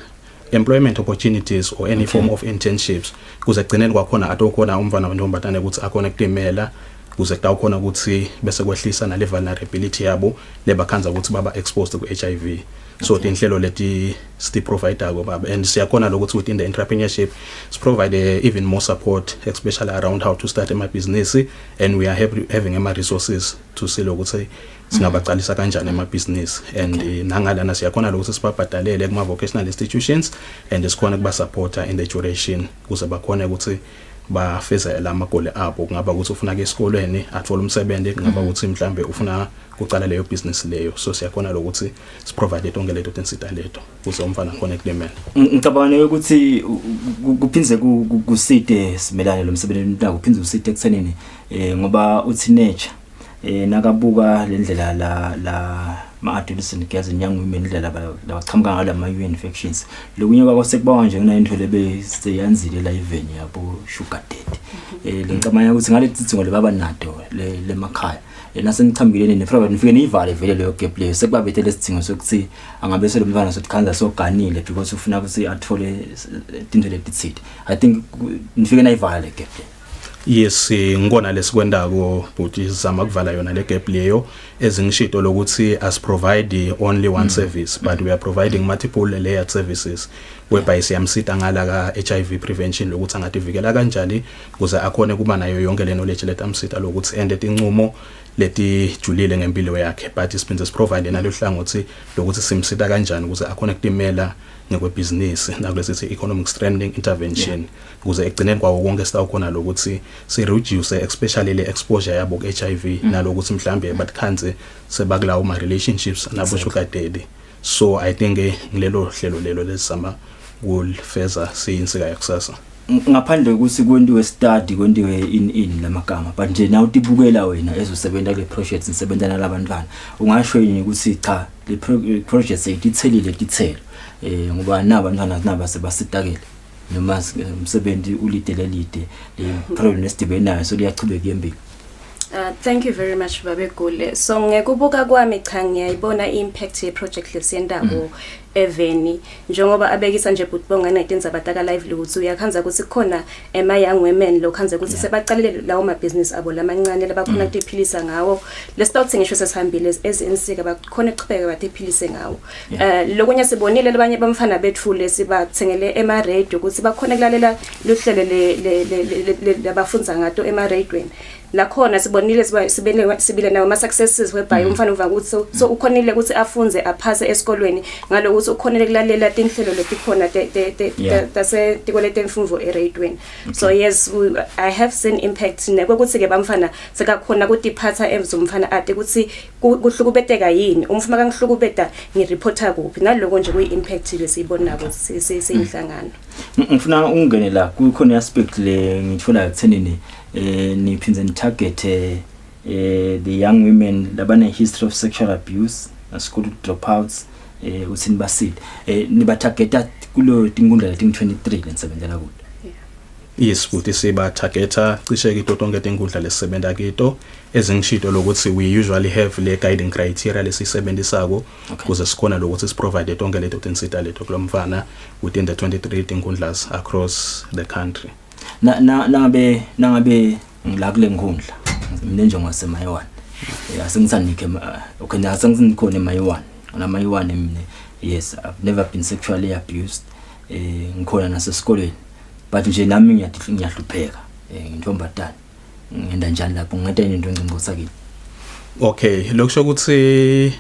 employment opportunities or any form of internships kuze egcineni kwakhona atokhona umfana wentombatane ukuthi akhona kutimela kuze kutawukhona ukuthi bese kwehlisa na le vulnerability yabo lebakhanza ukuthi baba exposed ku HIV. So tinhlelo leti sti provider go baba, and siyakhona lokuthi within the entrepreneurship is provide even more support especially around how to start a business, and we are having ama resources to see lokuthi singabaqalisa kanjani ema business, and nangalana siyakhona lokuthi sibabhadalele kuma vocational institutions and sikhona kuba supporter in the duration kuze bakhona ukuthi bafeza lama gole abo, kungaba ukuthi ufuna ke esikolweni athola umsebenzi, kungaba ukuthi mhlambe ufuna kuqala leyo business leyo. So siyakhona lokuthi siprovide tonke leto tensita leto kuze umfana khona kulemela. Ngicabanga ukuthi kuphinze kusite simelane lo msebenzi nta kuphinze usite ekuthenini ngoba uthi nature nakabuka lendlela la ma-adolescent girls and young women indlela baqhamuka ngala ma-infections lokunye kwasekubawa nje kunayinto lebe seyanzile la even yabo sugar daddy. Ngicabanga ukuthi ngale tidzingo lebaba nato le makhaya nasenichambile nefraba nifike nivale vele leyo gap leyo sekubabethele isidingo sokuthi angabe selomntwana sokukhanza soganile because ufuna ukuthi athole into letithide. I think nifike nayivale gap leyo. Yes, ngibona lesikwendako ukuthi sizama kuvala yona le gap leyo ezingishito lokuthi as provide only one service, but we are providing multiple layered services whereby siyamsita ngala ka HIV prevention lokuthi angativikela kanjani kuze akhone kuba nayo yonke le knowledge letamsita lokuthi ende tinqumo leti julile ngempilo yakhe, but siphinde siprovide nalo hlangothi lokuthi simsita kanjani kuze akhone kutimela ngekwebusiness nakulesithi economic strengthening intervention kuze egcineni kwawo konke sitawukhona lokuthi si reduce especially le exposure yabo ku HIV nalokuthi mhlambe batkhanze sebakulawo ma relationships nabo sugar daddy. So I think ngilelo hlelo lelo lesama kulfeza siyinsika yakusasa. Ngaphandle ukuthi kwentiwe study kwentiwe in lamagama, but nje na utibukela wena ezosebenza kule projects nisebenza nalabantwana ungasho yini ukuthi cha le projects ayithelile tithelo ngoba nabantwana naba sebasitakele. noma umsebenzi ulidelelide le problem esidibe nayo so liyachubeka yembili. Thank you very much Babegule. So ngekubuka kwami cha ngiyayibona impact ye project lesiyendabo eveni njengoba abekisa nje Butbonga 19 zabataka livelihood uyakhanza ukuthi khona ema young women lo khanza ukuthi sebaqalile lawo ma business abo lamancane labakhona ukuphilisa ngawo lesitawuthi ngisho sesihambile ezinsika bakhona ukuchubeka bathephilise ngawo. Lokunya sibonile labanye bamfana bethu lesibathengele ema radio ukuthi bakhona kulalela luhlelo labafunza ngato ema radioweni. La khona sibonile sibile nawo ama successes whereby umfana uva ukuthi so ukhonile ukuthi afunze aphase esikolweni ngalo ukuthi ukhonile kulalela tinhlelo letikhona tase tikolete mfundo eradweni. So yes, I have seen impact nekokuthi ke bamfana sekakhona ukuthi iphatha emzumfana ade ukuthi kuhlukubeteka yini umfana kangihlukubeta ngireporta kuphi naloko nje kuyimpact lesiyibona ukuthi seyinhlangano. Ngifuna ungene la kukhona aspect le ngithola ekuthenini niphinze target the young women labane history of sexual abuse school dropouts uthini basid niba targeta kulo tinkundla leti 23 lesebenzela kude. Yes, futhi siba targeta cishe kito tonke tinkundla lesebenta kito ezingishito lokuthi we usually have le guiding criteria lesisebenzisako kuze sikhona lokuthi siprovide tonke leto tinsita leto kulomfana within the 23 tinkundlas across the country. Nangabe ngila kule nkundla mina nje ngwasemayiwana asengisanike okay asengikhona emayiwana namayiwana mina yes I've never been sexually abused ngikhona nasesikolweni but nje nami ngiyahlupheka ngintombadana ngenda njani lapho ngenta into engingosakile. Okay lokusho ukuthi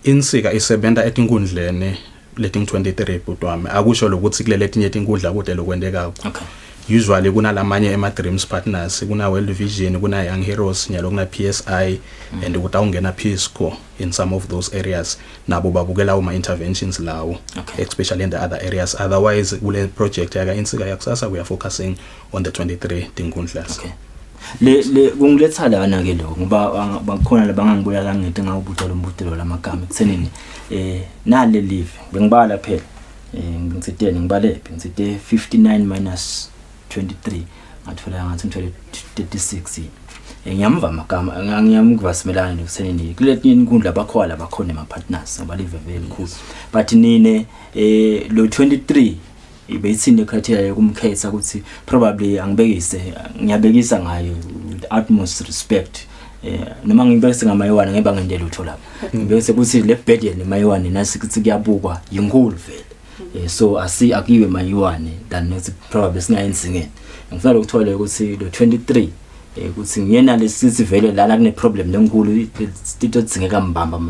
insika isebenta etinkundleni leti 23 Butwami akusho lokuthi kulele etinye tinkundla kude lokwendeka. Okay. Usually kunalamanye ema Dreams Partners kuna World Vision kuna Young Heroes nyalo kuna PSI and kutawungena Pisco in some of those areas nabo babukela uma interventions lawo especially in the other areas. Otherwise kule project yaka insika yakusasa we are focusing on the 23 tinkundlas. Okay. Le kungiletha lana ke lo ngoba bakhona labangangibuya la ngithi ngawubutho lombutelo lamagama ekuthenini nale live bengibala phela ngitsithe ngibalephi ngitsithe 59 minus 23 ngathola ngathi ngithole 36 ngiyamva amagama ngiyamkuvasemelana nekuthenini kuleti inkundla bakhona ema partners abalive very cool but nine lo 23 ibeyithini criteria yokumkhetha ukuthi probably ngiyabekisa ngayo with utmost respect noma ngibekise ngamayiwana ngeba ngendlela utho lapha ngibekise ukuthi le burden emayiwana nasikithi kuyabukwa yinkulu vele so akiwe mayiwane than next probably singayenzingene ngifuna ukuthole ukuthi lo 23 ukuthi ngiyena lesithi vele la kune problem lenkulu into dzingeka mbamba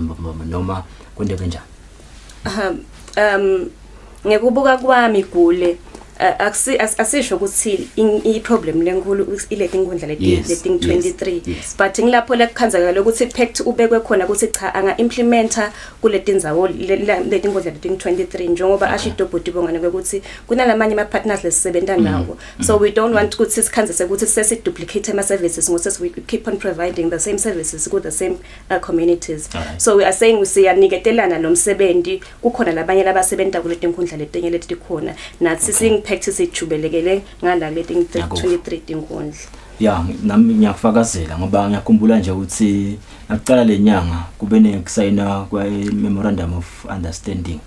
noma konke kanjani. Ngekubuka kwami Gule asisho ukuthi I problem lenkulu ileti inkundla leti 23 but ngilapho lekukhanzakala ukuthi impact ubekwe khona ukuthi cha anga implementa kuleti ndzawo leti inkundla leti 23 njengoba ashido Butibonga ukuthi kunalamanye ama partners lesisebenta nawo so we don't want ukuthi sikhanzise ukuthi sesi duplicate ama services ngose we keep on providing the same services ku the same communities. So we are saying siyaniketelana lomsebenzi kukhona labanye labasebenta kuleti inkundla letinye leti khona nathi practice ijubelekele ngala leti 23 tinkundla. Yeah, nami ngiyafakazela ngoba ngiyakhumbula nje ukuthi ngaqala lenyanga kube nekusayina kwa memorandum of understanding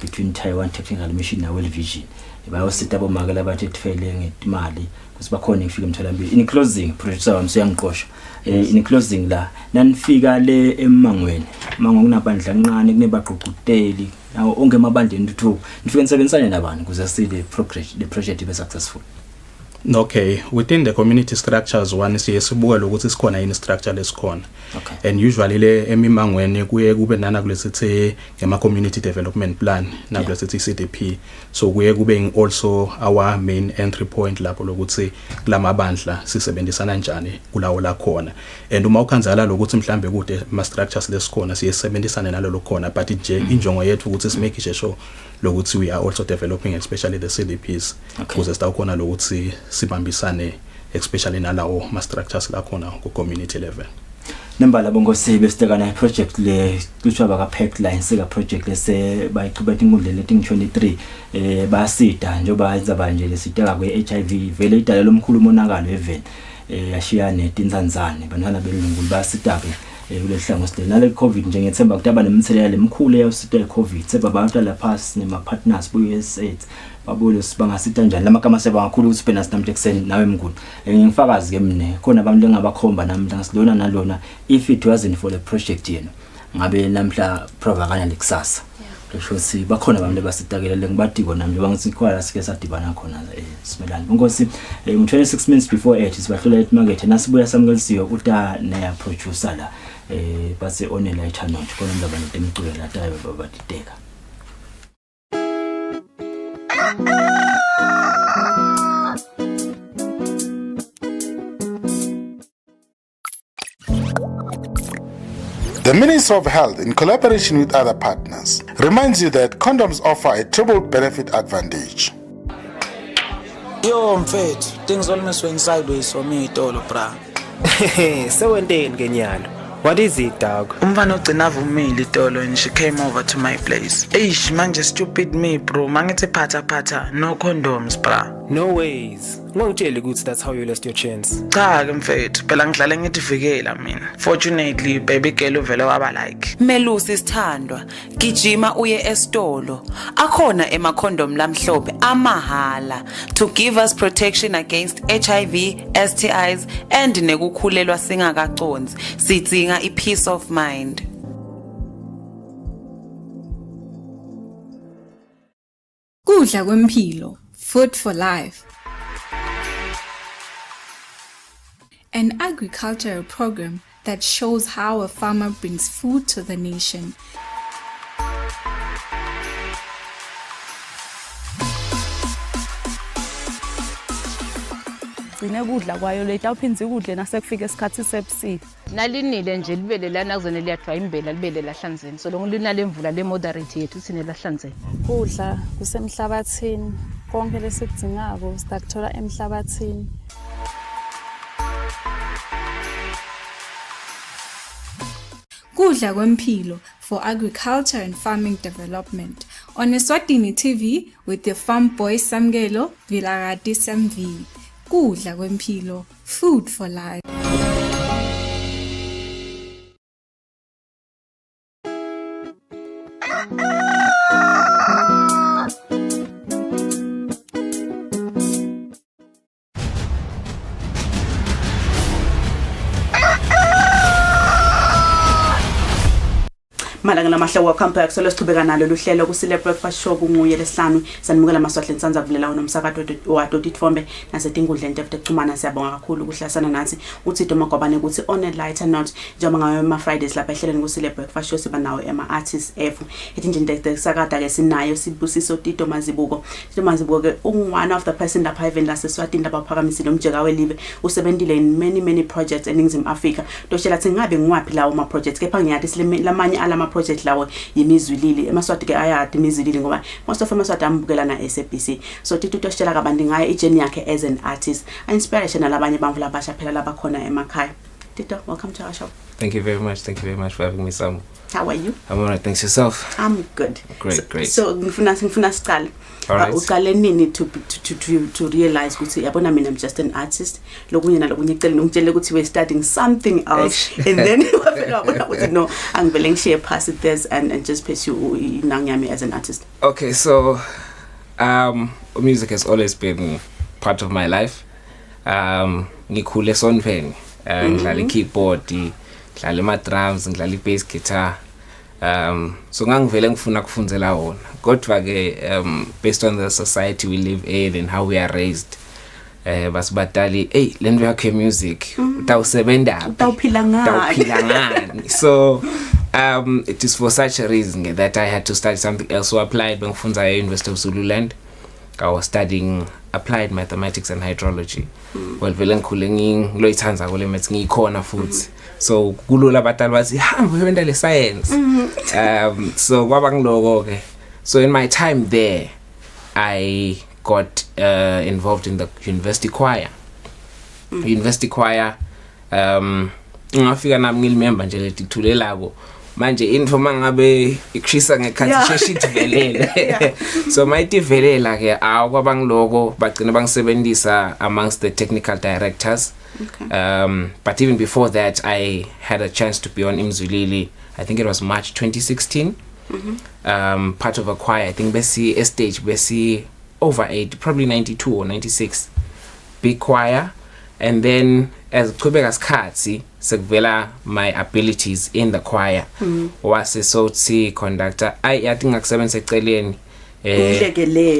between Taiwan Technical Mission na World Vision. Bayosita bomake bathi tfele ngemali kuthi bakhona ngifika emtholampilo. In closing producer wami siyangiqosha. In closing la nanifika le emangweni mango kunabandla nqane kunebaqhuquteli nawo onke amabandla entuthu nifike nisebenzisane nabantu kuze sile progress the project ibe successful. Okay, within the community structures one siyebuka lokuthi sikhona yini structure lesikhona. Okay. And usually le emimangweni kuye kube nana kulesithi ngema community development plan na kulesithi CDP. So kuye kube also our main entry point lapho lokuthi kulamabandla sisebenzisana kanjani kulawo la khona. And uma ukhanzala lokuthi mhlambe kude ama structures lesikhona siyesebenzisana nalo lokhona but nje injongo yethu ukuthi simake sure lokuthi we are also developing especially the CDPs kuze sitawukhona lokuthi sibambisane especially nalawo ma structures la khona ku community level. nembala bongo sebestekana project le kusho baka pipeline seka project lese bayiqhubeka inkundla leti 23 basida njoba izaba nje lesiteka kwe HIV vele idala lomkhulu monakalo even yashiya netinzanzane bantwana belungu basida ke kulehlango sile nale covid nje ngethemba kutaba nemthelela lemkhulu eyosita iCovid seba abantu lapha sinema partners bu-USA babulo sibangasita njani lamakama seba kakhulu ukuthi phela sinamhle kuseni nawe mnguni ngifakazi ke mine khona abantu engabakhomba namhla ngasilona nalona if it wasn't for the project yena ngabe namhla provakanya lekusasa kusho si bakhona abantu basitakele ngibadiko nami bangithi kwala sike sadibana khona simelana inkosi 26 minutes before 8 sibahlola emarket nasibuya samkelisiwe uta ne producer la base onela ichannel khona ndaba netemculo la tayo babadideka. The Ministry of Health, in collaboration with other partners, reminds you that condoms offer a triple benefit advantage. Yo, mfethu, things almost went sideways for me itolo, bra. Sewenteni kenyalo? What is it, dog? Umfana ogcina avumile itolo and she came over to my place. Eish, manje stupid me, bro. Mangithi phatha, no condoms, bra. No ways. Ngongitshela ukuthi that's how you lost your chance. Cha ke mfethu, phela ngidlala ngitivikela mina. Fortunately, baby girl uvele waba like. Melusi sithandwa, gijima uye estolo. Akhona emakhondom lamhlophe amahala to give us protection against HIV, STIs and nekukhulelwa singakaconsi. Sidinga i-peace of mind. Kudla kwempilo, food for life. An agricultural program that shows how a farmer brings food to the nation. Gcine kudla kwayo leta uphinze ukudle nasekufika isikhathi sebusika. Nalinile nje libele lana kuzone liyathwa imbela libele lahlanzeni. So lonke linale mvula le moderate yethu sine lahlanzeni. Kudla kusemhlabathini, konke lesikudingako sitakuthola emhlabathini. Kudla kwempilo for agriculture and farming development on Eswatini TV with the farm boy Samgelo Villarati Samvi. Kudla kwempilo, food for life. Malanga namahla welcome back so lesithubeka nalo luhlelo Kusile breakfast show kunguye lesihlanu sanimukela maswahle nsanza kulela unomsakazo wa Dotitfombe nasetingudle ntefte xhumana siyabonga kakhulu ukuhlasana nathi uthi domagobane ukuthi on a lighter note njengoba ngayo ama Fridays lapha ehleleni Kusile breakfast show siba nawo ema artists F ethi nje into sakada ke sinayo sibusiso Tito Mazibuko ke one of the person lapha even la seSwatini labaphakamisile umjeka welive usebentile in many projects eNingizimu Afrika toshela thi ngabe ngwapi lawo ama projects kepha ngiyathi lamanye alama project lawo yimizwilili emaswati ke ayadi imizwilili ngoba most of amaswati ambukela na SABC so Tito toshela kabanti ngaye ijourney yakhe as an artist inspiration labanye bamvu labasha phela labakhona emakhaya. Tito, welcome to our show. Thank you very much for having me, Sam. How are you? I'm alright, thanks yourself. I'm good. Great. So ngifuna siqale. Alright. Uqale nini to realize ukuthi yabona mina I'm just an artist. Lokunye nalokunye icela ngitshele ukuthi we're studying something else and then wafela wabona ukuthi no angivele ngishiye past this and just pursue inang as an artist. Okay, so music has always been part of my life. Ngikhule sonveni. Ngidlala keyboard, ngidlala ama drums, ngidlala bass guitar. So ngangivele ngifuna kufundzela wona. Kodwa ke based on the society we live in and how we are raised. Basibadali, hey, lento yakhe music, utawusebenza. Utawuphila ngani? So it is for such a reason that I had to study something else. So I applied bengifundza at University of Zululand. I was studying applied mathematics and hydrology. Well, vele ngikhule ngiloyithanza kule maths ngikhona futhi. So kulula abatali bathi hamba uyenda le science. So kwaba ngiloko ke. So in my time there I got involved in the university choir. University choir ngafika nami ngilimember nje leti thulelako manje info mangabe ikrisa ngekhathi sheshit velele so mayithi velela ke akwabangiloko bagcina bangisebenzisa amongst the technical directors. But even before that I had a chance to be on Imzulili. I think it was March 2016. Part of a choir. I think Bessie a stage Bessie over 8, probably 92 or 96 big choir. And then as Kubeka Skatsi sekuvela my abilities in the choir was a soti conductor. I think akusebenza eceleni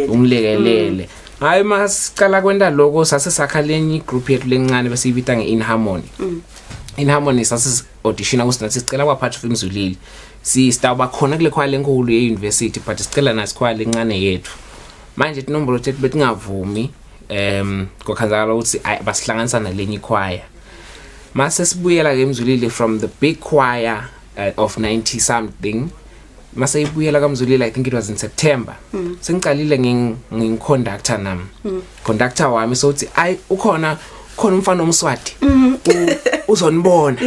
umlekelele hayi masicala kwenda lokho sasesakhalenye group yethu lencane bese ibita ngeIn Harmony. In Harmony sase audition kusinathi sicela kwa part of Imzulili si staba khona kule choir lenkulu ye university but sicela nasi choir lencane yethu manje inombolo tethu betingavumi kokhanzala ukuthi basihlanganisa nalenye choir mase sibuyela ke Imzulili from the big choir of 90 something mase ibuyela kaMzulili. I think it was in September. Sengiqalile ngingiconductor nami conductor wami sothi ay khona umfana omswati uzonibona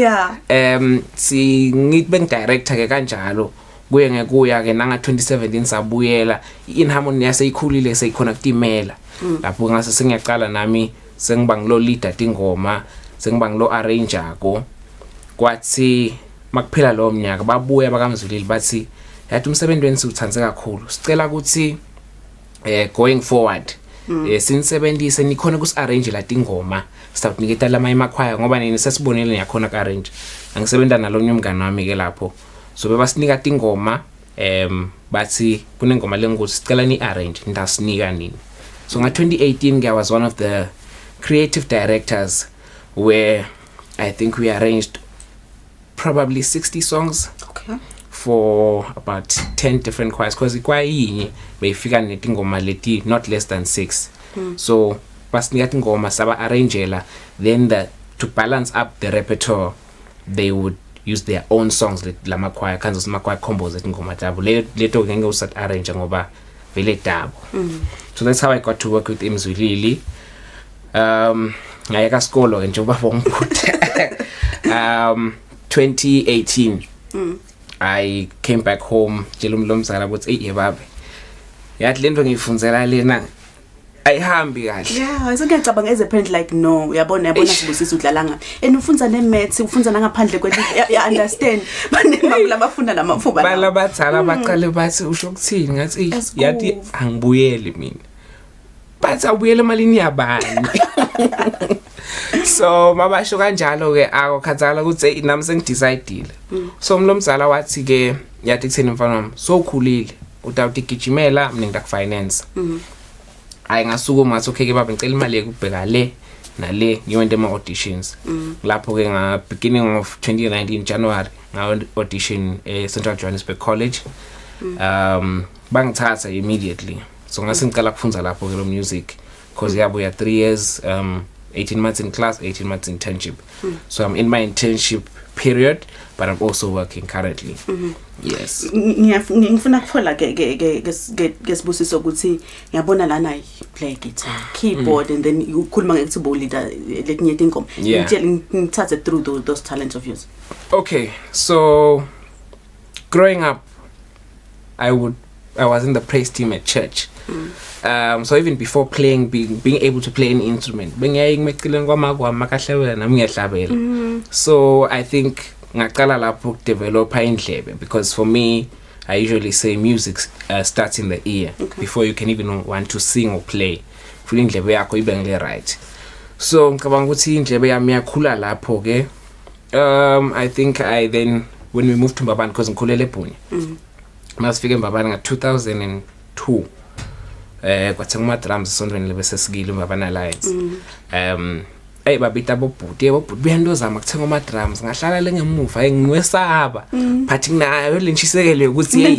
si ngibe director ke kanjalo kuye ngekuya ke nanga 2017 sabuyela In Harmony yaseyikhulile seyikhona kutimela lapho ngase sengiyaqala nami sengiba ngilo leader tingoma sengiba ngilo arranger ko kwathi makuphela lo mnyaka babuya bakaMzulili bathi yathi umsebenzi wenu siwuthanze kakhulu sicela ukuthi going forward sinisebenzise nikhona kusi-arrange la tingoma sitawuniketa lama emakhwaya ngoba nini sesibonile niyakhona ku-arrange angisebenza nalonye umngane wami ke lapho so bebasinika tingoma bathi kunengoma lengukuthi sicela ni-arrange ndasinika nini. So nga 2018 I was one of the creative directors where I think we arranged probably 60 songs for about 10 different choirs because choir yinye beyifika netingoma leti not less than 6 so basinika tingoma saba arrangela then to balance up the repertoire they would use their own songs lama choir kanzo ma choir compose tingoma tabo leto ngeke usat arrange ngoba vele tabo. So that's how I got to work with Imzulili. Ngayeka skolo ke njengoba bongikuthe 2018 I came back home jelumlomzala ukuthi hey babe yathi lento ngiyifundzela lena ayihambi kahle ngiyacabanga as a parent like no uyabona sibusisa udlala ngapha ufunza nemaths ufunza nangaphandle ya understand banemama labafunda namafuba balabadzala baqale bathi usho ukuthini ngathi yathi angibuyele mina bathi awubuyele emalini yabani so mabasho kanjalo ke akukhathazala ukuthi nami sengidecidile so umlomzala wathi ke yathi kutheni mfana wami so ukhulile utawuthi gijimela mina ngitakufinance ay ngasukuma ngathi okay ke baba ngicela imali yekubheka le nale ngiwente ama auditions lapho ke nga beginning of 2019 January nga audition Central Johannesburg College bangithatha immediately so ngase ngicala kufunza lapho ke lo music because yabo ya 3 years 18 months in class 18 months internship so I'm in my internship period but I'm also working currently. Yes ngifuna kuthola ke sibusiso ukuthi ngiyabona lana play guitar keyboard and then ukhuluma ngekuthi leader letinye tingoma ngithathe through those talents of yours. Okay, so growing up I was in the praise team at church. So even before playing being able to play an instrument bengiyaye ngimecileni kwamagwama kahlabela nami ngiyahlabela so I think ngaqala lapho ukudevelopa indlebe because for me I usually say music starts in the ear before you can even want to sing or play funa indlebe yakho ibe ngile right so ngicabanga ukuthi indlebe yami yakhula lapho ke I think I then when we moved to Mbabane because ngikhulele eBhunya masifike eMbabane nga 2002 kwathe kuma drums esondweni lebese sikile uMbabane Alliance hey babita bobhuti buyandozama kuthenga ama drums ngahlala lengemuva ngiwesaba but nginayo lentshisekelo ukuthi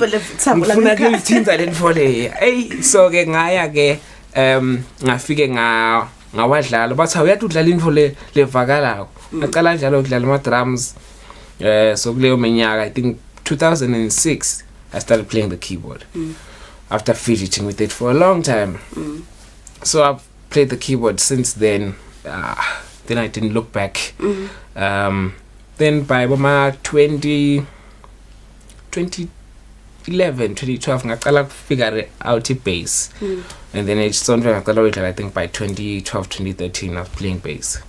ngifuna ke ithinza lenfole hey so ke ngaya ke ngafike ngawadlala bathi uyathi udlala infole levakalako ngaqala njalo ukudlala ama drums so kuleyo minyaka I think 2006 I started playing the keyboard after fidgeting with it for a long time. So I've played the keyboard since then. Then I didn't look back. then by boma 2011 2012 ngaqala ukufigure out bass and then ngaqala ukudlala I think by 2012 2013 I was playing bass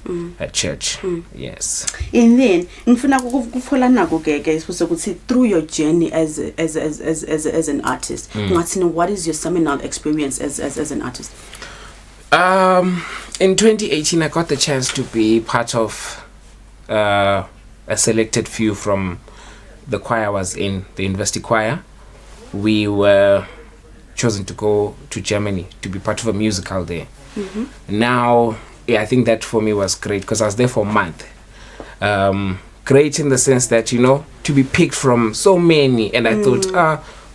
at church. Yes. And then ngifuna ukufuna nako ke ukuthi through your journey as an artist ngathi what is your seminal experience as an artist? In 2018 I got the chance to be part of a selected few from the choir I was in, the university choir. We were chosen to go to Germany to be part of a musical there. Now, yeah, I think that for me was great because I was there for a month. Great in the sense that, you know, to be picked from so many, and I thought,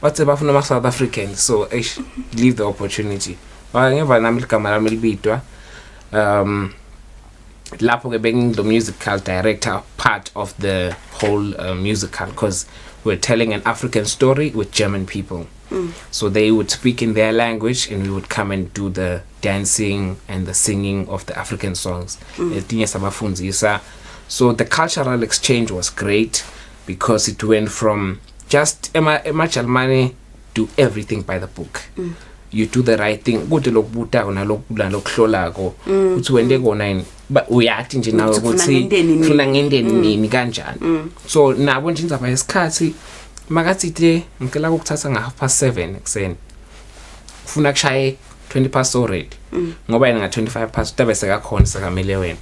what's about from South Africans? So I leave the opportunity. Being the musical director part of the whole musical because we're telling an African story with German people. So they would speak in their language and we would come and do the dancing and the singing of the African songs. So the cultural exchange was great because it went from just much money to everything by the book. You do the right thing. Go to lokubuta ona lokuhlolako. Uthi wende kona but uyathi nje nawe ukuthi ufuna ngendeni nini kanjani. So nabo nje indaba yesikhathi makathi the ngicela ukuthatha nga 7:30 ekseni. Ufuna kushaye 20 already. Ngoba yena nga 25 utabe sekakhona sekamele wena.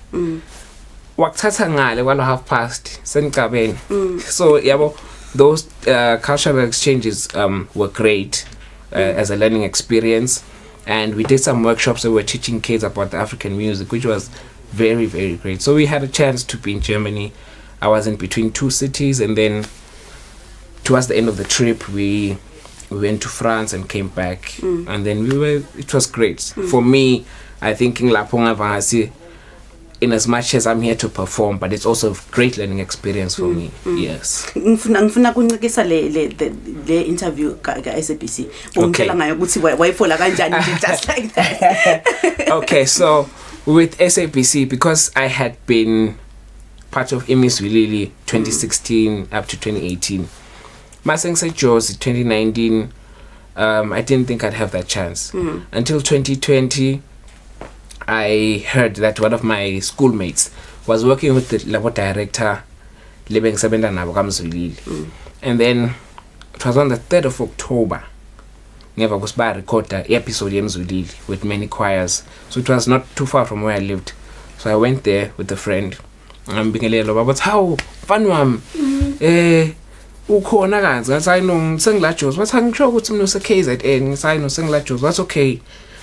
Wakuthatha ngale kwalo 30 senicabeni. So yabo those cultural exchanges were great. As a learning experience, and we did some workshops that were teaching kids about the African music, which was very, very great. So we had a chance to be in Germany. I was in between two cities, and then towards the end of the trip we went to France and came back, and then it was great. For me, I think in Laponga Vahasi, in as much as I'm here to perform, but it's also a great learning experience for me. Yes. Ngifuna kuncikisa le interview ka SABC. Ungitshela ngayo ukuthi wayifola kanjani just like that. Okay, so with SABC, because I had been part of Imis Wilili 2016 up to 2018. Maseng said Josie 2019, I didn't think I'd have that chance. Until 2020, I heard that one of my schoolmates was working with the labo director Lebeng Sabenda nabo kaMzulile. And then it was on the 3rd of October. Never was by record the episode Mzulile with many choirs. So it was not too far from where I lived. So I went there with a friend. I'm being a little but how fun one ukhona kanzi ngathi I know sengila Joes wathi angisho ukuthi mina use KZN ngathi I know sengila Joes wathi okay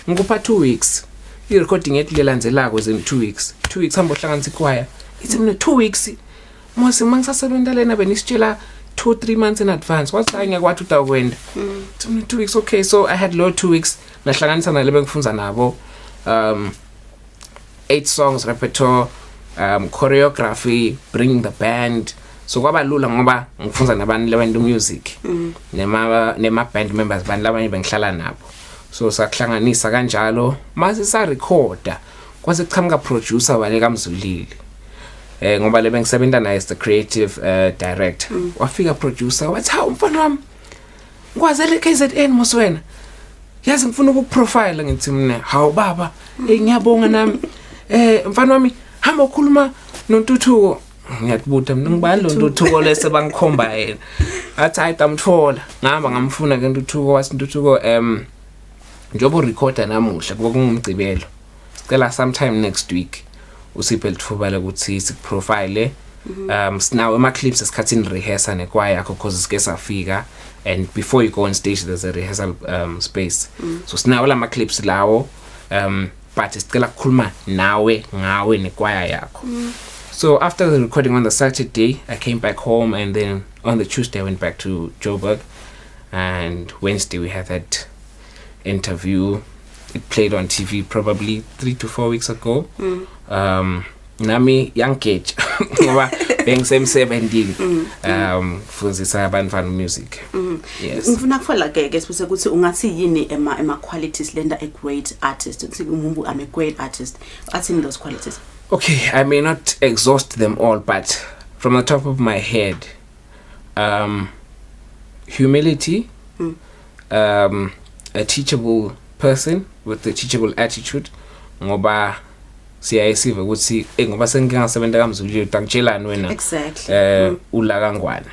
ngikupha 2 weeks i-recording yethu lelandzelako in 2 weeks. 2 weeks hamba uhlanganisa ichoir. Ithi mina 2 weeks mose mangisasebenza lena benisitshela 2-3 months in advance. Wathi hayi ngekwathi utakwenda. Ithi mina 2 weeks okay. So I had low 2 weeks nahlanganisa nale bengifunza nabo 8 songs repertoire, choreography, bring the band. So kwaba lula ngoba ngifunza nabantu lebentu music nema band members bani labanye bengihlala nabo. So sakuhlanganisa kanjalo mase sa recorda kwase kuqhamuka producer wale kaMzulile ngoba le bengisebenza naye as the creative director. Wafika producer wathi hawu mfana wami ngikwazele KZN moswena yazi ngifuna ukuprofile ngithi mina hawu baba ngiyabonga nami mfana wami hamba ukhuluma noNtuthuko. Ngiyakubuta mina ngibani lo Ntuthuko lese bangikhomba yena athi hayi tamthola ngihamba ngamfuna ke Ntuthuko wathi Ntuthuko njobo recorder namuhla kuba kungumgcibelo sicela sometime next week usiphe lithuba lokuthi sikuprofile sinawo ama clips esikhathini rehearse nechoir yakho because sike safika and before you go on stage there's a rehearsal space so sinawo lama clips lawo but sicela ukukhuluma nawe ngawe nechoir yakho. So after the recording on the Saturday, I came back home, and then on the Tuesday I went back to Joburg, and Wednesday we had that interview. It played on TV probably 3 to 4 weeks ago. Nami young kid, being same 17, funzisa abantu music. Yes. Ngifuna kufola ke bese ukuthi ungathi yini ema qualities lenda a great artist. Ukuthi umuntu I'm a great artist. What's in those qualities? Okay, I may not exhaust them all, but from the top of my head, humility, a teachable person with a teachable attitude, ngoba siyayisiva ukuthi ngoba sengingasebenza kamzulu utangitshelani wena exactly ula kangwana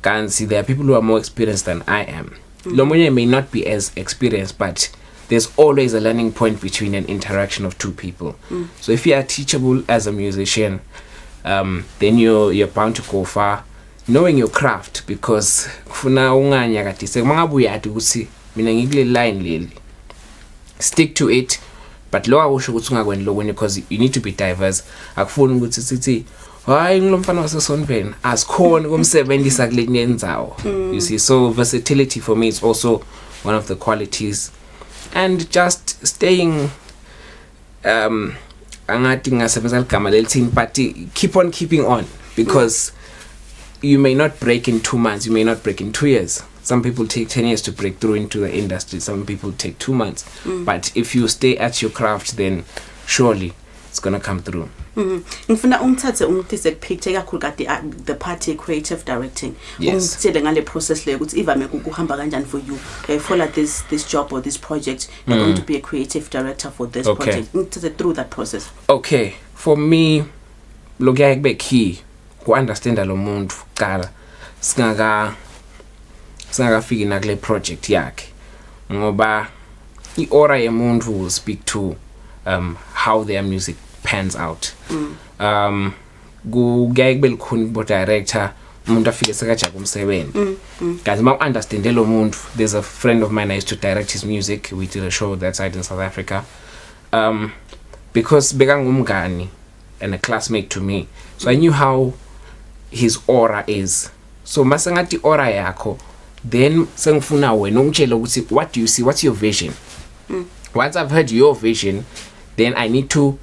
kanti there are people who are more experienced than I am. Lo munye may not be as experienced, but there's always a learning point between an interaction of two people. So if you are teachable as a musician, then you're bound to go far, knowing your craft, because kufuna unganya kati semangabuya ati ukuthi mina ngikule line leli, stick to it. But lo awusho ukuthi ungakwenza lokwenye because you need to be diverse. Akufuni ukuthi sithi hayi ngilomfana wasesonveni asikhona ukumsebenzisa kulenye indzawo. You see, so versatility for me is also one of the qualities, and just staying angathi ngasebenzisa igama lelithini, but keep on keeping on, because you may not break in 2 months, you may not break in 2 years. Some people take 10 years to break through into the industry. Some people take 2 months. But if you stay at your craft, then surely it's gonna come through. Ngifuna ungithathe ungitise picture kakhulu kade the part of creative directing. Ungitshele ngale process leyo ukuthi ivame ukuhamba kanjani for you. Follow this job or this project. You're going to be a creative director for this project. Ngithathe through that process. Okay, for me, lokuyake kube key ku understand lo muntu qala singakafiki nakule project yakhe, ngoba iora yemuntu will speak to how their music pans out. Kuyaye kube likhuni bo director umuntu afike sekajaba umsebenzi. Guys, ma understand lo muntu. There's a friend of mine I used to direct his music. We did a show that side in South Africa. Because bekangumngani and a classmate to me, so I knew how his aura is. So masangati aura yakho, then sengifuna wena ungitshela ukuthi what do you see, what's your vision. Once I've heard your vision, then I need to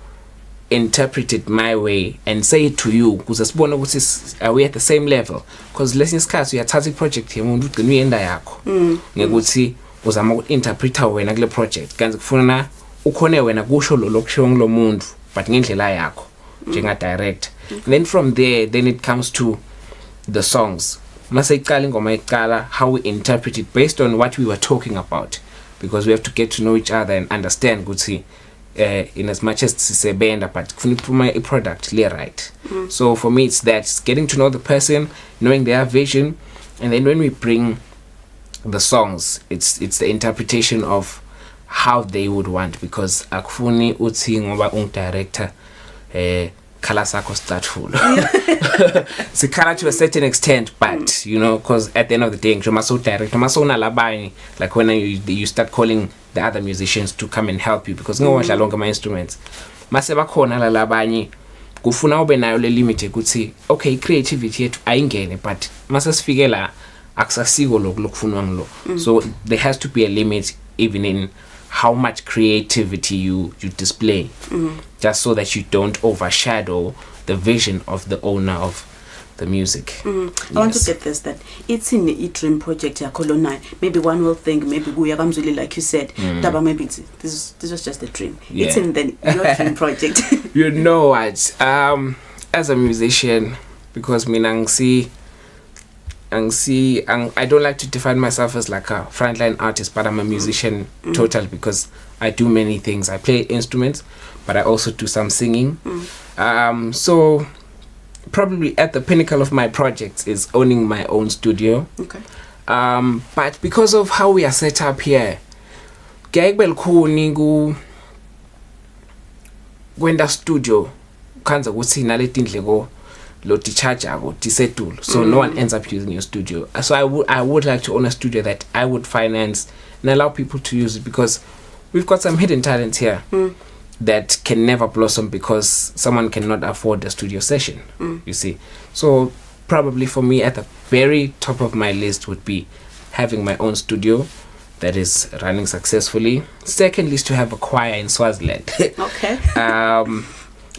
interpret it my way and say it to you, because sibona ukuthi are we at the same level, because lesson isikhathi uyathatha iproject yemuntu ugcina uyenda yakho ngekuthi uzama uku-interpreta wena kule project, kanti kufuna ukhone wena kusho lo lokusho ngilo muntu but ngendlela yakho njenga director. Then from there, then it comes to the songs. Mase iqala ingoma iqala, how we interpret it based on what we were talking about, because we have to get to know each other and understand ukuthi in as much as sisebenda but kufuna iphuma i-product le right. So for me it's that, it's getting to know the person, knowing their vision, and then when we bring the songs, it's the interpretation of how they would want, because akufuni uthi ngoba director color sakho startful. It's a color to a certain extent, but you know, because at the end of the day ngisho maso direct maso unalabanye, like when you start calling the other musicians to come and help you, because ngowadla lonke ama instruments mase bakhona lalabanye kufuna ube nayo le limit ukuthi okay creativity yethu ayingene, but mase sifike la akusasiko lokufunwa ngilo. So there has to be a limit even in how much creativity you display, just so that you don't overshadow the vision of the owner of the music. I want to get this, that it's in the dream project yakho. Maybe one will think maybe Guya Kamzuli, like you said, Daba, maybe this was just a dream. It's in your dream project. You know what? As a musician, because I don't like to define myself as like a frontline artist, but I'm a musician total, because I do many things. I play instruments, but I also do some singing. So probably at the pinnacle of my projects is owning my own studio. But because of how we are set up here, kwenda studio kanza ukuthi naletindleko lo charger go disetulu, so no one ends up using your studio. So I would like to own a studio that I would finance and allow people to use it, because we've got some hidden talents here that can never blossom because someone cannot afford a studio session. You see, so probably for me at the very top of my list would be having my own studio that is running successfully. Secondly is to have a choir in Swaziland.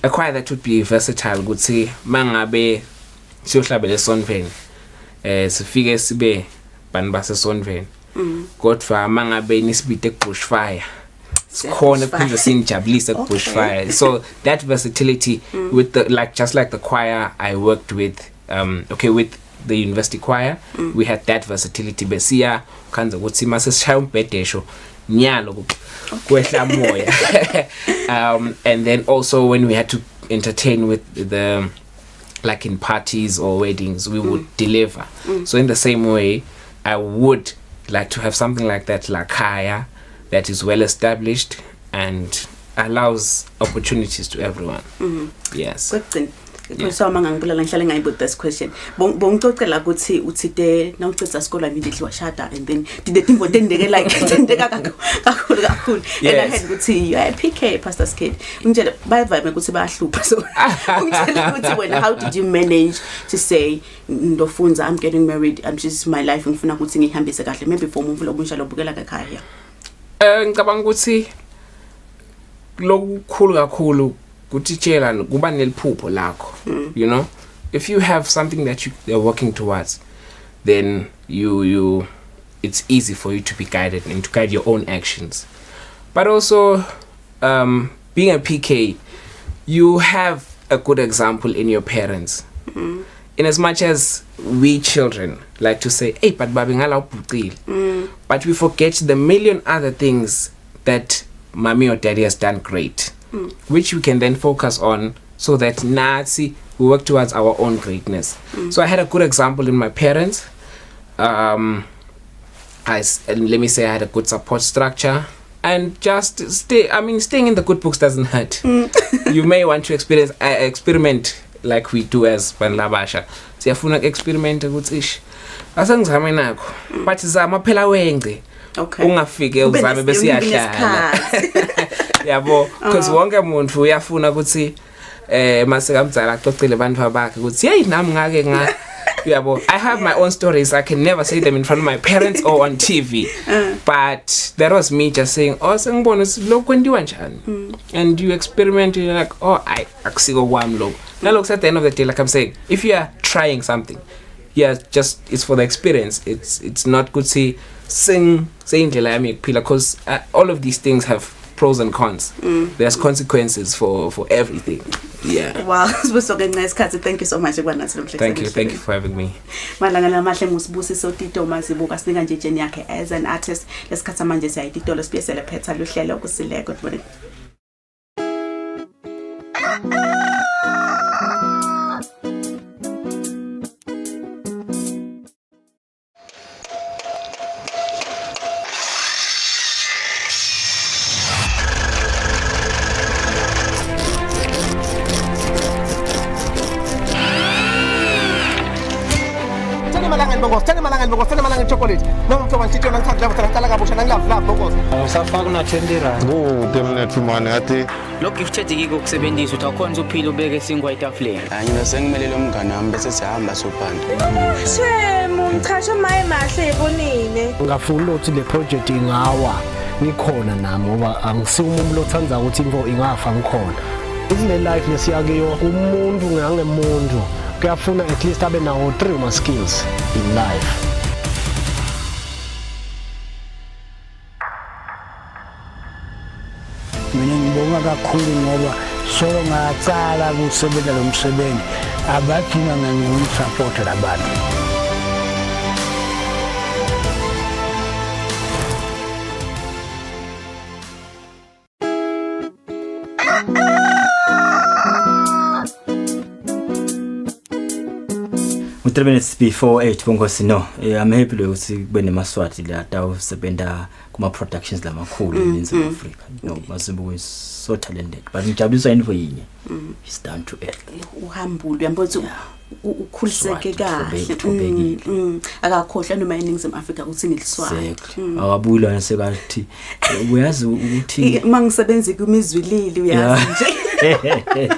A choir that would be versatile, would say mangabe siyohlabela esonveni sifike sibe bantu basesonveni kodwa mangabe nisibite bushfire sikhona phela sinjabulisa bushfire. So that versatility with the just like the choir I worked with okay, with the university choir, we had that versatility. Besia kanza ukuthi masishaya umbhedesho nyalo kwehla moya. And then also when we had to entertain with the, like in parties or weddings, we would deliver. So in the same way, I would like to have something like that, like Kaya, that is well established and allows opportunities to everyone. Yes. So mangangibulala ngihlale ngayibuza this question. Bongicocela ukuthi uthide na uceda isikole immediately washada, and then did the thing tendeke like tendeka kakhulu. And I heard ukuthi you are a PK pastor's kid. Ngitshela bayavame ukuthi bayahlupha. So ngitshela ukuthi when how did you manage to say ndofunza, I'm getting married, I'm just my life ngifuna ukuthi ngihambise kahle, maybe for umuntu lobunjalo lobukela ekhaya. Ngicabanga ukuthi lokukhulu kakhulu kutitshela kuba neliphupho lakho. You know, if you have something that you're working towards, then you it's easy for you to be guided and to guide your own actions. But also being a PK, you have a good example in your parents. In as much as we children like to say, hey, but babi ngala upuqile, but we forget the million other things that mommy or daddy has done great, which we can then focus on, so that we work towards our own greatness. So I had a good example in my parents. And let me say I had a good support structure, and just staying in the good books doesn't hurt. You may want to experiment like we do as Banlabasha. Siyafuna experiment ukuthi ish asengizame nakho, but zama phela wenge. Okay. Ungafike uzame bese yahlala. Yabo, because wonke umuntu uyafuna ukuthi mase kamdzala axoxele abantu abakhe ukuthi hey nami ngake nga yabo. I have my own stories. I can never say them in front of my parents or on TV. But that was me just saying, oh sengibona lokho kwenziwa njani. And you experiment, you're like, oh I akusiko kwami lokho. Now at the end of the day, like I'm saying, if you are trying something, just it's for the experience. It's not good to sing indlela yami yokuphila, because all of these things have pros and cons. There's consequences for everything. Yeah. Wow, thank you so much. Thank you for having me. Malangana mahle ngusibusiso Tito Mazibuka sinika nje journey yakhe as an artist. Lesikhatha manje siyayitito lesibiyesele phetha luhlelo Kusile. Good morning. Malangan chocolate. No mfo wantito nangithatha lapho ngicala kabusha nangilava bokos. Usafaka na 20 rand. Temnet manje athi lo gifted ikiko kusebenzisa utakhonza uphila ubeke singwa etafuleni. Mina sengimelele umngane wami bese sihamba sophanda. Shemu ngichasha maye mahle yibonile. Ngafuna ukuthi le project ingawa ngikhona nami ngoba angisiwumuntu othandza ukuthi info ingafa ngikhona. Isile life lesiyakiyo umuntu ngangemuntu kuyafuna at least abe nawo 3 ma skills in life. Mina ngibonga kakhulu ngoba so ngatsala kusebenza lo msebenzi abadinga ngisupport labantu. With 3 minutes before 8 bongosi no I'm happy ukuthi kube nemaswati la tawusebenta kuma productions lamakhulu in South Africa. No Mazimbu is so talented, but ngijabulisa info yinye, he's down to earth. Uhambule uyambona ukuthi ukhuliseke kahle. Akakhohlwa noma eNingizimu Afrika ukuthi niliswazi. Akabuyilana sekathi uyazi ukuthi mangisebenza kumizwilili uyazi nje.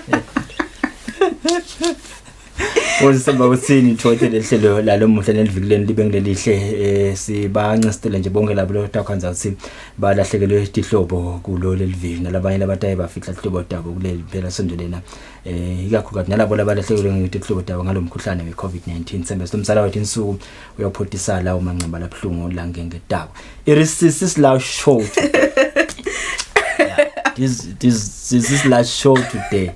Wozisaba uthini thote lehlelo lalo muhle nelivikileni libe ngilelihle sibancisitele nje bonke labo lotakhanza ukuthi balahlekelwe isihlobo kulo leliviki nalabanye labatayi bafika ihlobo dabo kuleli phela sondolena ikakhulukazi nalabo labalahlekelwe ngihlobo dabo ngalomkhuhlane weCovid-19 sembe somsala wathi insuku uyaphotisala uma ngcamba labhlungu la ngengedabo irisisi la show. This last show today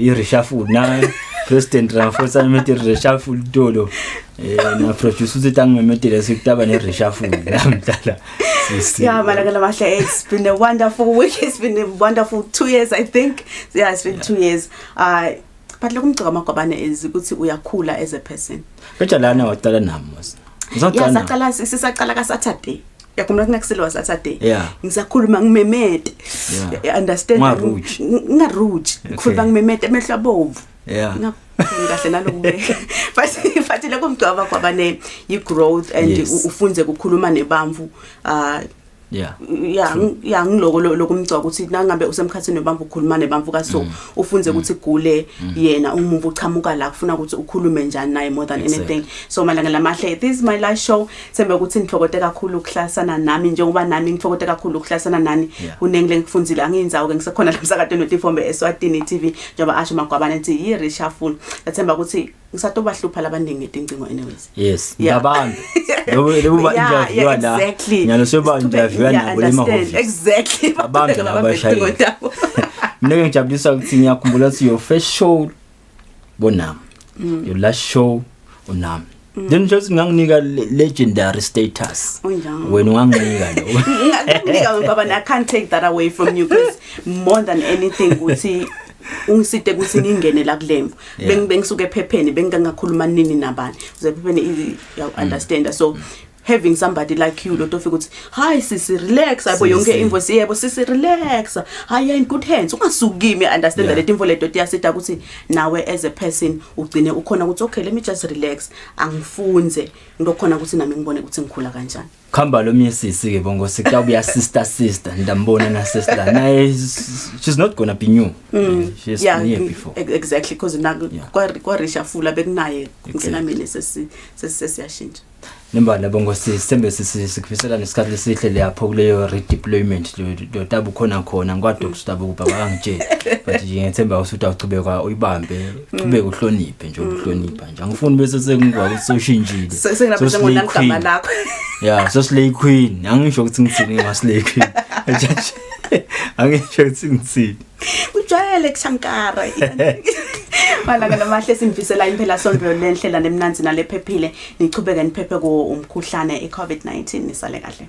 irishafu na President Ramaphosa mete reshuffle dolo na producer uthi angimemethele sikutaba ne reshuffle namdala yeah malakala mahle it's been a wonderful week it's been a wonderful 2 years I think yeah it's been 2 years but lokumcika amagwabane is ukuthi uyakhula as a person Betha lana waqala nami mos Ngizaqala sisaqala ka Saturday yakumla kunakuselwa Saturday ngisakhuluma ngimemete understand ngarude khuluma ngimemete emehlo abovu ngahle nalokubeka but lokumgcaba kwabane yi growth and ufunze ukukhuluma nebamvu ngiloko lokumgcwa ukuthi nangabe usemkhathini nebamvu ukhuluma nebamvu kaso ufunze ukuthi gule yena umuntu uchamuka la kufuna ukuthi ukhulume njani naye more than anything so malanga lamahle this is my last show sembe ukuthi ngithokote kakhulu ukuhlasana nami njengoba nami ngithokote kakhulu ukuhlasana nani unengile ngifundzile anginzawo ke ngisekhona lamsakade notifombe Eswatini TV njengoba asho magwabana ethi yi reshuffle yathemba ukuthi ngisatobahlupha labaningi ngedincingo anyways yes ngabantu lobo ba interview la nyalo soba interview nabo lemahofisi exactly abantu abashayeli mina ngijabulisa ukuthi ngiyakhumbula ukuthi your first show bonami your last show unami then just nganginika legendary status wena unganginika lo ngakunika ngoba I can't take that away from you because more than anything ukuthi ungisite ukuthi ngingene la kulemvu bengisuke ephepheni bengingakhuluma nini nabani uzephepheni you understand so having somebody like you lot of ukuthi hi sisi relax abo yonke invoice yebo sisi relax hi in good hands ungasuki kimi understand that info ledo yasita ukuthi nawe as a person ugcine ukhona ukuthi okay let me just relax angifunze ngikhona ukuthi nami ngibone ukuthi ngikhula kanjani khamba lo myesisi ke bongo sikubuya sister ndambona na sister naye she's not gonna be new she's been here before exactly because kwa reshuffle bekunaye ngina mina sesiyashintsha Nimbala bongo sisembe sikufisela nesikhathi lesihle lapho kuleyo redeployment lo tabu khona ngwadok stabo kubaba angitshela but nje ngithemba usuthi awuchubeka uyibambe uchubeka uhloniphe nje ukuhlonipha nje angifuni bese sengingwa ukuthi soshintshile senginaphela ngonamgama lakho so slay queen angisho ukuthi ngitsini ngaslay queen angisho ukuthi ngitsini ujayele kushankara malanga namahle simvisela impela sonto lenhlela nemnanzi nalephephile nichubeke niphephe ko umkhuhlane iCovid-19 nisale kahle